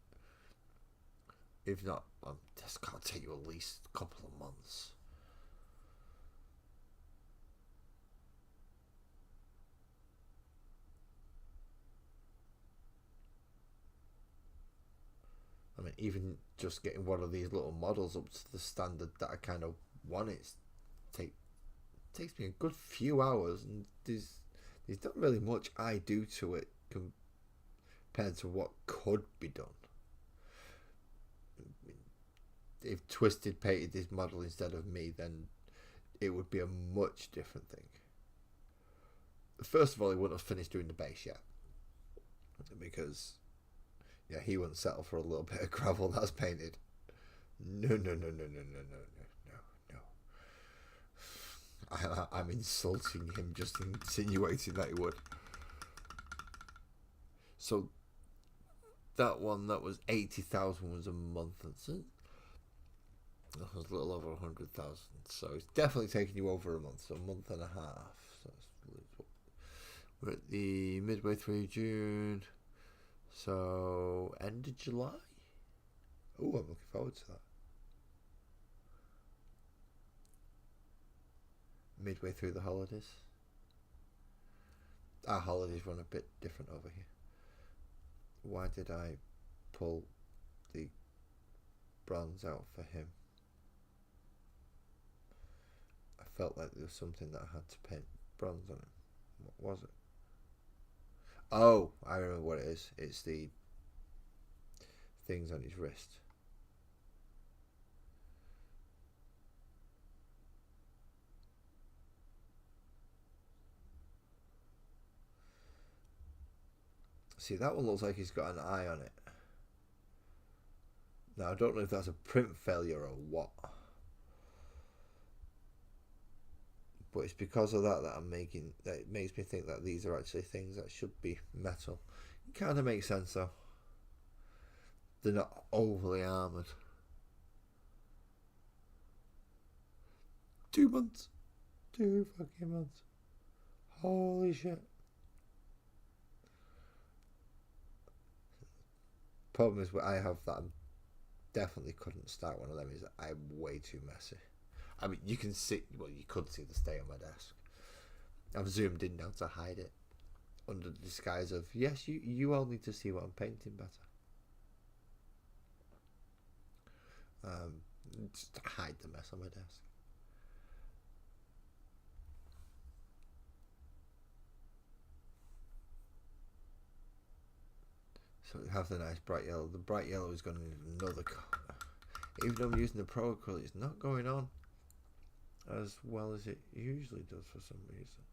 If not, this can't take you at least a couple of months. I mean, even just getting one of these little models up to the standard that I kind of want, takes me a good few hours, and there's not really much I do to it compared to what could be done. if Twisted painted this model instead of me, then it would be a much different thing. First of all, he wouldn't have finished doing the base yet, because yeah, he wouldn't settle for a little bit of gravel that's painted. No. I'm insulting him, just insinuating that he would. So that one that was 80,000 was a month, and so that was a little over 100,000. So it's definitely taking you over a month, so a month and a half. So we're at the midway through June, so end of July. Oh, I'm looking forward to that. Midway through the holidays. Our holidays run a bit different over here. Why did I pull the bronze out for him? I felt like there was something that I had to paint bronze on him. What was it? Oh, I remember what it is. It's the things on his wrist. See, that one looks like he's got an eye on it. Now, I don't know if that's a print failure or what. But it's because of that that it makes me think that these are actually things that should be metal. It kind of makes sense though. They're not overly armoured. 2 months. 2 fucking months. Holy shit. Problem is, what I have that I definitely couldn't start one of them is I'm way too messy. I mean, you can see, well, you could see the stain on my desk. I've zoomed in now to hide it under the disguise of, yes, you all need to see what I'm painting better. Just to hide the mess on my desk. So we have the nice bright yellow. The bright yellow is going to need another colour. Even though I'm using the Pro Acrylic, it's not going on as well as it usually does for some reason.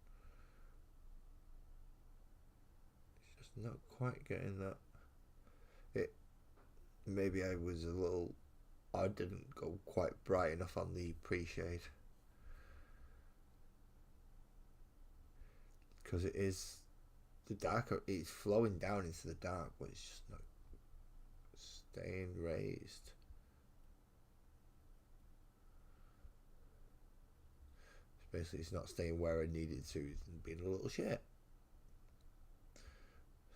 It's just not quite getting that. Maybe I didn't go quite bright enough on the pre-shade. Because it is the darker, it's flowing down into the dark, but it's just not staying raised. Basically, it's not staying where I needed to and being a little shit.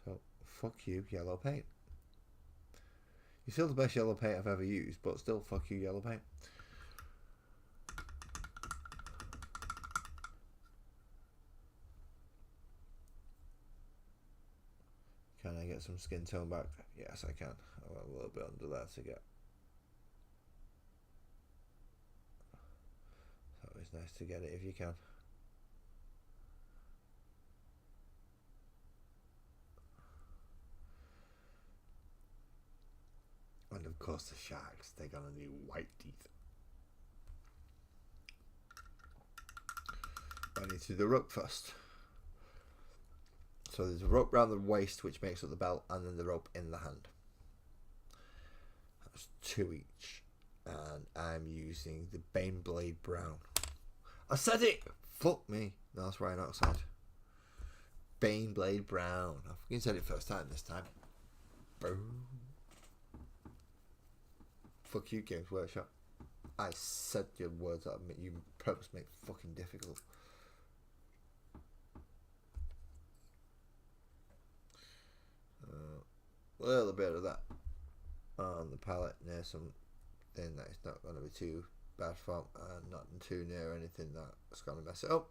So, fuck you, yellow paint. You're still the best yellow paint I've ever used, but still, fuck you, yellow paint. Can I get some skin tone back? Yes, I can. I want a little bit under there to get. It's always nice to get it if you can. And of course the sharks, they're gonna need white teeth. I need to do the rope first. So there's a rope around the waist which makes up the belt, and then the rope in the hand. That's 2 each. And I'm using the Baneblade Brown. I said it! Fuck me. No, that's right outside. Baneblade Brown. I fucking said it first time this time. Boom. Fuck you, Games Workshop. I said your words that you purpose make fucking difficult. A little bit of that on the palette near something that it's not going to be too bad for, and not too near anything that's going to mess it up.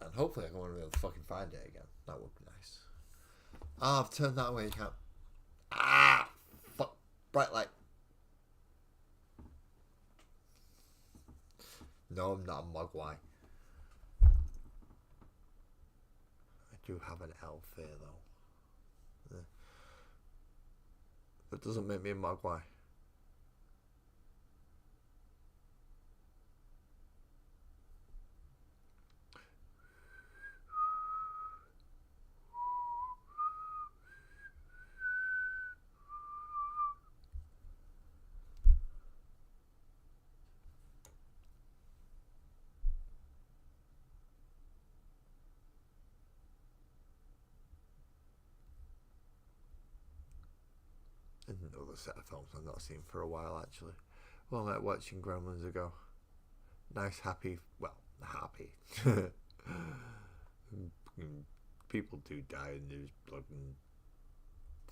And hopefully I won't be able to fucking find it again. That would be nice. Ah, I've turned that away, you can't. Ah! Fuck. Bright light. No, I'm not a mogwai. I do have an elf here, though. That doesn't make me a mogwai. Another set of films I've not seen for a while, actually. Well, like watching Gremlins ago. Nice, happy. Well, happy. People do die and there's blood and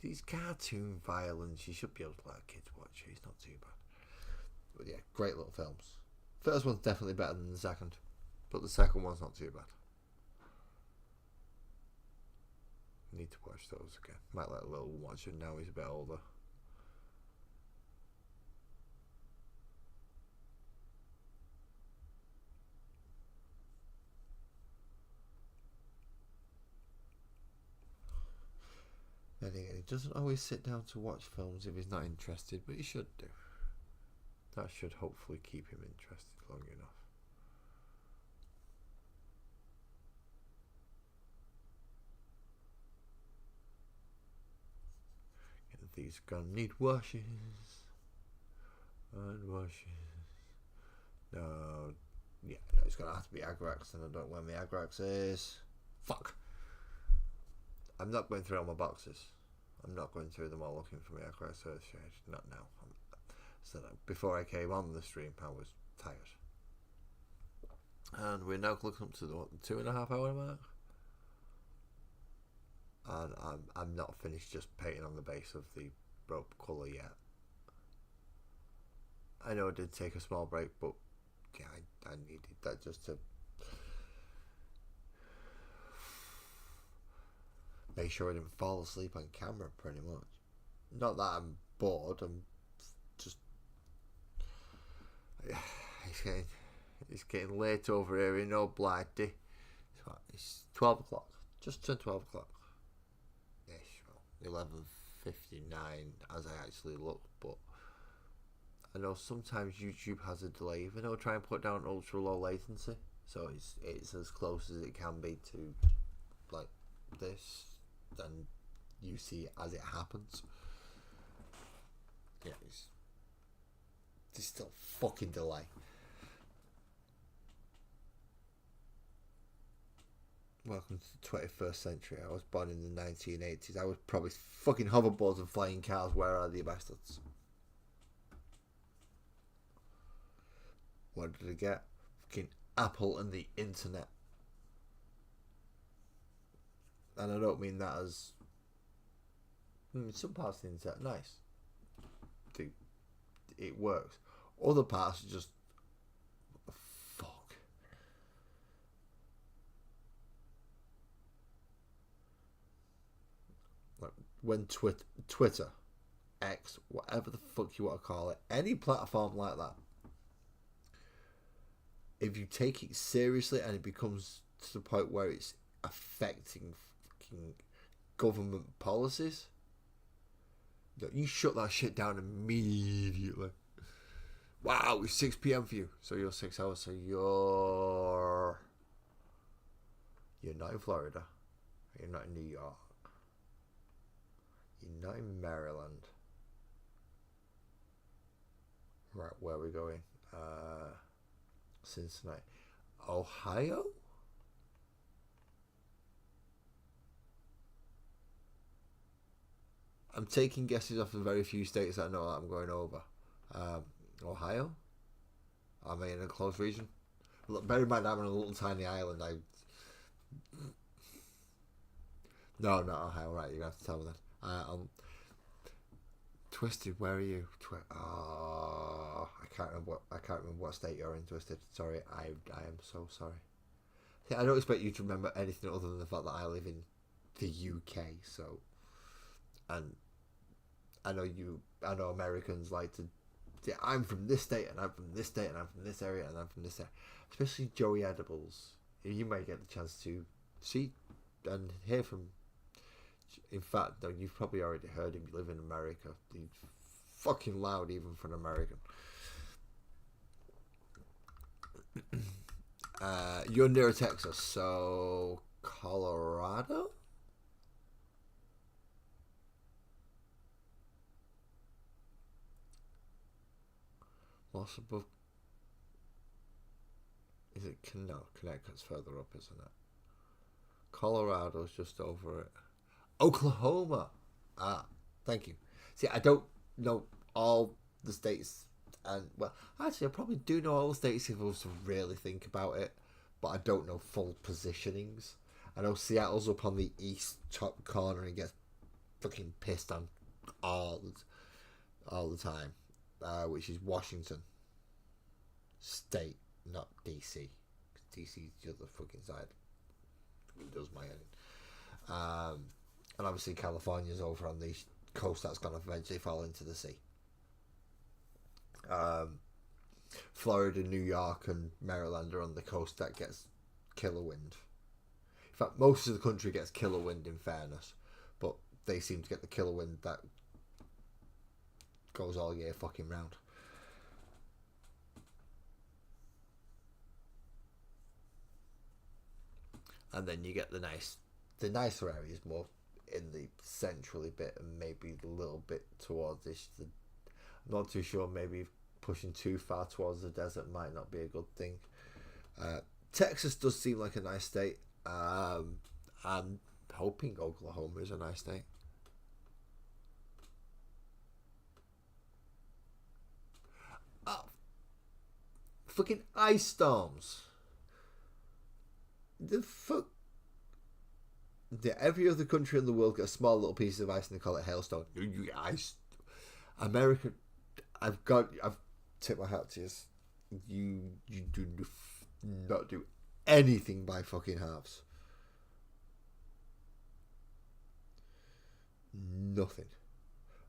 these cartoon violence. You should be able to let kids watch it. It's not too bad. But yeah, great little films. First one's definitely better than the second, but the second one's not too bad. Need to watch those again. Might let a little one watch it now. He's a bit older. Then again, he doesn't always sit down to watch films if he's not interested, but he should do. That should hopefully keep him interested long enough. And these are gonna need washes and washes. No, yeah, no, it's gonna have to be Agrax, and I don't know when the Agrax is. Fuck! I'm not going through all my boxes. I'm not going through them all looking for my Agrax Earthshade. Not now. So before I came on the stream, I was tired. And we're now looking up to the 2.5 hour mark. And I'm not finished just painting on the base of the rope colour yet. I know I did take a small break, but yeah, I needed that just to make sure I didn't fall asleep on camera, pretty much. Not that I'm bored, I'm just... It's getting late over here in Old Blighty. It's 12 o'clock. Just turned 12 o'clock. Ish, well, 11:59 as I actually look, but I know sometimes YouTube has a delay, even though I try and put down ultra low latency, so it's as close as it can be to like this, and you see as it happens. Yeah, there's still fucking delay. Welcome to the 21st century. I was born in the 1980s. I was probably fucking hoverboards and flying cars. Where are the bastards? What did I get? Fucking Apple and the internet. And I don't mean that as... some parts of the internet, nice. It works. Other parts are just... What the fuck? Like when Twitter, X, whatever the fuck you want to call it, any platform like that, if you take it seriously and it becomes to the point where it's affecting fucking government policies, you shut that shit down immediately. Wow, it's 6 p.m. for you, so you're 6 hours. So you're not in Florida. You're not in New York. You're not in Maryland. Right, where are we going? Cincinnati, Ohio. I'm taking guesses off the very few states that I know that I'm going over. Ohio? Am I in a close region? Look, bear in mind I'm on a little tiny island. No, not Ohio. Right, you're gonna have to tell me that. Twisted, where are you? I can't remember what state you're in, Twisted. Sorry, I am so sorry. See, I don't expect you to remember anything other than the fact that I live in the UK. So, and I know Americans like to. Yeah, I'm from this state, and I'm from this state, and I'm from this area, and I'm from this area. Especially Joey Edibles. You may get the chance to see and hear from In fact, no, you've probably already heard him. You live in America. He's fucking loud, even for an American. You're near Texas, so Colorado? What's above? Is it no? Connecticut's further up, isn't it? Colorado's just over it. Oklahoma. Ah, thank you. See, I don't know all the states, and well, actually, I probably do know all the states if I was to really think about it, but I don't know full positionings. I know Seattle's up on the east top corner and gets fucking pissed on all the time, which is Washington State, not DC. DC's the other fucking side. It does my head. And obviously California's over on the coast that's going to eventually fall into the sea. Florida, New York, and Maryland are on the coast that gets killer wind. In fact, most of the country gets killer wind, in fairness, but they seem to get the killer wind that goes all year fucking round. And then you get the nicer areas more in the centrally bit, and maybe a little bit towards this. I'm not too sure. Maybe pushing too far towards the desert might not be a good thing. Texas does seem like a nice state. I'm hoping Oklahoma is a nice state. Oh, fucking ice storms. The fuck? Yeah, every other country in the world gets a small little piece of ice and they call it hailstone. Ice. America, I've tipped my hat to you. You do not do anything by fucking halves. Nothing.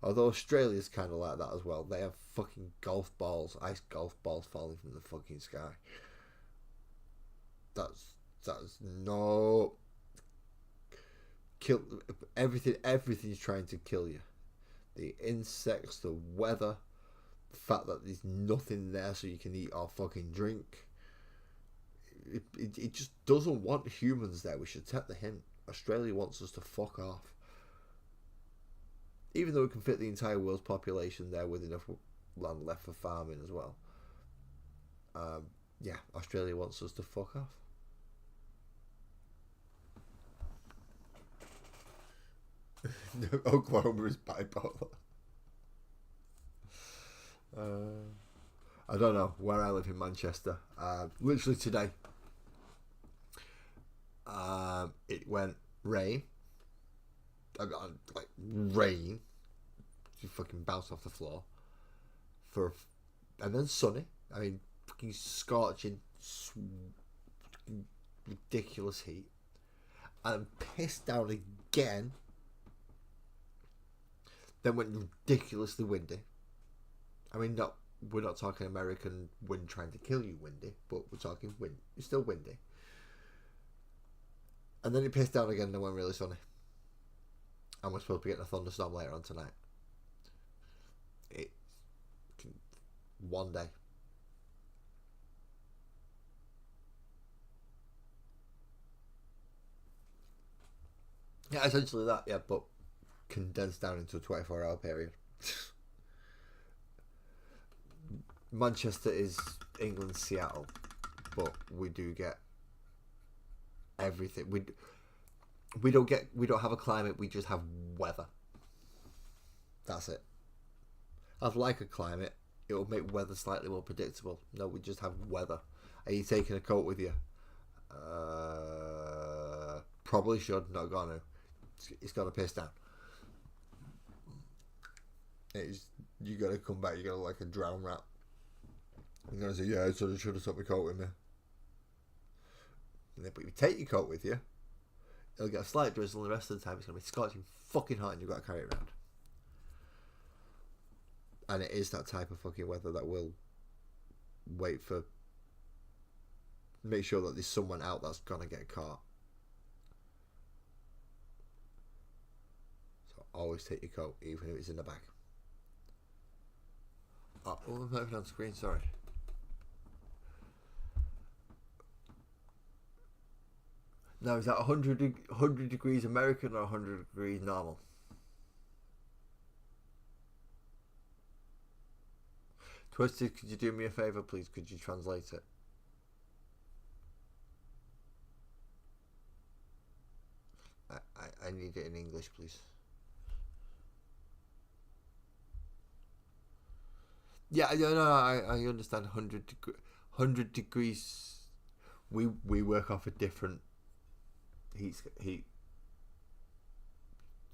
Although Australia's kind of like that as well. They have fucking golf balls, ice golf balls falling from the fucking sky. That's no kill everything. Everything's trying to kill you. The insects, the weather, the fact that there's nothing there so you can eat or fucking drink. It just doesn't want humans there. We should take the hint. Australia wants us to fuck off. Even though it can fit the entire world's population there with enough land left for farming as well. Yeah, Australia wants us to fuck off. Oklahoma is bipolar. I don't know where I live in Manchester. Literally today, it went rain. I got like rain, just fucking bounced off the floor. And then sunny. I mean, fucking scorching, ridiculous heat, and pissed down again. Then went ridiculously windy. I mean, we're not talking American wind trying to kill you windy, but we're talking wind. It's still windy. And then it pissed down again and went really sunny. And we're supposed to be getting a thunderstorm later on tonight. It's one day. Yeah, essentially that, yeah, but condensed down into a 24-hour period. Manchester is England's Seattle, but we do get everything. We don't have a climate, we just have weather. That's it. I'd like a climate. It will make weather slightly more predictable. No, we just have weather. Are you taking a coat with you? Probably should, not gonna. It's gonna piss down. You gotta come back, you gotta like a drown rat. You're gonna say, yeah, I should have took my coat with me. And then, but if you take your coat with you, it'll get a slight drizzle, and the rest of the time it's gonna be scorching fucking hot and you've got to carry it around. And it is that type of fucking weather that will make sure that there's someone out that's gonna get caught. always take your coat, even if it's in the bag. Oh, I'm not even on screen, sorry. Now, is that 100 degrees American or 100 degrees normal? Twisted, could you do me a favour, please? Could you translate it? I need it in English, please. Yeah, no, I understand 100 degrees. We work off a different heat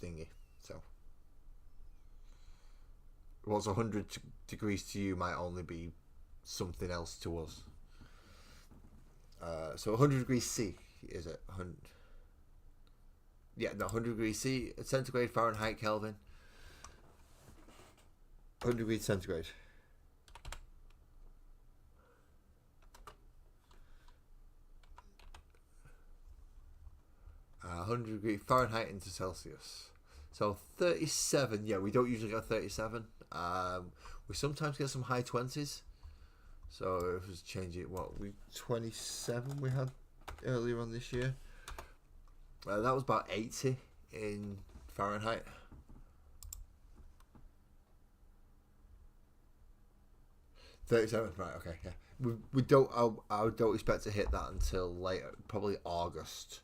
thingy. So what's 100 degrees to you might only be something else to us. So 100 degrees C, is it? 100. Yeah, no, 100 degrees C, centigrade, Fahrenheit, Kelvin. 100 degrees centigrade. 100 degrees Fahrenheit into Celsius. So 37, yeah, we don't usually go 37. We sometimes get some high 20s. So if it's changing, 27 we had earlier on this year. That was about 80 in Fahrenheit. $37, right? Okay, yeah. We don't. I don't expect to hit that until later, probably August.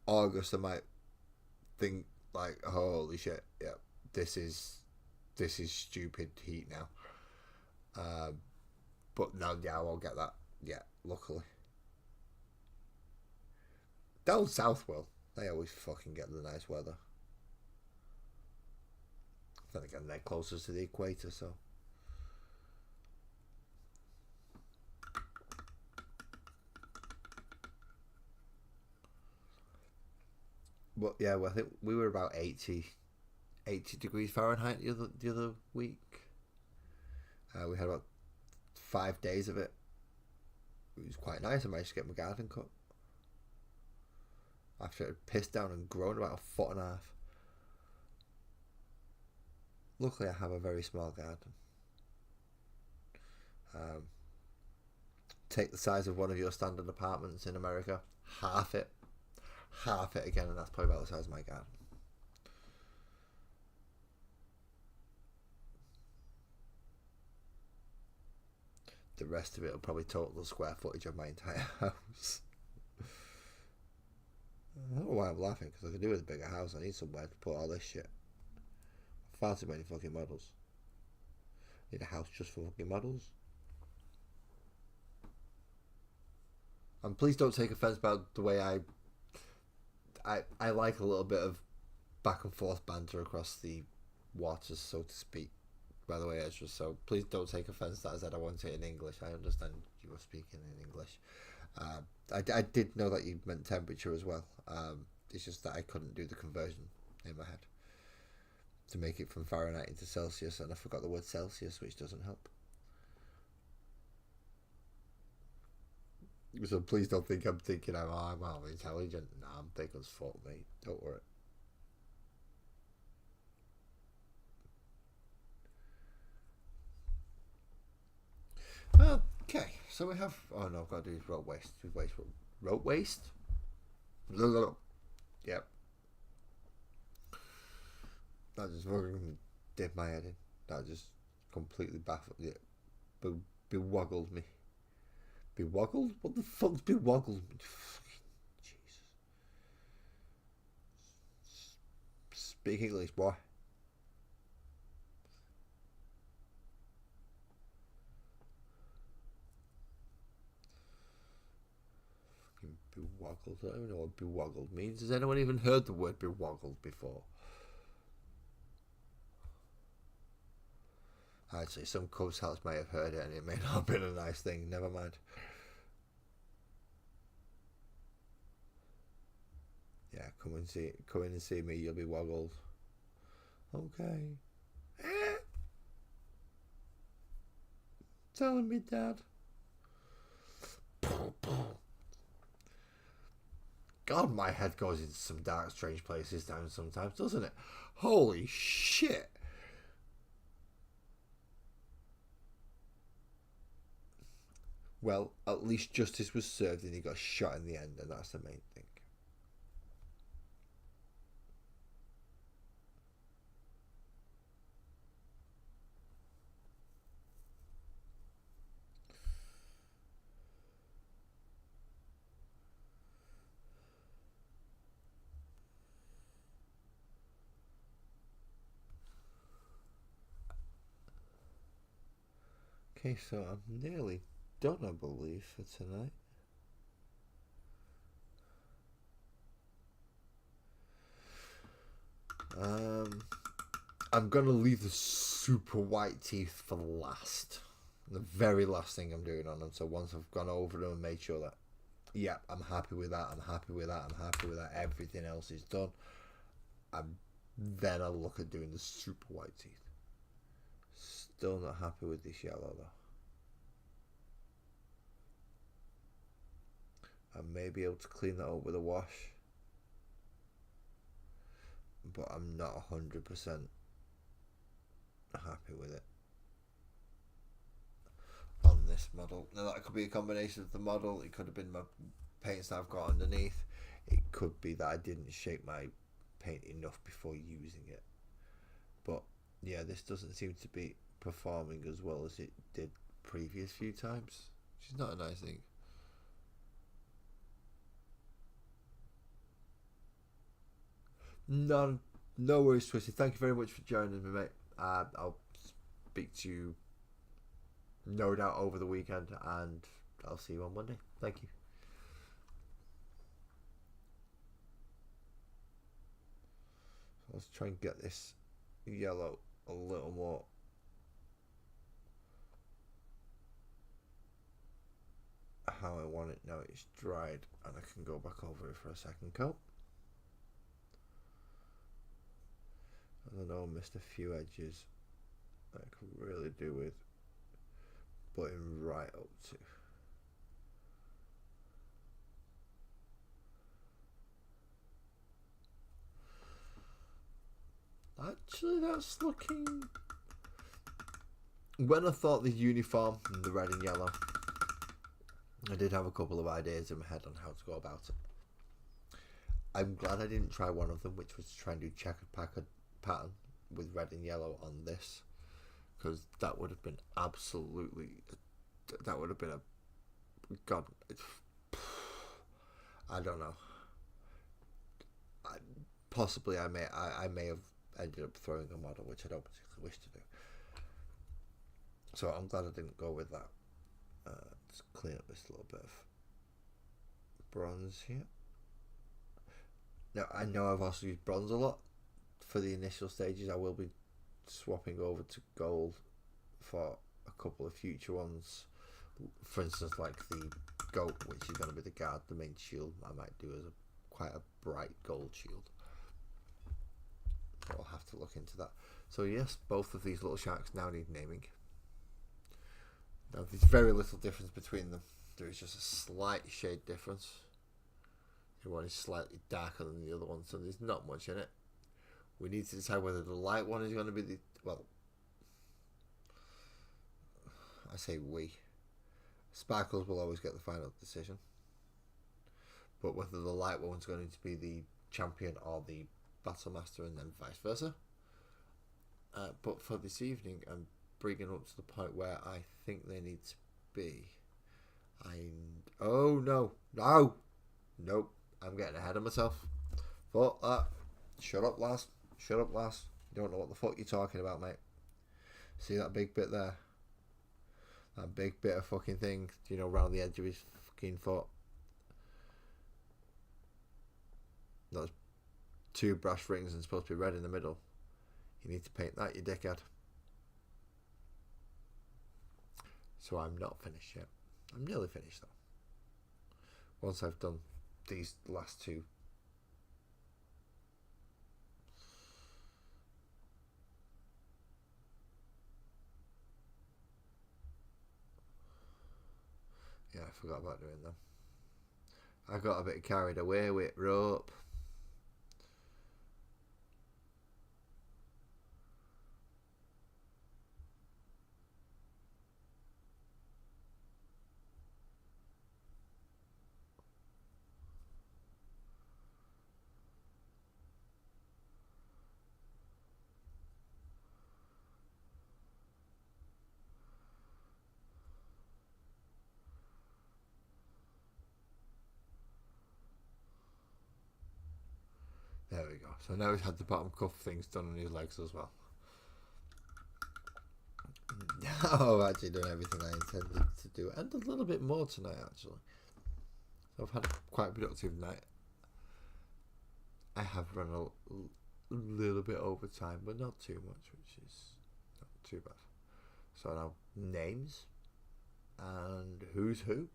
August, I might think like, holy shit, yeah, this is stupid heat now. But no, yeah, I won't get that yet. Luckily. Down south will. They always fucking get the nice weather. Then again, they're closer to the equator, so. But yeah, well, I think we were about 80 degrees Fahrenheit the other week. We had about 5 days of it. It was quite nice. I managed to get my garden cut after it had pissed down and grown about 1.5 feet. Luckily, I have a very small garden. Take the size of one of your standard apartments in America, half it again, and that's probably about the size of my garden. The rest of it will probably total the square footage of my entire house. I don't know why I'm laughing, because I could do with a bigger house. I need somewhere to put all this shit. Far too many fucking models. Need a house just for fucking models. And please don't take offense about the way I like a little bit of back and forth banter across the waters, so to speak. By the way, Ezra, so please don't take offense that I said I want it in English. I understand you were speaking in English. I did know that you meant temperature as well. It's just that I couldn't do the conversion in my head to make it from Fahrenheit into Celsius, and I forgot the word Celsius, which doesn't help. So please don't think I'm thinking I'm intelligent. No, I'm thick as fuck, mate. Don't worry. Okay, so we have. Oh no, I've got to do road waste. Road waste. Yep. That just fucking did my head in. That just completely baffled. Yeah, bewoggled me. Bewoggled? What the fuck's bewoggled me? Jesus. Speak English, boy. Bewoggled. I don't even know what bewoggled means. Has anyone even heard the word bewoggled before? Actually, some Cubs fans may have heard it, and it may not have been a nice thing. Never mind. Yeah, come in and see me. You'll be woggled. Okay. Telling me, Dad. God, my head goes into some dark, strange places down sometimes, doesn't it? Holy shit. Well, at least justice was served and he got shot in the end, and that's the main thing. Okay, so I'm nearly done, I believe, for tonight. I'm gonna leave the super white teeth for last. The very last thing I'm doing on them. So once I've gone over them and made sure that, yeah, I'm happy with that, I'm happy with that, I'm happy with that, everything else is done, then I'll look at doing the super white teeth. Still not happy with this yellow though. I may be able to clean that up with a wash, but I'm not 100% happy with it on this model. Now that could be a combination of the model, it could have been my paints that I've got underneath, it could be that I didn't shape my paint enough before using it. But yeah, this doesn't seem to be performing as well as it did previous few times, which is not a nice thing. No worries, Twisty. Thank you very much for joining me, mate. I'll speak to you no doubt over the weekend, and I'll see you on Monday. Thank you. Let's try and get this yellow a little more how I want it now it's dried, and I can go back over it for a second coat. I don't know, missed a few edges I could really do with putting right up to. Actually, that's looking... When I thought the uniform, the red and yellow, I did have a couple of ideas in my head on how to go about it. I'm glad I didn't try one of them, which was to try and do checkered pattern with red and yellow on this, because that would have been absolutely... That would have been a... God... I don't know. Possibly I may have ended up throwing a model, which I don't particularly wish to do. So I'm glad I didn't go with that. Let's clean up this little bit of bronze here. Now I know I've also used bronze a lot for the initial stages. I will be swapping over to gold for a couple of future ones. For instance, like the goat, which is going to be the guard, the main shield. I might do as quite a bright gold shield. I'll have to look into that. So yes, both of these little sharks now need naming. Now there's very little difference between them. There is just a slight shade difference. The one is slightly darker than the other one, so there's not much in it. We need to decide whether the light one is going to be the... Well, I say we. Sparkles will always get the final decision. But whether the light one's going to be the champion or the battle master, and then vice versa. But for this evening, I'm bringing up to the point where I think they need to be. Oh no, nope! I'm getting ahead of myself. Fuck that! Shut up, lass. Shut up, lass. You don't know what the fuck you're talking about, mate. See that big bit there? That big bit of fucking thing, you know, around the edge of his fucking foot. Those two brass rings and supposed to be red in the middle. You need to paint that, you dickhead. So I'm not finished yet. I'm nearly finished though. Once I've done these last two. Yeah, I forgot about doing them. I got a bit carried away with rope. There we go. So now he's had the bottom cuff things done on his legs as well. Oh, I've actually done everything I intended to do, and a little bit more tonight actually. So I've had a quite productive night. I have run a little bit over time, but not too much, which is not too bad. So now names and who's who.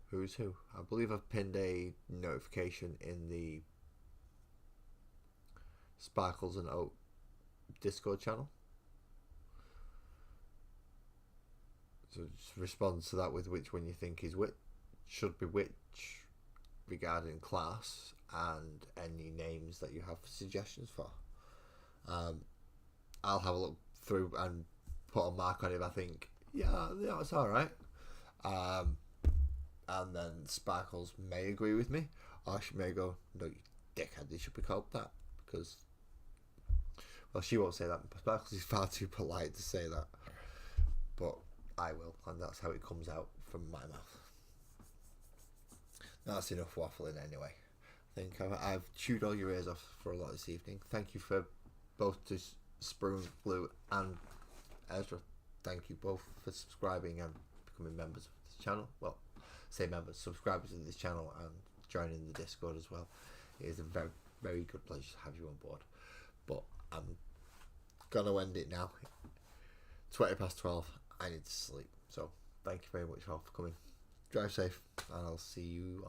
Who's who? I believe I've pinned a notification in the Sparkles and Oak Discord channel. So just respond to that with which one you think is which, should be which regarding class, and any names that you have suggestions for. I'll have a look through and put a mark on it if I think, yeah, it's alright. And then Sparkles may agree with me, or she may go, no, you dickhead, they should be called that. Because, well, she won't say that. Sparkles is far too polite to say that. But I will, and that's how it comes out from my mouth. That's enough waffling anyway. I think I've chewed all your ears off for a lot this evening. Thank you for both to Spoon, Blue, and Ezra. Thank you both for subscribing and becoming members of this channel. Well, say members, subscribers of this channel, and joining the Discord as well. It is a very, very good pleasure to have you on board. But I'm gonna end it now. 12:20. I need to sleep. So thank you very much all for coming. Drive safe, and I'll see you